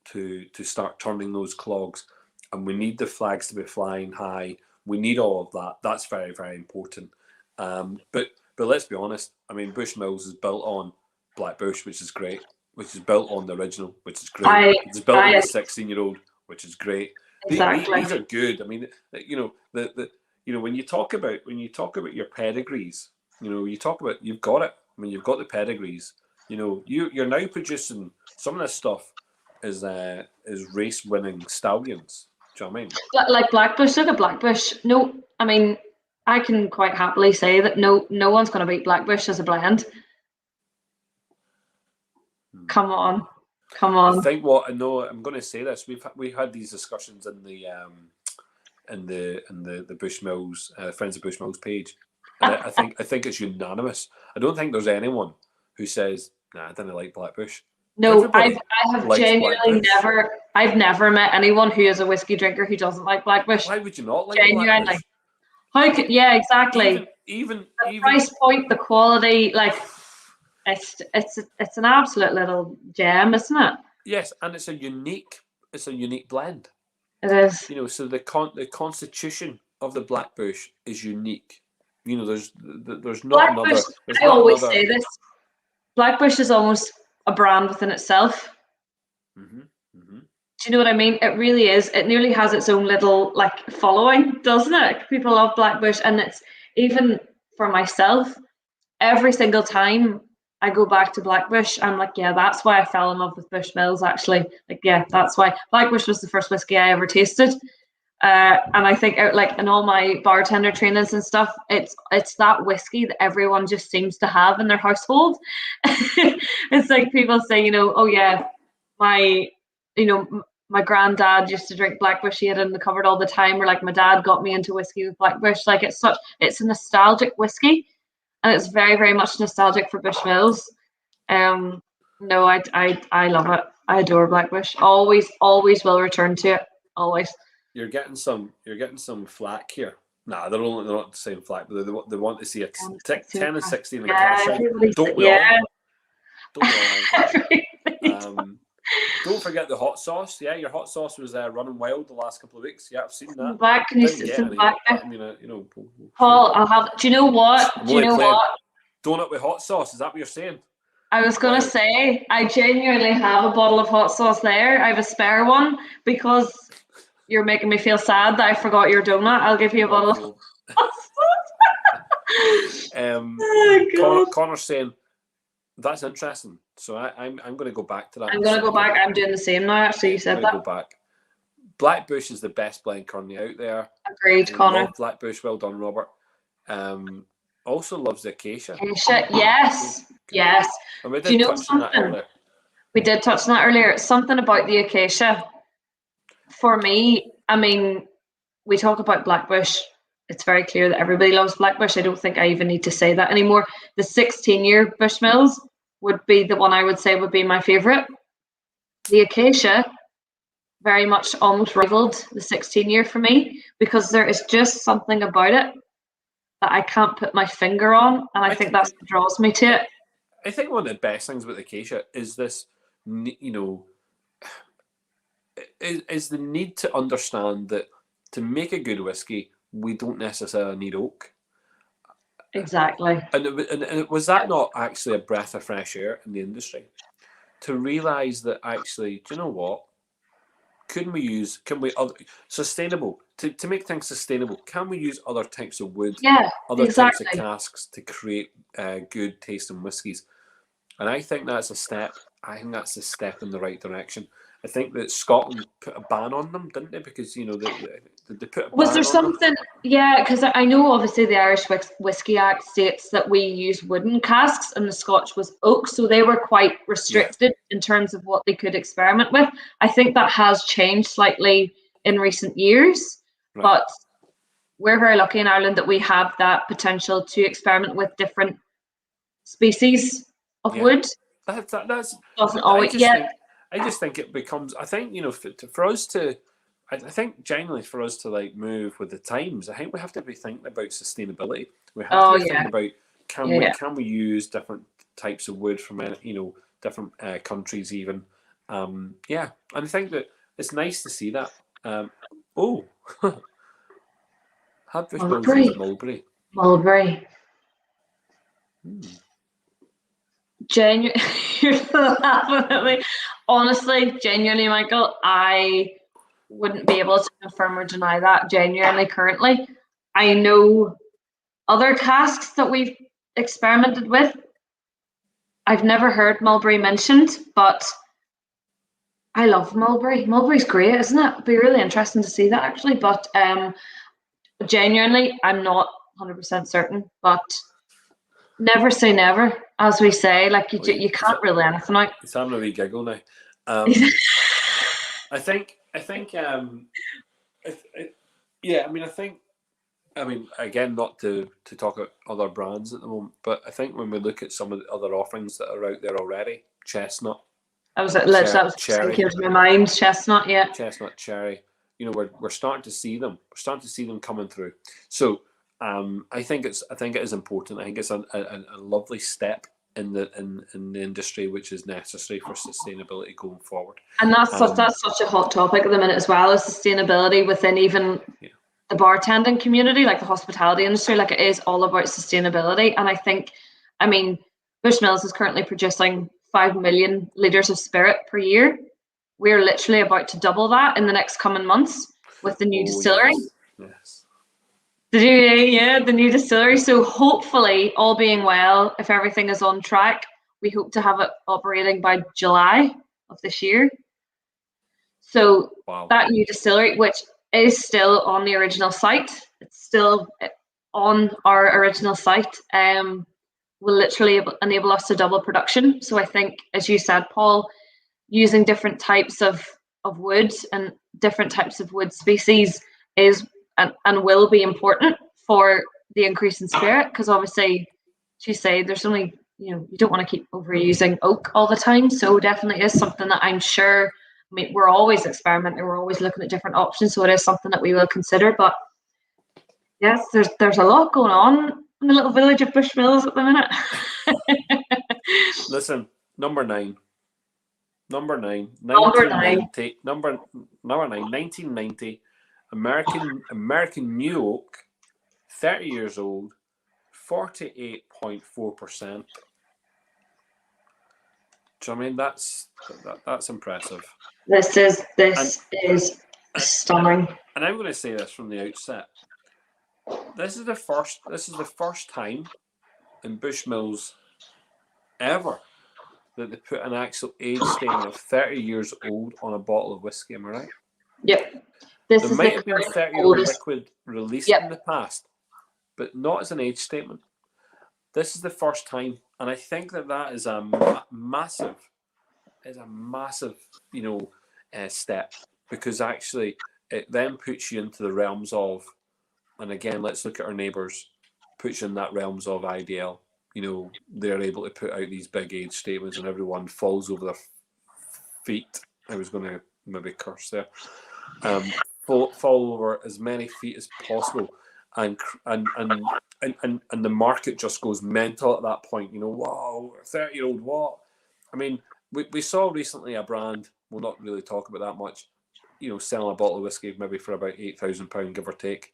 to start turning those clogs, and we need the flags to be flying high. We need all of that. That's very, very important. But let's be honest. I mean, Bushmills is built on Blackbush, which is great. Which is built on the original, which is great. It's built on the 16-year-old, which is great. Exactly. These are good. I mean, when you talk about your pedigrees, you talk about, you've got it. I mean, you've got the pedigrees. You're now producing some of this stuff is race-winning stallions. Do you know what I mean? Like Blackbush, look at Blackbush. No, I mean, I can quite happily say that no one's going to beat Blackbush as a blend. Come on. I think I'm going to say this. We've had these discussions in the Bushmills Friends of Bushmills page, and I think it's unanimous. I don't think there's anyone who says, "Nah, I didn't like Blackbush." No, I have genuinely never met anyone who is a whiskey drinker who doesn't like Blackbush. Why would you not like Blackbush? How could? Yeah, exactly. Even the price point, the quality, like it's an absolute little gem, isn't it? Yes, and it's a unique blend. It is. So the constitution of the Blackbush is unique. There's not Blackbush, another. I always say this. Blackbush is almost a brand within itself. Mm-hmm. Mm-hmm. Do you know what I mean? It really is. It nearly has its own little following, doesn't it? People love Blackbush, and it's even for myself. Every single time I go back to Blackbush. I'm like, yeah, that's why I fell in love with Bushmills. Actually, like, yeah, that's why Blackbush was the first whiskey I ever tasted. And I think like in all my bartender trainings and stuff, it's that whiskey that everyone just seems to have in their household. It's like people say, oh yeah, my my granddad used to drink Blackbush. He had it in the cupboard all the time. Or like my dad got me into whiskey with Blackbush. Like it's a nostalgic whiskey, and it's very, very much nostalgic for Bushmills. No, I love it. I adore Blackbush. Always, always will return to it. Always. You're getting some flack here. Nah, they're not the same flack, but they want to see a 10 and 16 in the cash out. Don't we all? Don't we all? Don't forget the hot sauce. Yeah, your hot sauce was running wild the last couple of weeks. Yeah, I've seen that. Back, can you sit back? I mean, Paul, I'll have. Do you know what? Donut with hot sauce. Is that what you're saying? I was going to say, I genuinely have a bottle of hot sauce there. I have a spare one because you're making me feel sad that I forgot your donut. I'll give you a bottle of hot sauce. Connor's saying, that's interesting. So I'm going to go back to that. I'm going to go back. I'm doing the same now, actually. You said that. Go back. Blackbush is the best blend currently out there. Agreed, Connor. Blackbush, well done, Robert. Also loves the acacia. Yes. And we did Do you know something? We did touch on that earlier. Something about the acacia. For me, I mean, we talk about Blackbush. It's very clear that everybody loves Blackbush. I don't think I even need to say that anymore. The 16-year Bushmills would be the one I would say would be my favourite. The acacia very much almost rivaled the 16-year for me because there is just something about it that I can't put my finger on, and I think that's what draws me to it. I think one of the best things about the acacia is this, is the need to understand that to make a good whiskey, we don't necessarily need oak. Exactly. And was that not actually a breath of fresh air in the industry? To realise that actually, do you know what? Can we sustainable to make things sustainable? Can we use other types of wood, types of casks to create good tasting whiskies? And I think that's a step. I think that's a step in the right direction. I think that Scotland put a ban on them, didn't they? Because they put a ban was there something? Yeah, because I know obviously the Irish Whiskey Act states that we use wooden casks, and the Scotch was oak, so they were quite restricted in terms of what they could experiment with. I think that has changed slightly in recent years, but we're very lucky in Ireland that we have that potential to experiment with different species of wood. I just think it becomes. I think for us to. I think genuinely for us to like move with the times, I think we have to be thinking about sustainability. We have to be thinking about can we use different types of wood from different countries even. And I think that it's nice to see that. Had Bushmills Mulberry. Mulberry. Genuinely, you're laughing at me. Honestly, genuinely, Michael, I wouldn't be able to confirm or deny that. Genuinely, currently, I know other casks that we've experimented with. I've never heard mulberry mentioned, but I love mulberry. Mulberry's great, isn't it? It'd be really interesting to see that actually. But genuinely, I'm not 100% certain, but. Never say never, as we say. Like you can't rule anything out. He's having a wee giggle now. I think. I mean, again, not to talk about other brands at the moment, but I think when we look at some of the other offerings that are out there already, chestnut. That was cherry. Came to my mind. Chestnut, yeah. Chestnut, cherry. We're starting to see them. We're starting to see them coming through. So. I think it is important. I think it's a lovely step in the industry, which is necessary for sustainability going forward. And that's such a hot topic at the minute as well, as sustainability within even the bartending community, like the hospitality industry. Like it is all about sustainability. And I mean, Bushmills is currently producing 5 million litres of spirit per year. We're literally about to double that in the next coming months with the new distillery. Yes. The new distillery. So hopefully, all being well, if everything is on track, we hope to have it operating by July of this year. So Wow. that new distillery, which is still on the original site, it's still on our original site, will literally enable us to double production. So I think, as you said, Paul, using different types of wood and different types of wood species is and will be important for the increase in spirit, because obviously, as you say, there's only, you don't want to keep overusing oak all the time. So definitely is something that I'm sure, I mean, we're always experimenting, we're always looking at different options, so it is something that we will consider. But yes, there's a lot going on in the little village of Bushmills at the minute. Listen, number nine, Number 9. 1990, number 1990, American New Oak, 30 years old, 48.4%. Do you know what I mean? That's impressive. This is stunning. And I'm going to say this from the outset. This is the first time in Bushmills ever that they put an actual age statement of 30 years old on a bottle of whiskey. Am I right? Yep. There might have been 30-year-old liquid released in the past, but not as an age statement. This is the first time, and I think that is a massive, step, because actually it then puts you into the realms of, and again, let's look at our neighbours, puts you in that realms of IDL. They're able to put out these big age statements, and everyone falls over their feet. I was going to maybe curse there. Fall over as many feet as possible, and the market just goes mental at that point. Wow, 30-year-old what? I mean, we saw recently a brand, we'll not really talk about that much, selling a bottle of whiskey maybe for about £8,000, give or take.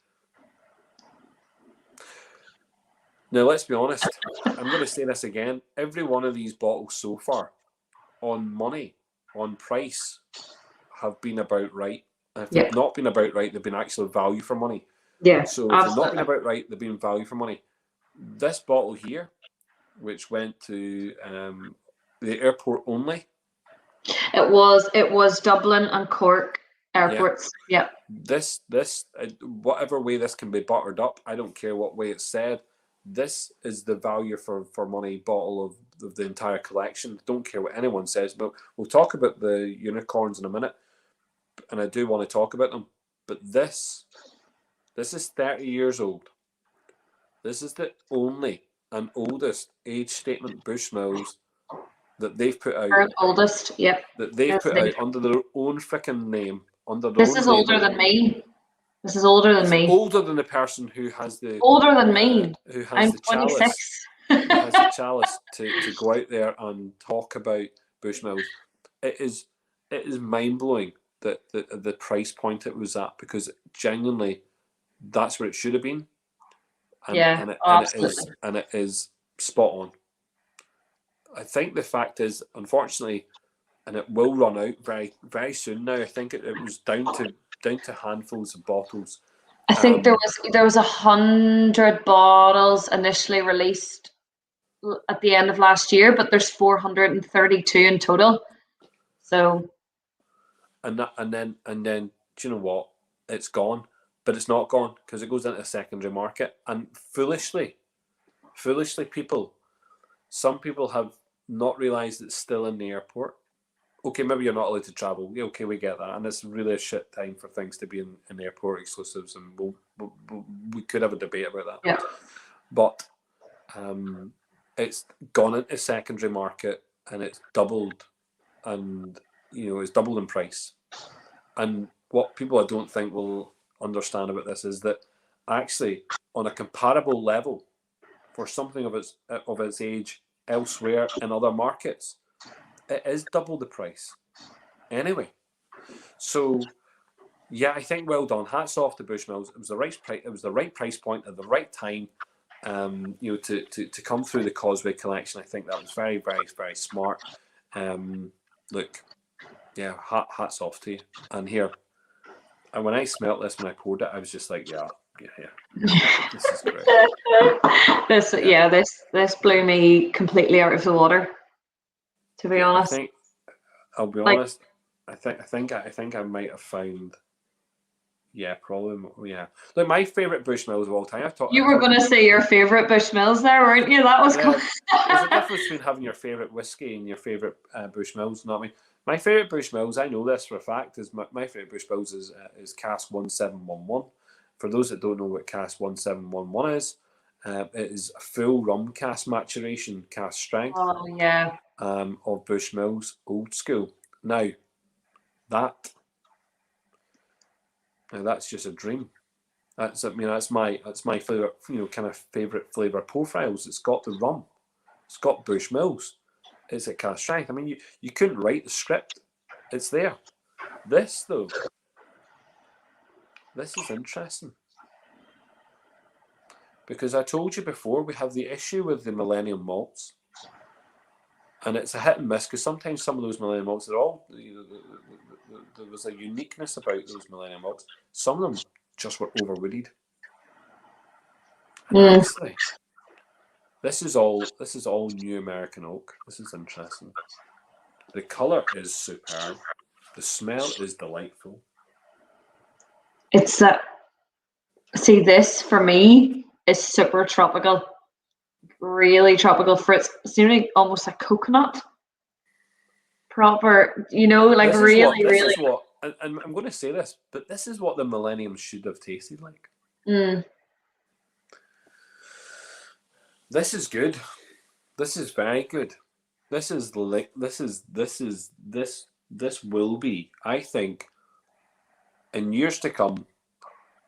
Now, let's be honest. I'm going to say this again. Every one of these bottles so far, on money, on price, have been about right. And if they've not been about right, they've been actual value for money. Yeah. So if they've not been about right, they've been value for money. This bottle here, which went to the airport only. It was Dublin and Cork airports. Yeah. This whatever way this can be buttered up, I don't care what way it's said. This is the value for money bottle of the entire collection. Don't care what anyone says, but we'll talk about the unicorns in a minute, and I do want to talk about them. But this is 30 years old. This is the only and oldest age statement Bushmills that they've put out. Current oldest, yep. That they've put out under their own freaking name. This is older than me. This is older than me. Older than the person who has the. Older than me. Who has I'm the 26. chalice. Who has the chalice to go out there and talk about Bushmills. It is mind blowing that the price point it was at, because genuinely that's where it should have been. And it is spot on. I think the fact is, unfortunately, and it will run out very, very soon now. I think it was down to handfuls of bottles. I think there was 100 bottles initially released at the end of last year, but there's 432 in total. So. And then do you know what? It's gone, but it's not gone, because it goes into a secondary market. And foolishly, some people have not realised it's still in the airport. Okay, maybe you're not allowed to travel. Yeah, okay, we get that, and it's really a shit time for things to be in airport exclusives, and we could have a debate about that. Yeah. But it's gone into secondary market, and it's doubled, and it's doubled in price. And what people I don't think will understand about this is that actually, on a comparable level, for something of its age elsewhere in other markets, it is double the price. Anyway, so yeah, I think well done. Hats off to Bushmills. It was the right price. It was the right price point at the right time. To come through the Causeway collection, I think that was very, very, very smart. Look, yeah, hats off to you. And here, and when I smelt this, when I poured it, I was just like, yeah. This is great. This blew me completely out of the water. to be honest. I'll be honest. I think I might have found. Yeah, probably. Yeah. Look, my favourite Bushmills of all time. You were going to say your favourite Bushmills there, weren't you? That was cool. There's a difference between having your favourite whiskey and your favourite Bushmills. Not me. My favourite Bushmills, I know this for a fact, is my favourite Bushmills is Cask 1711. For those that don't know what Cask 1711 is, it is a full rum cask maturation, cask strength. Oh yeah. Of Bushmills, old school. Now that's just a dream. That's my flavor, kind of favorite flavor profiles. It's got the rum, it's got Bushmills, it's at cask strength. I mean, you couldn't write the script. It's there. This though, this is interesting because I told you before we have the issue with the Millennium malts, and it's a hit and miss because sometimes some of those Millennium malts are all. There was a uniqueness about those Millennium malts. Some of them just were overwooded. Honestly, this is all new American oak. This is interesting. The colour is superb. The smell is delightful. It's see, this for me is super tropical, really tropical fruits. It's nearly almost like coconut. Proper, like really. This is what, and I'm going to say this, but this is what the Millennium should have tasted like. This is good. This is very good. This will be, I think, in years to come,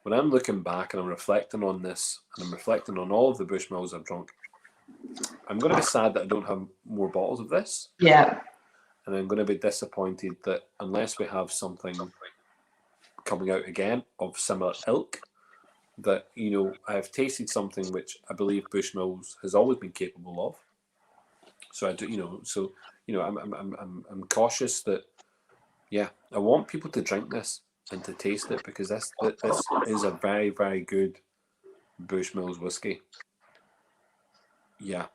when I'm looking back and I'm reflecting on this, and I'm reflecting on all of the Bushmills I've drunk, I'm going to be sad that I don't have more bottles of this. Yeah. And I'm going to be disappointed that unless we have something coming out again of similar ilk, that I've tasted something which I believe Bushmills has always been capable of. So I do, I'm cautious that, I want people to drink this and to taste it because this is a very, very good Bushmills whiskey. Yeah,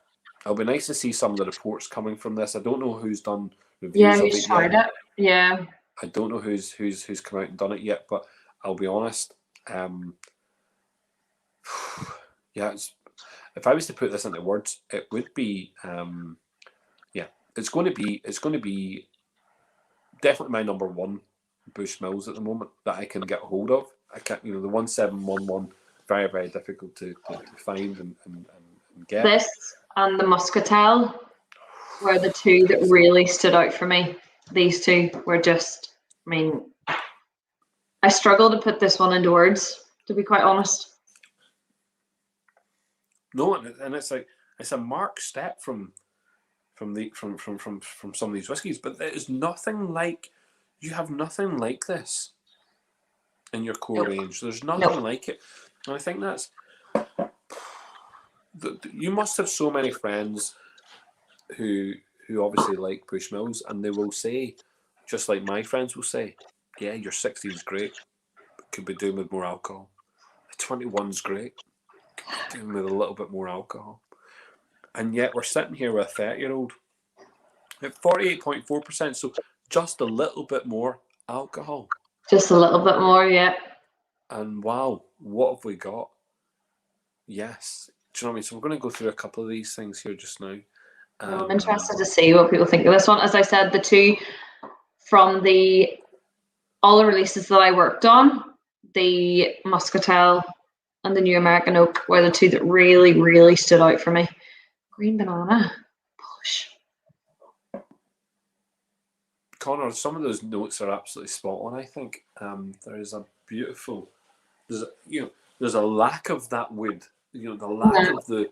it'll be nice to see some of the reports coming from this. I don't know who's done reviews of it tried yet. it. Yeah. I don't know who's come out and done it yet, but I'll be honest. If I was to put this into words, it would be it's going to be definitely my number one Bushmills at the moment that I can get a hold of. I can't, the 1711, very, very difficult to find and get. This and the Muscatel were the two that really stood out for me. These two were just, I struggle to put this one into words, to be quite honest. No, and it's a marked step from some of these whiskies, but there is nothing like, you have nothing like this in your core range. There's nothing like it, and I think that's. You must have so many friends who obviously like Bushmills, and they will say, just like my friends will say, yeah, your 16 is great, but could be doing with more alcohol. The 21's great, could be doing with a little bit more alcohol. And yet we're sitting here with a 30-year-old at 48.4%, so just a little bit more alcohol. Just a little bit more, yeah. And wow, what have we got? Yes. Do you know what I mean? So we're going to go through a couple of these things here just now. I'm interested to see what people think of this one. As I said, the two from all the releases that I worked on, the Muscatel and the New American Oak were the two that really, really stood out for me. Green banana. Polish. Connor, some of those notes are absolutely spot on, I think. There is a beautiful, there's a lack of that wood, the lack of the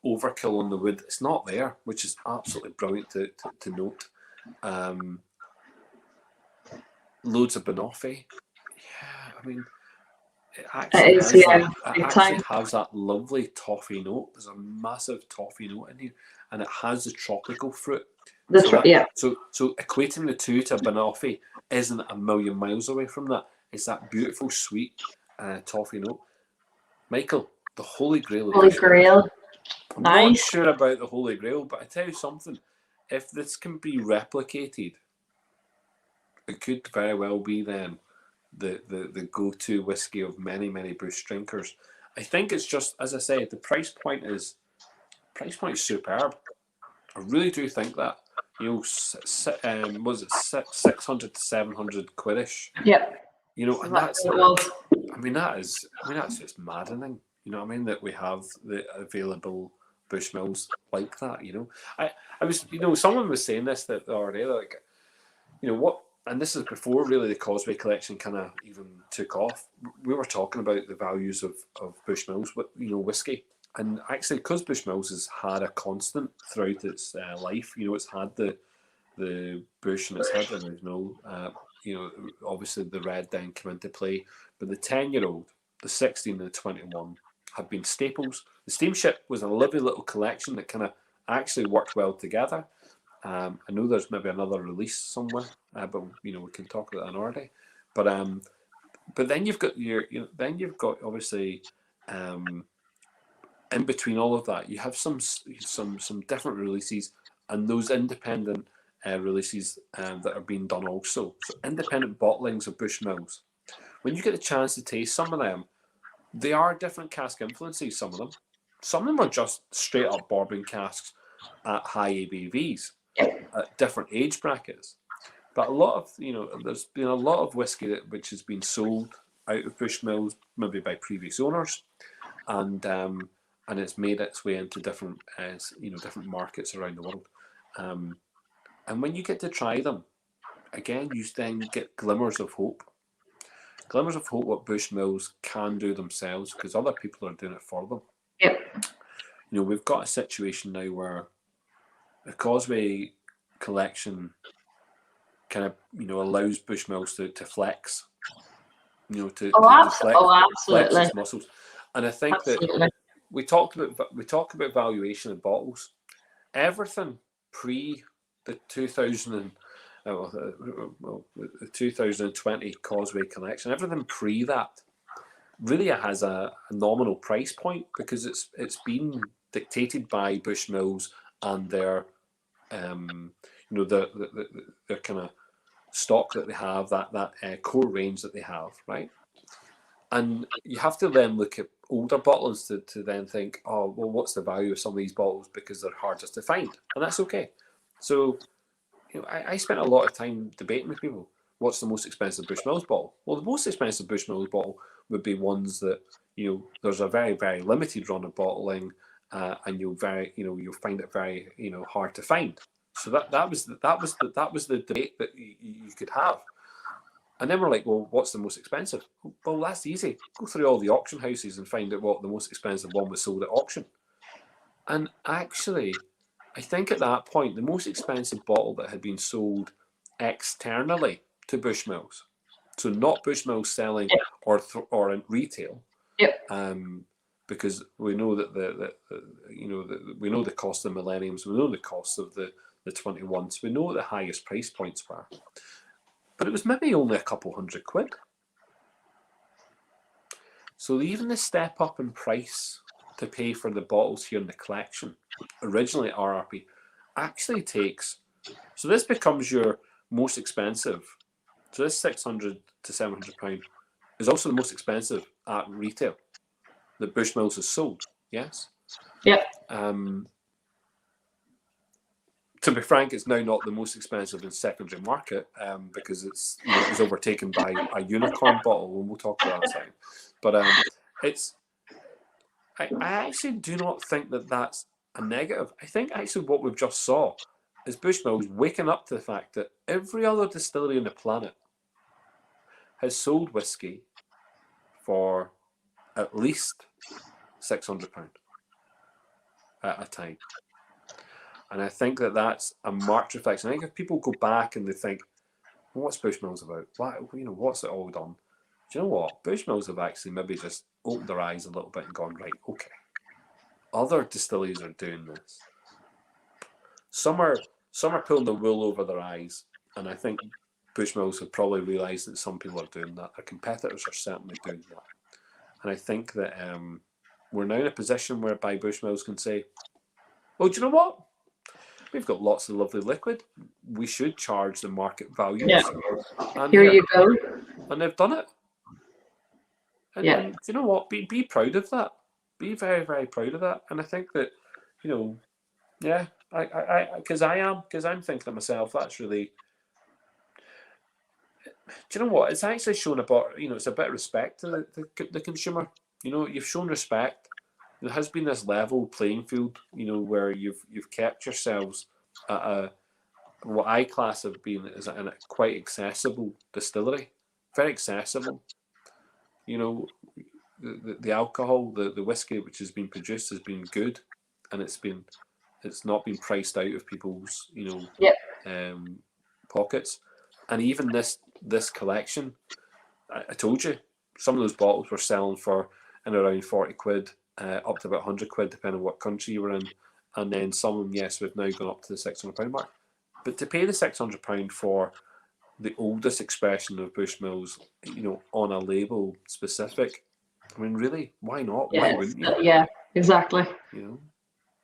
overkill on the wood. It's not there, which is absolutely brilliant to note. Loads of banoffee. Yeah, I mean, it actually has that lovely toffee note. There's a massive toffee note in here, and it has the tropical fruit. That's right. Yeah. So equating the two to banoffee isn't a million miles away from that. It's that beautiful sweet toffee note. Michael, the Holy Grail. Holy Grail. I'm not sure about the Holy Grail, but I tell you something. if this can be replicated, it could very well be then the go-to whiskey of many, many bush drinkers. I think it's just, as I say, the price point is superb. I really do think that. Was it 600 to 700 quidish? Yep. And that's, It was. that's just maddening. You know what I mean? That we have the available Bushmills like that. I was, someone was saying this the other day, like, what, and this is before really the Causeway collection kind of even took off. We were talking about the values of Bushmills, whiskey. And actually, because Bushmills has had a constant throughout its life, it's had the Bush and it's had the original, obviously the Red then come into play. But the 10-year-old, the 16 and the 21 have been staples. The Steamship was a lovely little collection that kind of actually worked well together. I know there's maybe another release somewhere, but we can talk about that another day. But then you've got obviously in between all of that, you have some different releases, and those independent releases that are being done also. So independent bottlings of Bushmills. When you get the chance to taste some of them, they are different cask influences. Some of them are just straight up bourbon casks at high ABVs. At different age brackets, but a lot of there's been a lot of whiskey which has been sold out of Bushmills, maybe by previous owners, and it's made its way into different different markets around the world, and when you get to try them again, you then get glimmers of hope what Bushmills can do themselves because other people are doing it for them. Yep. We've got a situation now where the Causeway collection kind of allows Bushmills to flex, flex its muscles, and I think that we talk about valuation of bottles. Everything pre the 2020 Causeway collection, everything pre that really has a nominal price point because it's been dictated by Bushmills and their their kind of stock that they have, that core range that they have, right? And you have to then look at older bottles to then think, oh, well, what's the value of some of these bottles because they're hardest to find, and that's okay. So, I spent a lot of time debating with people, what's the most expensive Bushmills bottle? Well, the most expensive Bushmills bottle would be ones that there's a very, very limited run of bottling, and you'll find it very hard to find. So that was the debate that you could have. And then we're like, well, what's the most expensive? Well, that's easy. Go through all the auction houses and find out what the most expensive one was sold at auction. And actually, I think at that point, the most expensive bottle that had been sold externally to Bushmills, so not Bushmills selling or in retail, because we know that we know the cost of the Millenniums, we know the cost of the 21s, we know what the highest price points were, but it was maybe only a couple £100. So even the step up in price to pay for the bottles here in the collection, originally at RRP, actually takes, so this becomes your most expensive. So this £600 to £700 is also the most expensive at retail that Bushmills has sold. Yes. Yeah. To be frank, it's now not the most expensive in secondary market because it was overtaken by a unicorn bottle, and we'll talk about that in a second. But I actually do not think that that's a negative. I think actually what we've just saw is Bushmills waking up to the fact that every other distillery on the planet has sold whiskey for at least £600 at a time. And I think that that's a marked reflection. I think if people go back and they think, well, what's Bushmills about? What's it all done? Do you know what? Bushmills have actually maybe just opened their eyes a little bit and gone, right, okay. Other distilleries are doing this. Some are pulling the wool over their eyes, and I think Bushmills have probably realised that some people are doing that. Their competitors are certainly doing that. And I think that we're now in a position whereby Bushmills can say, well, do you know what? We've got lots of lovely liquid. We should charge the market values. Yeah. And Here you go. And they've done it. And you know what? Be proud of that. Be very, very proud of that. And I think that, yeah, because I'm thinking to myself, that's really. Do you know what? It's actually shown about, it's a bit of respect to the consumer. You've shown respect. There has been this level playing field, where you've kept yourselves at what I class have been as a quite accessible distillery, very accessible. The alcohol, the whiskey which has been produced has been good, and it's not been priced out of people's pockets. And even this collection, I told you, some of those bottles were selling for in around 40 quid, up to about 100 quid, depending on what country you were in. And then some of them, yes, we've now gone up to the £600 mark. But to pay the £600 for the oldest expression of Bushmills, on a label specific, I mean, really, why not? Why wouldn't you? Yeah, exactly.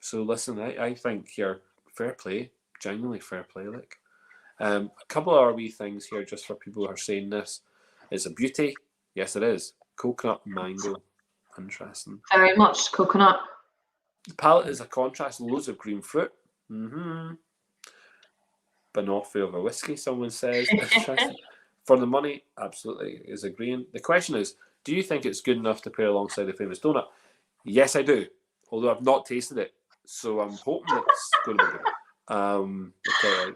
So listen, I think you're fair play, genuinely fair play. Like, a couple of wee things here, just for people who are saying this. Is a beauty? Yes, it is. Coconut and mango. Interesting. Very much coconut. The palate is a contrast, loads of green fruit. Banoffee of a whiskey, someone says. Interesting. For the money, absolutely is agreeing. The question is, do you think it's good enough to pair alongside the famous donut? Yes, I do. Although I've not tasted it, so I'm hoping it's going to be good. Okay,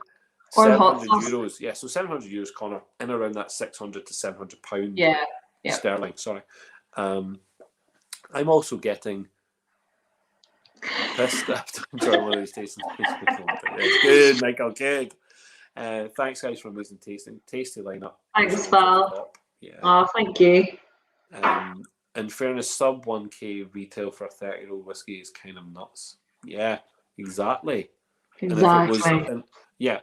€700. Yeah, so €700, Connor, in around that £600 to £700 sterling. Sorry. I'm also getting pissed after enjoying one of these tastings. Good, Michael. Good. Thanks, guys, for amazing tasting. Tasty lineup. Thanks, Val. Yeah. Oh, thank you. In fairness, sub 1k retail for a 30-year-old whiskey is kind of nuts. Yeah, exactly. Exactly.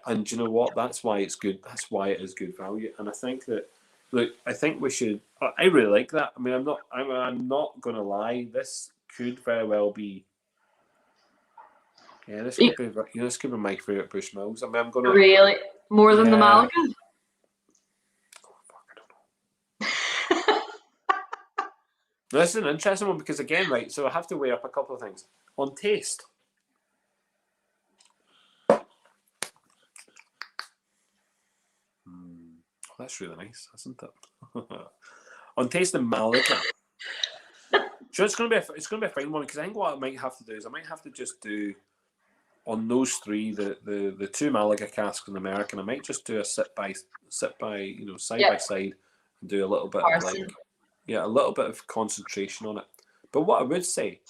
And do you know what? That's why it's good. That's why it is good value. And I think that, look, I think we should. I really like that. I mean, I'm not going to lie. This could very well be. Yeah, this could be. This could be my favorite Bushmills. I mean, I'm going to really more than the Malaga. This is an interesting one because, again, right, so I have to weigh up a couple of things. On taste. That's really nice, isn't it? On taste, the Malaga. Sure, it's going to be a fine one because I think what I might have to do is I might have to just do on those three, the two Malaga casks and the American. I might just do a sit by, side by side, and do a little bit of a little bit of concentration on it. But what I would say,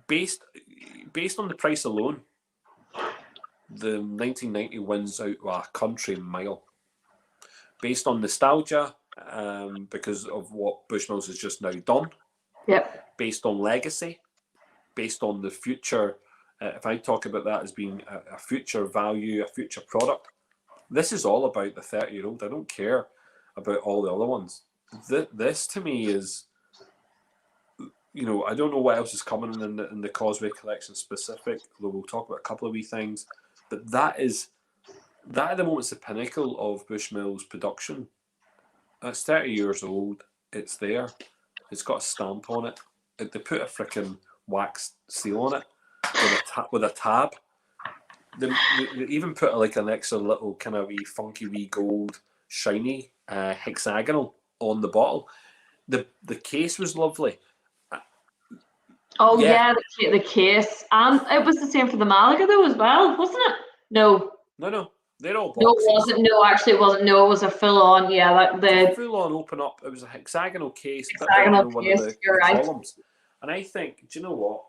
based on the price alone, the 1990 wins out a country mile. Based on nostalgia, because of what Bushmills has just now done. Yep. Based on legacy, based on the future. If I talk about that as being a future value, a future product, this is all about the 30-year-old. I don't care about all the other ones. This to me is, I don't know what else is coming in the Causeway collection specific, although we'll talk about a couple of wee things. But that at the moment is the pinnacle of Bushmills production. It's 30 years old. It's there. It's got a stamp on it. They put a freaking wax seal on it with a tab. They even put an extra little kind of wee funky wee gold shiny hexagonal on the bottle. The case was lovely. Oh yeah, the case, and it was the same for the Malaga though as well, wasn't it? No, they're all boxes. No, it wasn't. No, actually, it wasn't. No, it was a full-on. Yeah, the full-on open up. It was a hexagonal case. Hexagonal case. One of You're right. columns. And I think, do you know what?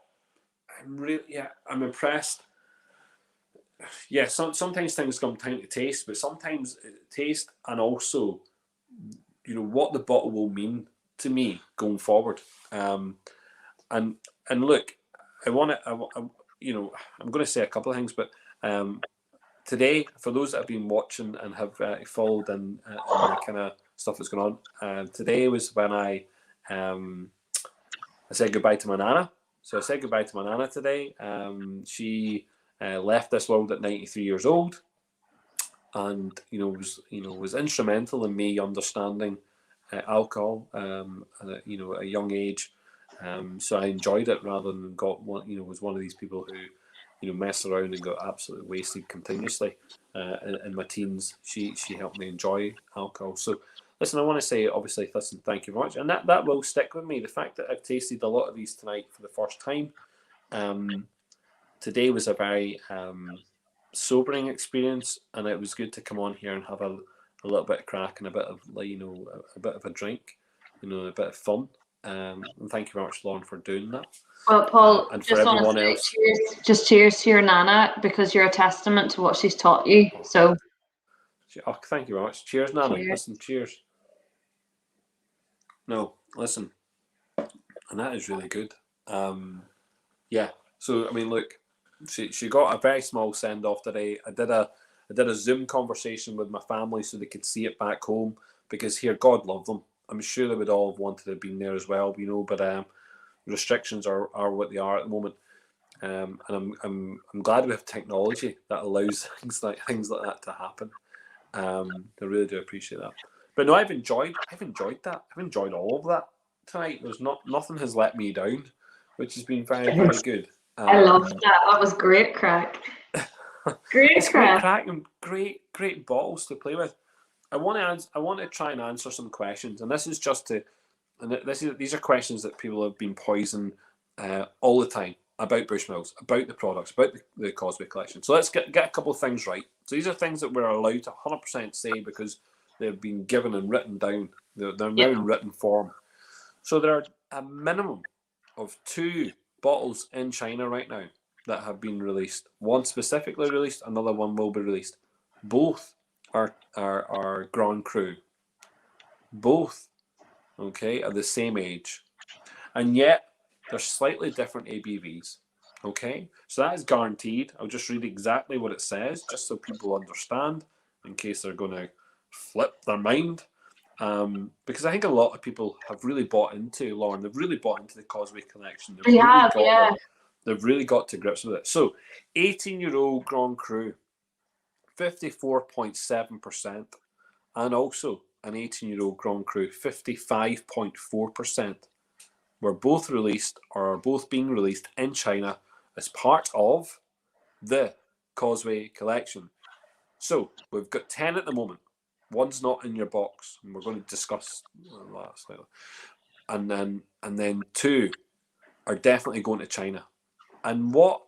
I'm impressed. Yeah, sometimes things come down to taste, but sometimes taste and also, what the bottle will mean to me going forward. And look, I'm going to say a couple of things, but today, for those that have been watching and have followed and the kind of stuff that's going on, today was when I said goodbye to my nana. So I said goodbye to my nana today. She left this world at 93 years old, and was instrumental in me understanding alcohol at a young age. So I enjoyed it rather than was one of these people who messed around and got absolutely wasted continuously. In my teens, she helped me enjoy alcohol. So listen, I want to say, obviously, listen, thank you very much, and that will stick with me. The fact that I've tasted a lot of these tonight for the first time. Today was a very sobering experience, and it was good to come on here and have a little bit of crack and a bit of a bit of a drink, a bit of fun. And thank you very much, Lauren, for doing that. Well, Paul, and just for everyone else, cheers to your nana, because you're a testament to what she's taught you. So, thank you very much. Cheers, Nana. Cheers. Listen, cheers. No, listen, and that is really good. Yeah. So I mean, look, she got a very small send off today. I did a Zoom conversation with my family so they could see it back home, because here, God love them, I'm sure they would all have wanted to have been there as well, but restrictions are what they are at the moment. And I'm glad we have technology that allows things like that to happen. I really do appreciate that. But no, I've enjoyed that. I've enjoyed all of that tonight. There's nothing has let me down, which has been very, very good. I loved that. That was great crack. Great crack. And great bottles to play with. I want to try and answer some questions, and these are questions that people have been poisoned all the time about Bushmills, about the products, about the Causeway collection. So let's get a couple of things right. So these are things that we're allowed to 100% say because they've been given and written down. They're now in written form. So there are a minimum of 2 bottles in China right now that have been released. One specifically released, another one will be released. Both are Grand Cru. Both, okay, are the same age. And yet, they're slightly different ABVs, okay? So that is guaranteed. I'll just read exactly what it says, just so people understand, in case they're going to flip their mind. Because I think a lot of people have really bought into, Lauren, they've really bought into the Causeway collection. They've really got to grips with it. So, 18-year-old Grand Cru, 54.7%, and also an 18-year-old Grand Cru, 55.4%, were both released or are both being released in China as part of the Causeway collection. So we've got 10 at the moment. One's not in your box, and we're going to discuss that later. And then 2 are definitely going to China. And what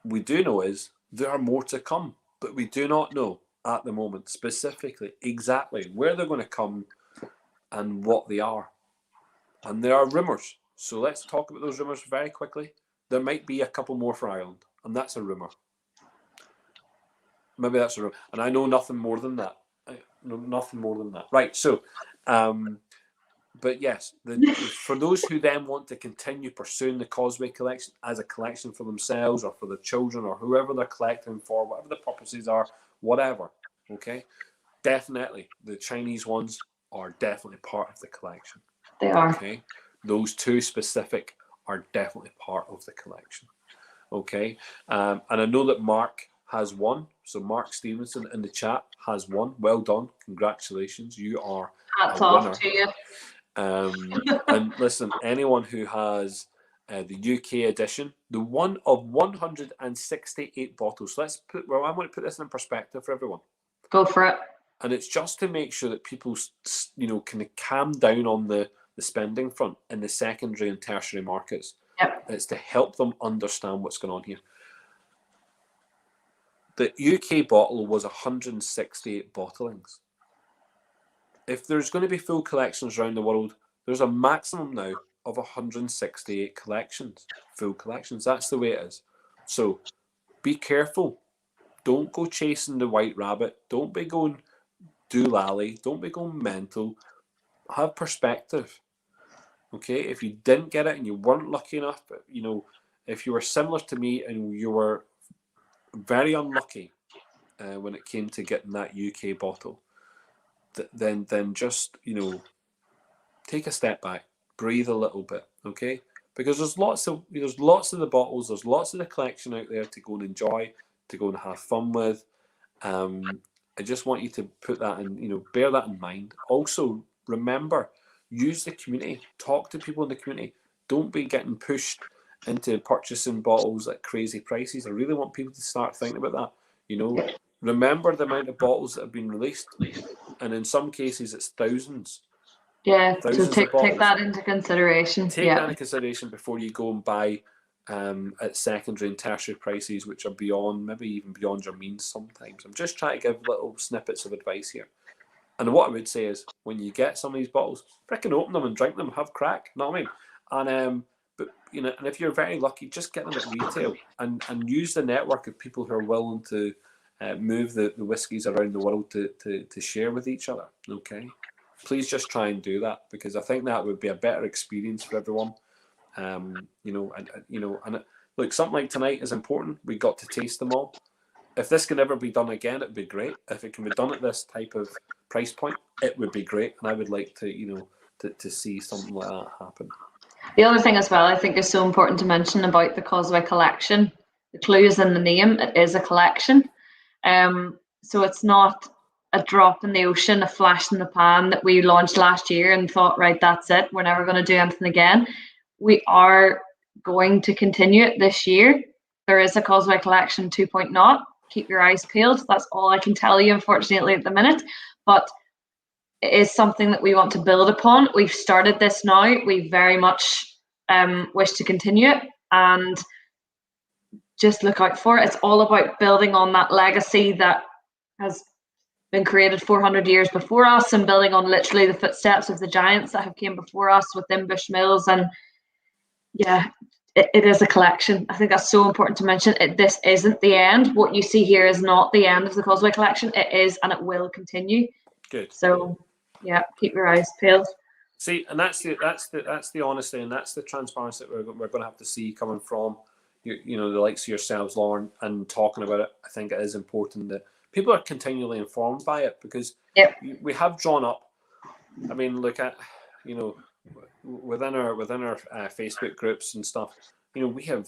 we do know is there are more to come, but we do not know at the moment specifically exactly where they're going to come and what they are. And there are rumours. So let's talk about those rumours very quickly. There might be a couple more for Ireland, and that's a rumour. Maybe that's a rumour. And I know nothing more than that. Right, so, but yes, for those who then want to continue pursuing the Causeway collection as a collection for themselves or for their children or whoever they're collecting for, whatever the purposes are, whatever, okay? Definitely, the Chinese ones are definitely part of the collection. They are. Okay, those 2 specific are definitely part of the collection. Okay, and I know that Mark has one. So Mark Stevenson in the chat has one. Well done, congratulations, you are Hats a off winner. to you. And listen, anyone who has the UK edition, the one of 168 bottles. I want to put this in perspective for everyone. Go for it. And it's just to make sure that people, kind of calm down on the spending front in the secondary and tertiary markets. Yep. It's to help them understand what's going on here. The UK bottle was 168 bottlings. If there's going to be full collections around the world, there's a maximum now of 168 collections, full collections. That's the way it is. So be careful. Don't go chasing the white rabbit. Don't be going doolally. Don't be going mental. Have perspective. Okay, if you didn't get it and you weren't lucky enough, if you were similar to me and you were very unlucky when it came to getting that UK bottle, then just take a step back, breathe a little bit. Okay, because there's lots of the bottles, there's lots of the collection out there to go and enjoy, to go and have fun with. I just want you to put that in, bear that in mind. Also, remember, use the community, talk to people in the community. Don't be getting pushed into purchasing bottles at crazy prices. I really want people to start thinking about that. Remember the amount of bottles that have been released, and in some cases it's thousands. Yeah, Thousands so take that into consideration. Take that into consideration before you go and buy at secondary and tertiary prices, which are maybe even beyond your means sometimes. I'm just trying to give little snippets of advice here. And what I would say is, when you get some of these bottles, frickin' open them and drink them, have crack. You know what I mean? And but and if you're very lucky, just get them at retail and use the network of people who are willing to move the whiskies around the world to share with each other. Okay, please just try and do that, because I think that would be a better experience for everyone. Look, something like tonight is important. We got to taste them all. If this can ever be done again, it'd be great. If it can be done at this type of price point, it would be great. And I would like to, to see something like that happen. The other thing as well, I think is so important to mention about the Causeway collection. The clue is in the name. It is a collection. So it's not a drop in the ocean, a flash in the pan that we launched last year and thought, right, that's it. We're never going to do anything again. We are going to continue it this year. There is a Causeway collection 2.0. Keep your eyes peeled. That's all I can tell you, unfortunately, at the minute. But it is something that we want to build upon. We've started this now. We very much wish to continue it, and just look out for it. It's all about building on that legacy that has been created 400 years before us, and building on literally the footsteps of the giants that have came before us within Bushmills. And yeah, it is a collection. I think that's so important to mention. This isn't the end. What you see here is not the end of the Causeway collection. It is, and it will continue. Good. So yeah, keep your eyes peeled. See, and that's the honesty, and that's the transparency that we're going to have to see coming from the likes of yourselves, Lauren, and talking about it. I think it is important that people are continually informed by it, because we have drawn up. I mean, look at within our Facebook groups and stuff. We have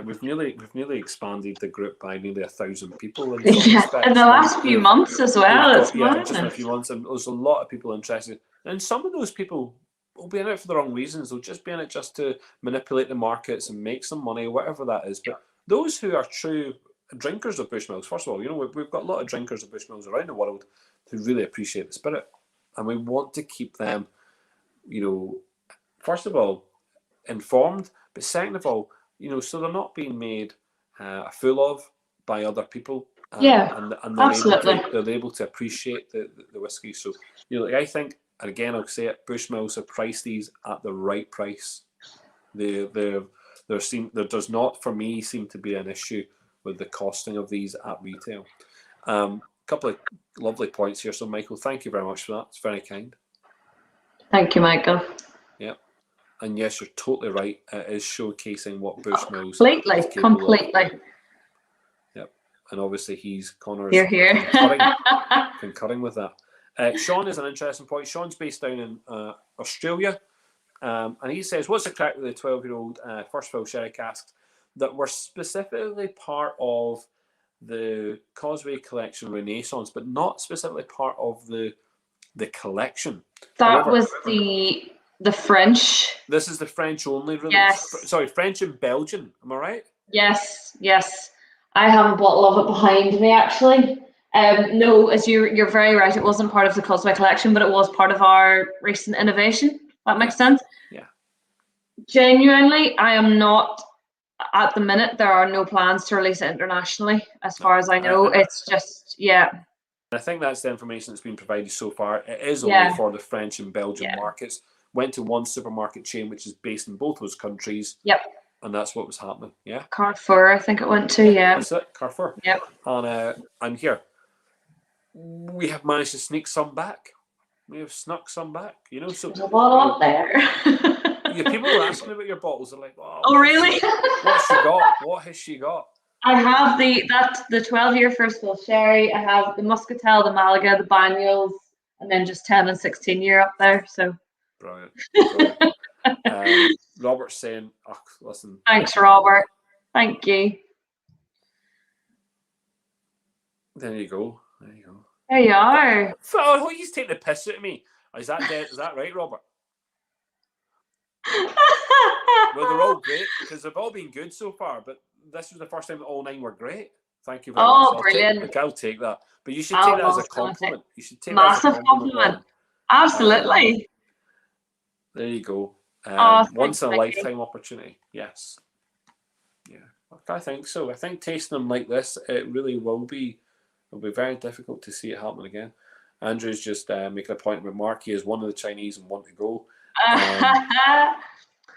we've nearly expanded the group by nearly 1,000 people. In the last few months as well. Just in a few months, and there's a lot of people interested. And some of those people will be in it for the wrong reasons. They'll just be in it just to manipulate the markets and make some money, whatever that is. But those who are true drinkers of Bushmills, first of all, we've got a lot of drinkers of Bushmills around the world who really appreciate the spirit, and we want to keep them, first of all, informed, but second of all, so they're not being made a fool of by other people. And they're able to appreciate the whiskey. So, I think, and again, I'll say it, Bushmills have priced these at the right price. There does not, for me, seem to be an issue with the costing of these at retail. Couple of lovely points here. So, Michael, thank you very much for that. It's very kind. Thank you, Michael. Yeah. And yes, you're totally right. It is showcasing what Bushmills completely. Yep. And obviously Connor's here. concurring with that. Sean is an interesting point. Sean's based down in Australia. And he says, what's the crack with the 12-year-old first fill sherry casks that were specifically part of the Causeway collection Renaissance, but not specifically part of the collection? That was the French. This is the French only release. Yes. Sorry, French and Belgian. Am I right? Yes. I have a bottle of it behind me, actually. No, as you're very right. It wasn't part of the Causeway collection, but it was part of our recent innovation. That makes sense. Yeah. Genuinely, I am not. At the minute, there are no plans to release it internationally, as far as I know. It's just, I think that's the information that's been provided so far. It is only for the French and Belgian markets. Went to one supermarket chain, which is based in both those countries. Yep. And that's what was happening. Yeah. Carrefour, I think it went to. Yeah. That's it. Carrefour. Yep. And here, we have managed to sneak some back. We have snuck some back. So there's a lot up there. People are asking about your bottles. They're like, "Oh, really? What's she got? What has she got?" I have the 12-year first fill sherry. I have the Muscatel, the Malaga, the Banyuls, and then just 10 and 16-year up there. So brilliant. Robert's saying, oh, listen. Thanks, Robert. Thank you. There you go. There you go. There you are. Oh, he's taking the piss out of me. Is that dead? Is that right, Robert? Well, they're all great because they've all been good so far, but this was the first time that all 9 were great. Thank you very much. Brilliant. I'll take that. But you should take that as a compliment. You should take massive that as a compliment. Absolutely. There you go. Thanks, Once in a lifetime opportunity. Yes. Yeah. I think so. I think tasting them like this, it really will be. It'll be very difficult to see it happen again. Andrew's just making a point about Mark. He is one of the Chinese and want to go.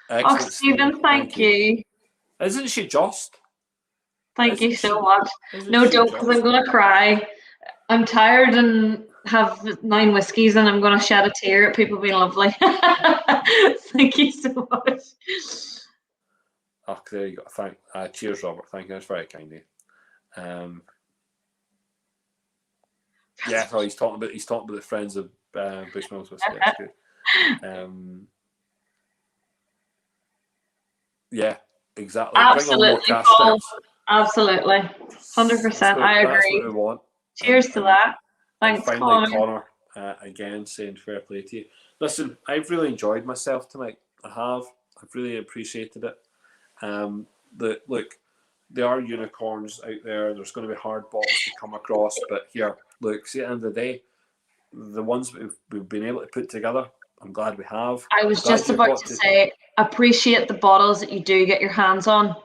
Excellent, Stephen, thank you. Isn't she just? Thank you so much. No, don't, because I'm going to cry. I'm tired and have 9 whiskies and I'm going to shed a tear at people being lovely. Thank you so much. Oh, there you go. Cheers, Robert. Thank you. That's very kind of you. Yeah, so he's talking about the friends of Bushmills whiskey. That's good. Yeah, exactly. Absolutely, Paul. Absolutely, 100%. I agree. That's what we want. Cheers to that. Thanks, Connor. Again, saying fair play to you. Listen, I've really enjoyed myself tonight. I've really appreciated it. Look, there are unicorns out there. There's going to be hard bottles to come across, but here, look. See, at the end of the day, the ones that we've been able to put together, I'm glad we have. I was just about to say, appreciate the bottles that you do get your hands on.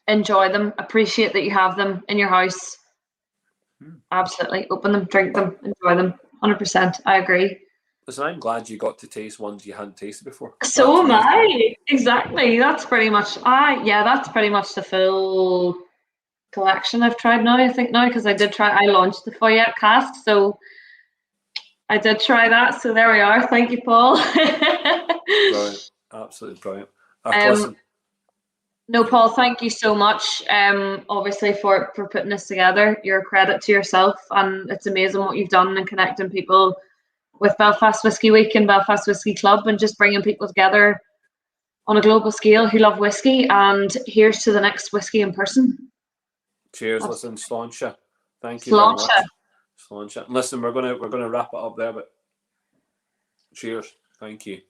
Enjoy them. Appreciate that you have them in your house. Absolutely. Open them, drink them, enjoy them. 100%. I agree. Listen, I'm glad you got to taste ones you hadn't tasted before. So am I. Exactly. That's pretty much. That's pretty much the full collection I've tried now. I think now because I launched the Foyette cask, so I did try that. So there we are. Thank you, Paul. Brilliant. Absolutely brilliant. Listen. No, Paul, thank you so much. Obviously for putting this together. You're a credit to yourself, and it's amazing what you've done in connecting people with Belfast Whisky Week and Belfast Whisky Club, and just bringing people together on a global scale who love whiskey. And here's to the next whiskey in person. Cheers. Listen, Sláinte. Thank you very much. Sláinte. Listen, we're gonna wrap it up there, but cheers. Thank you.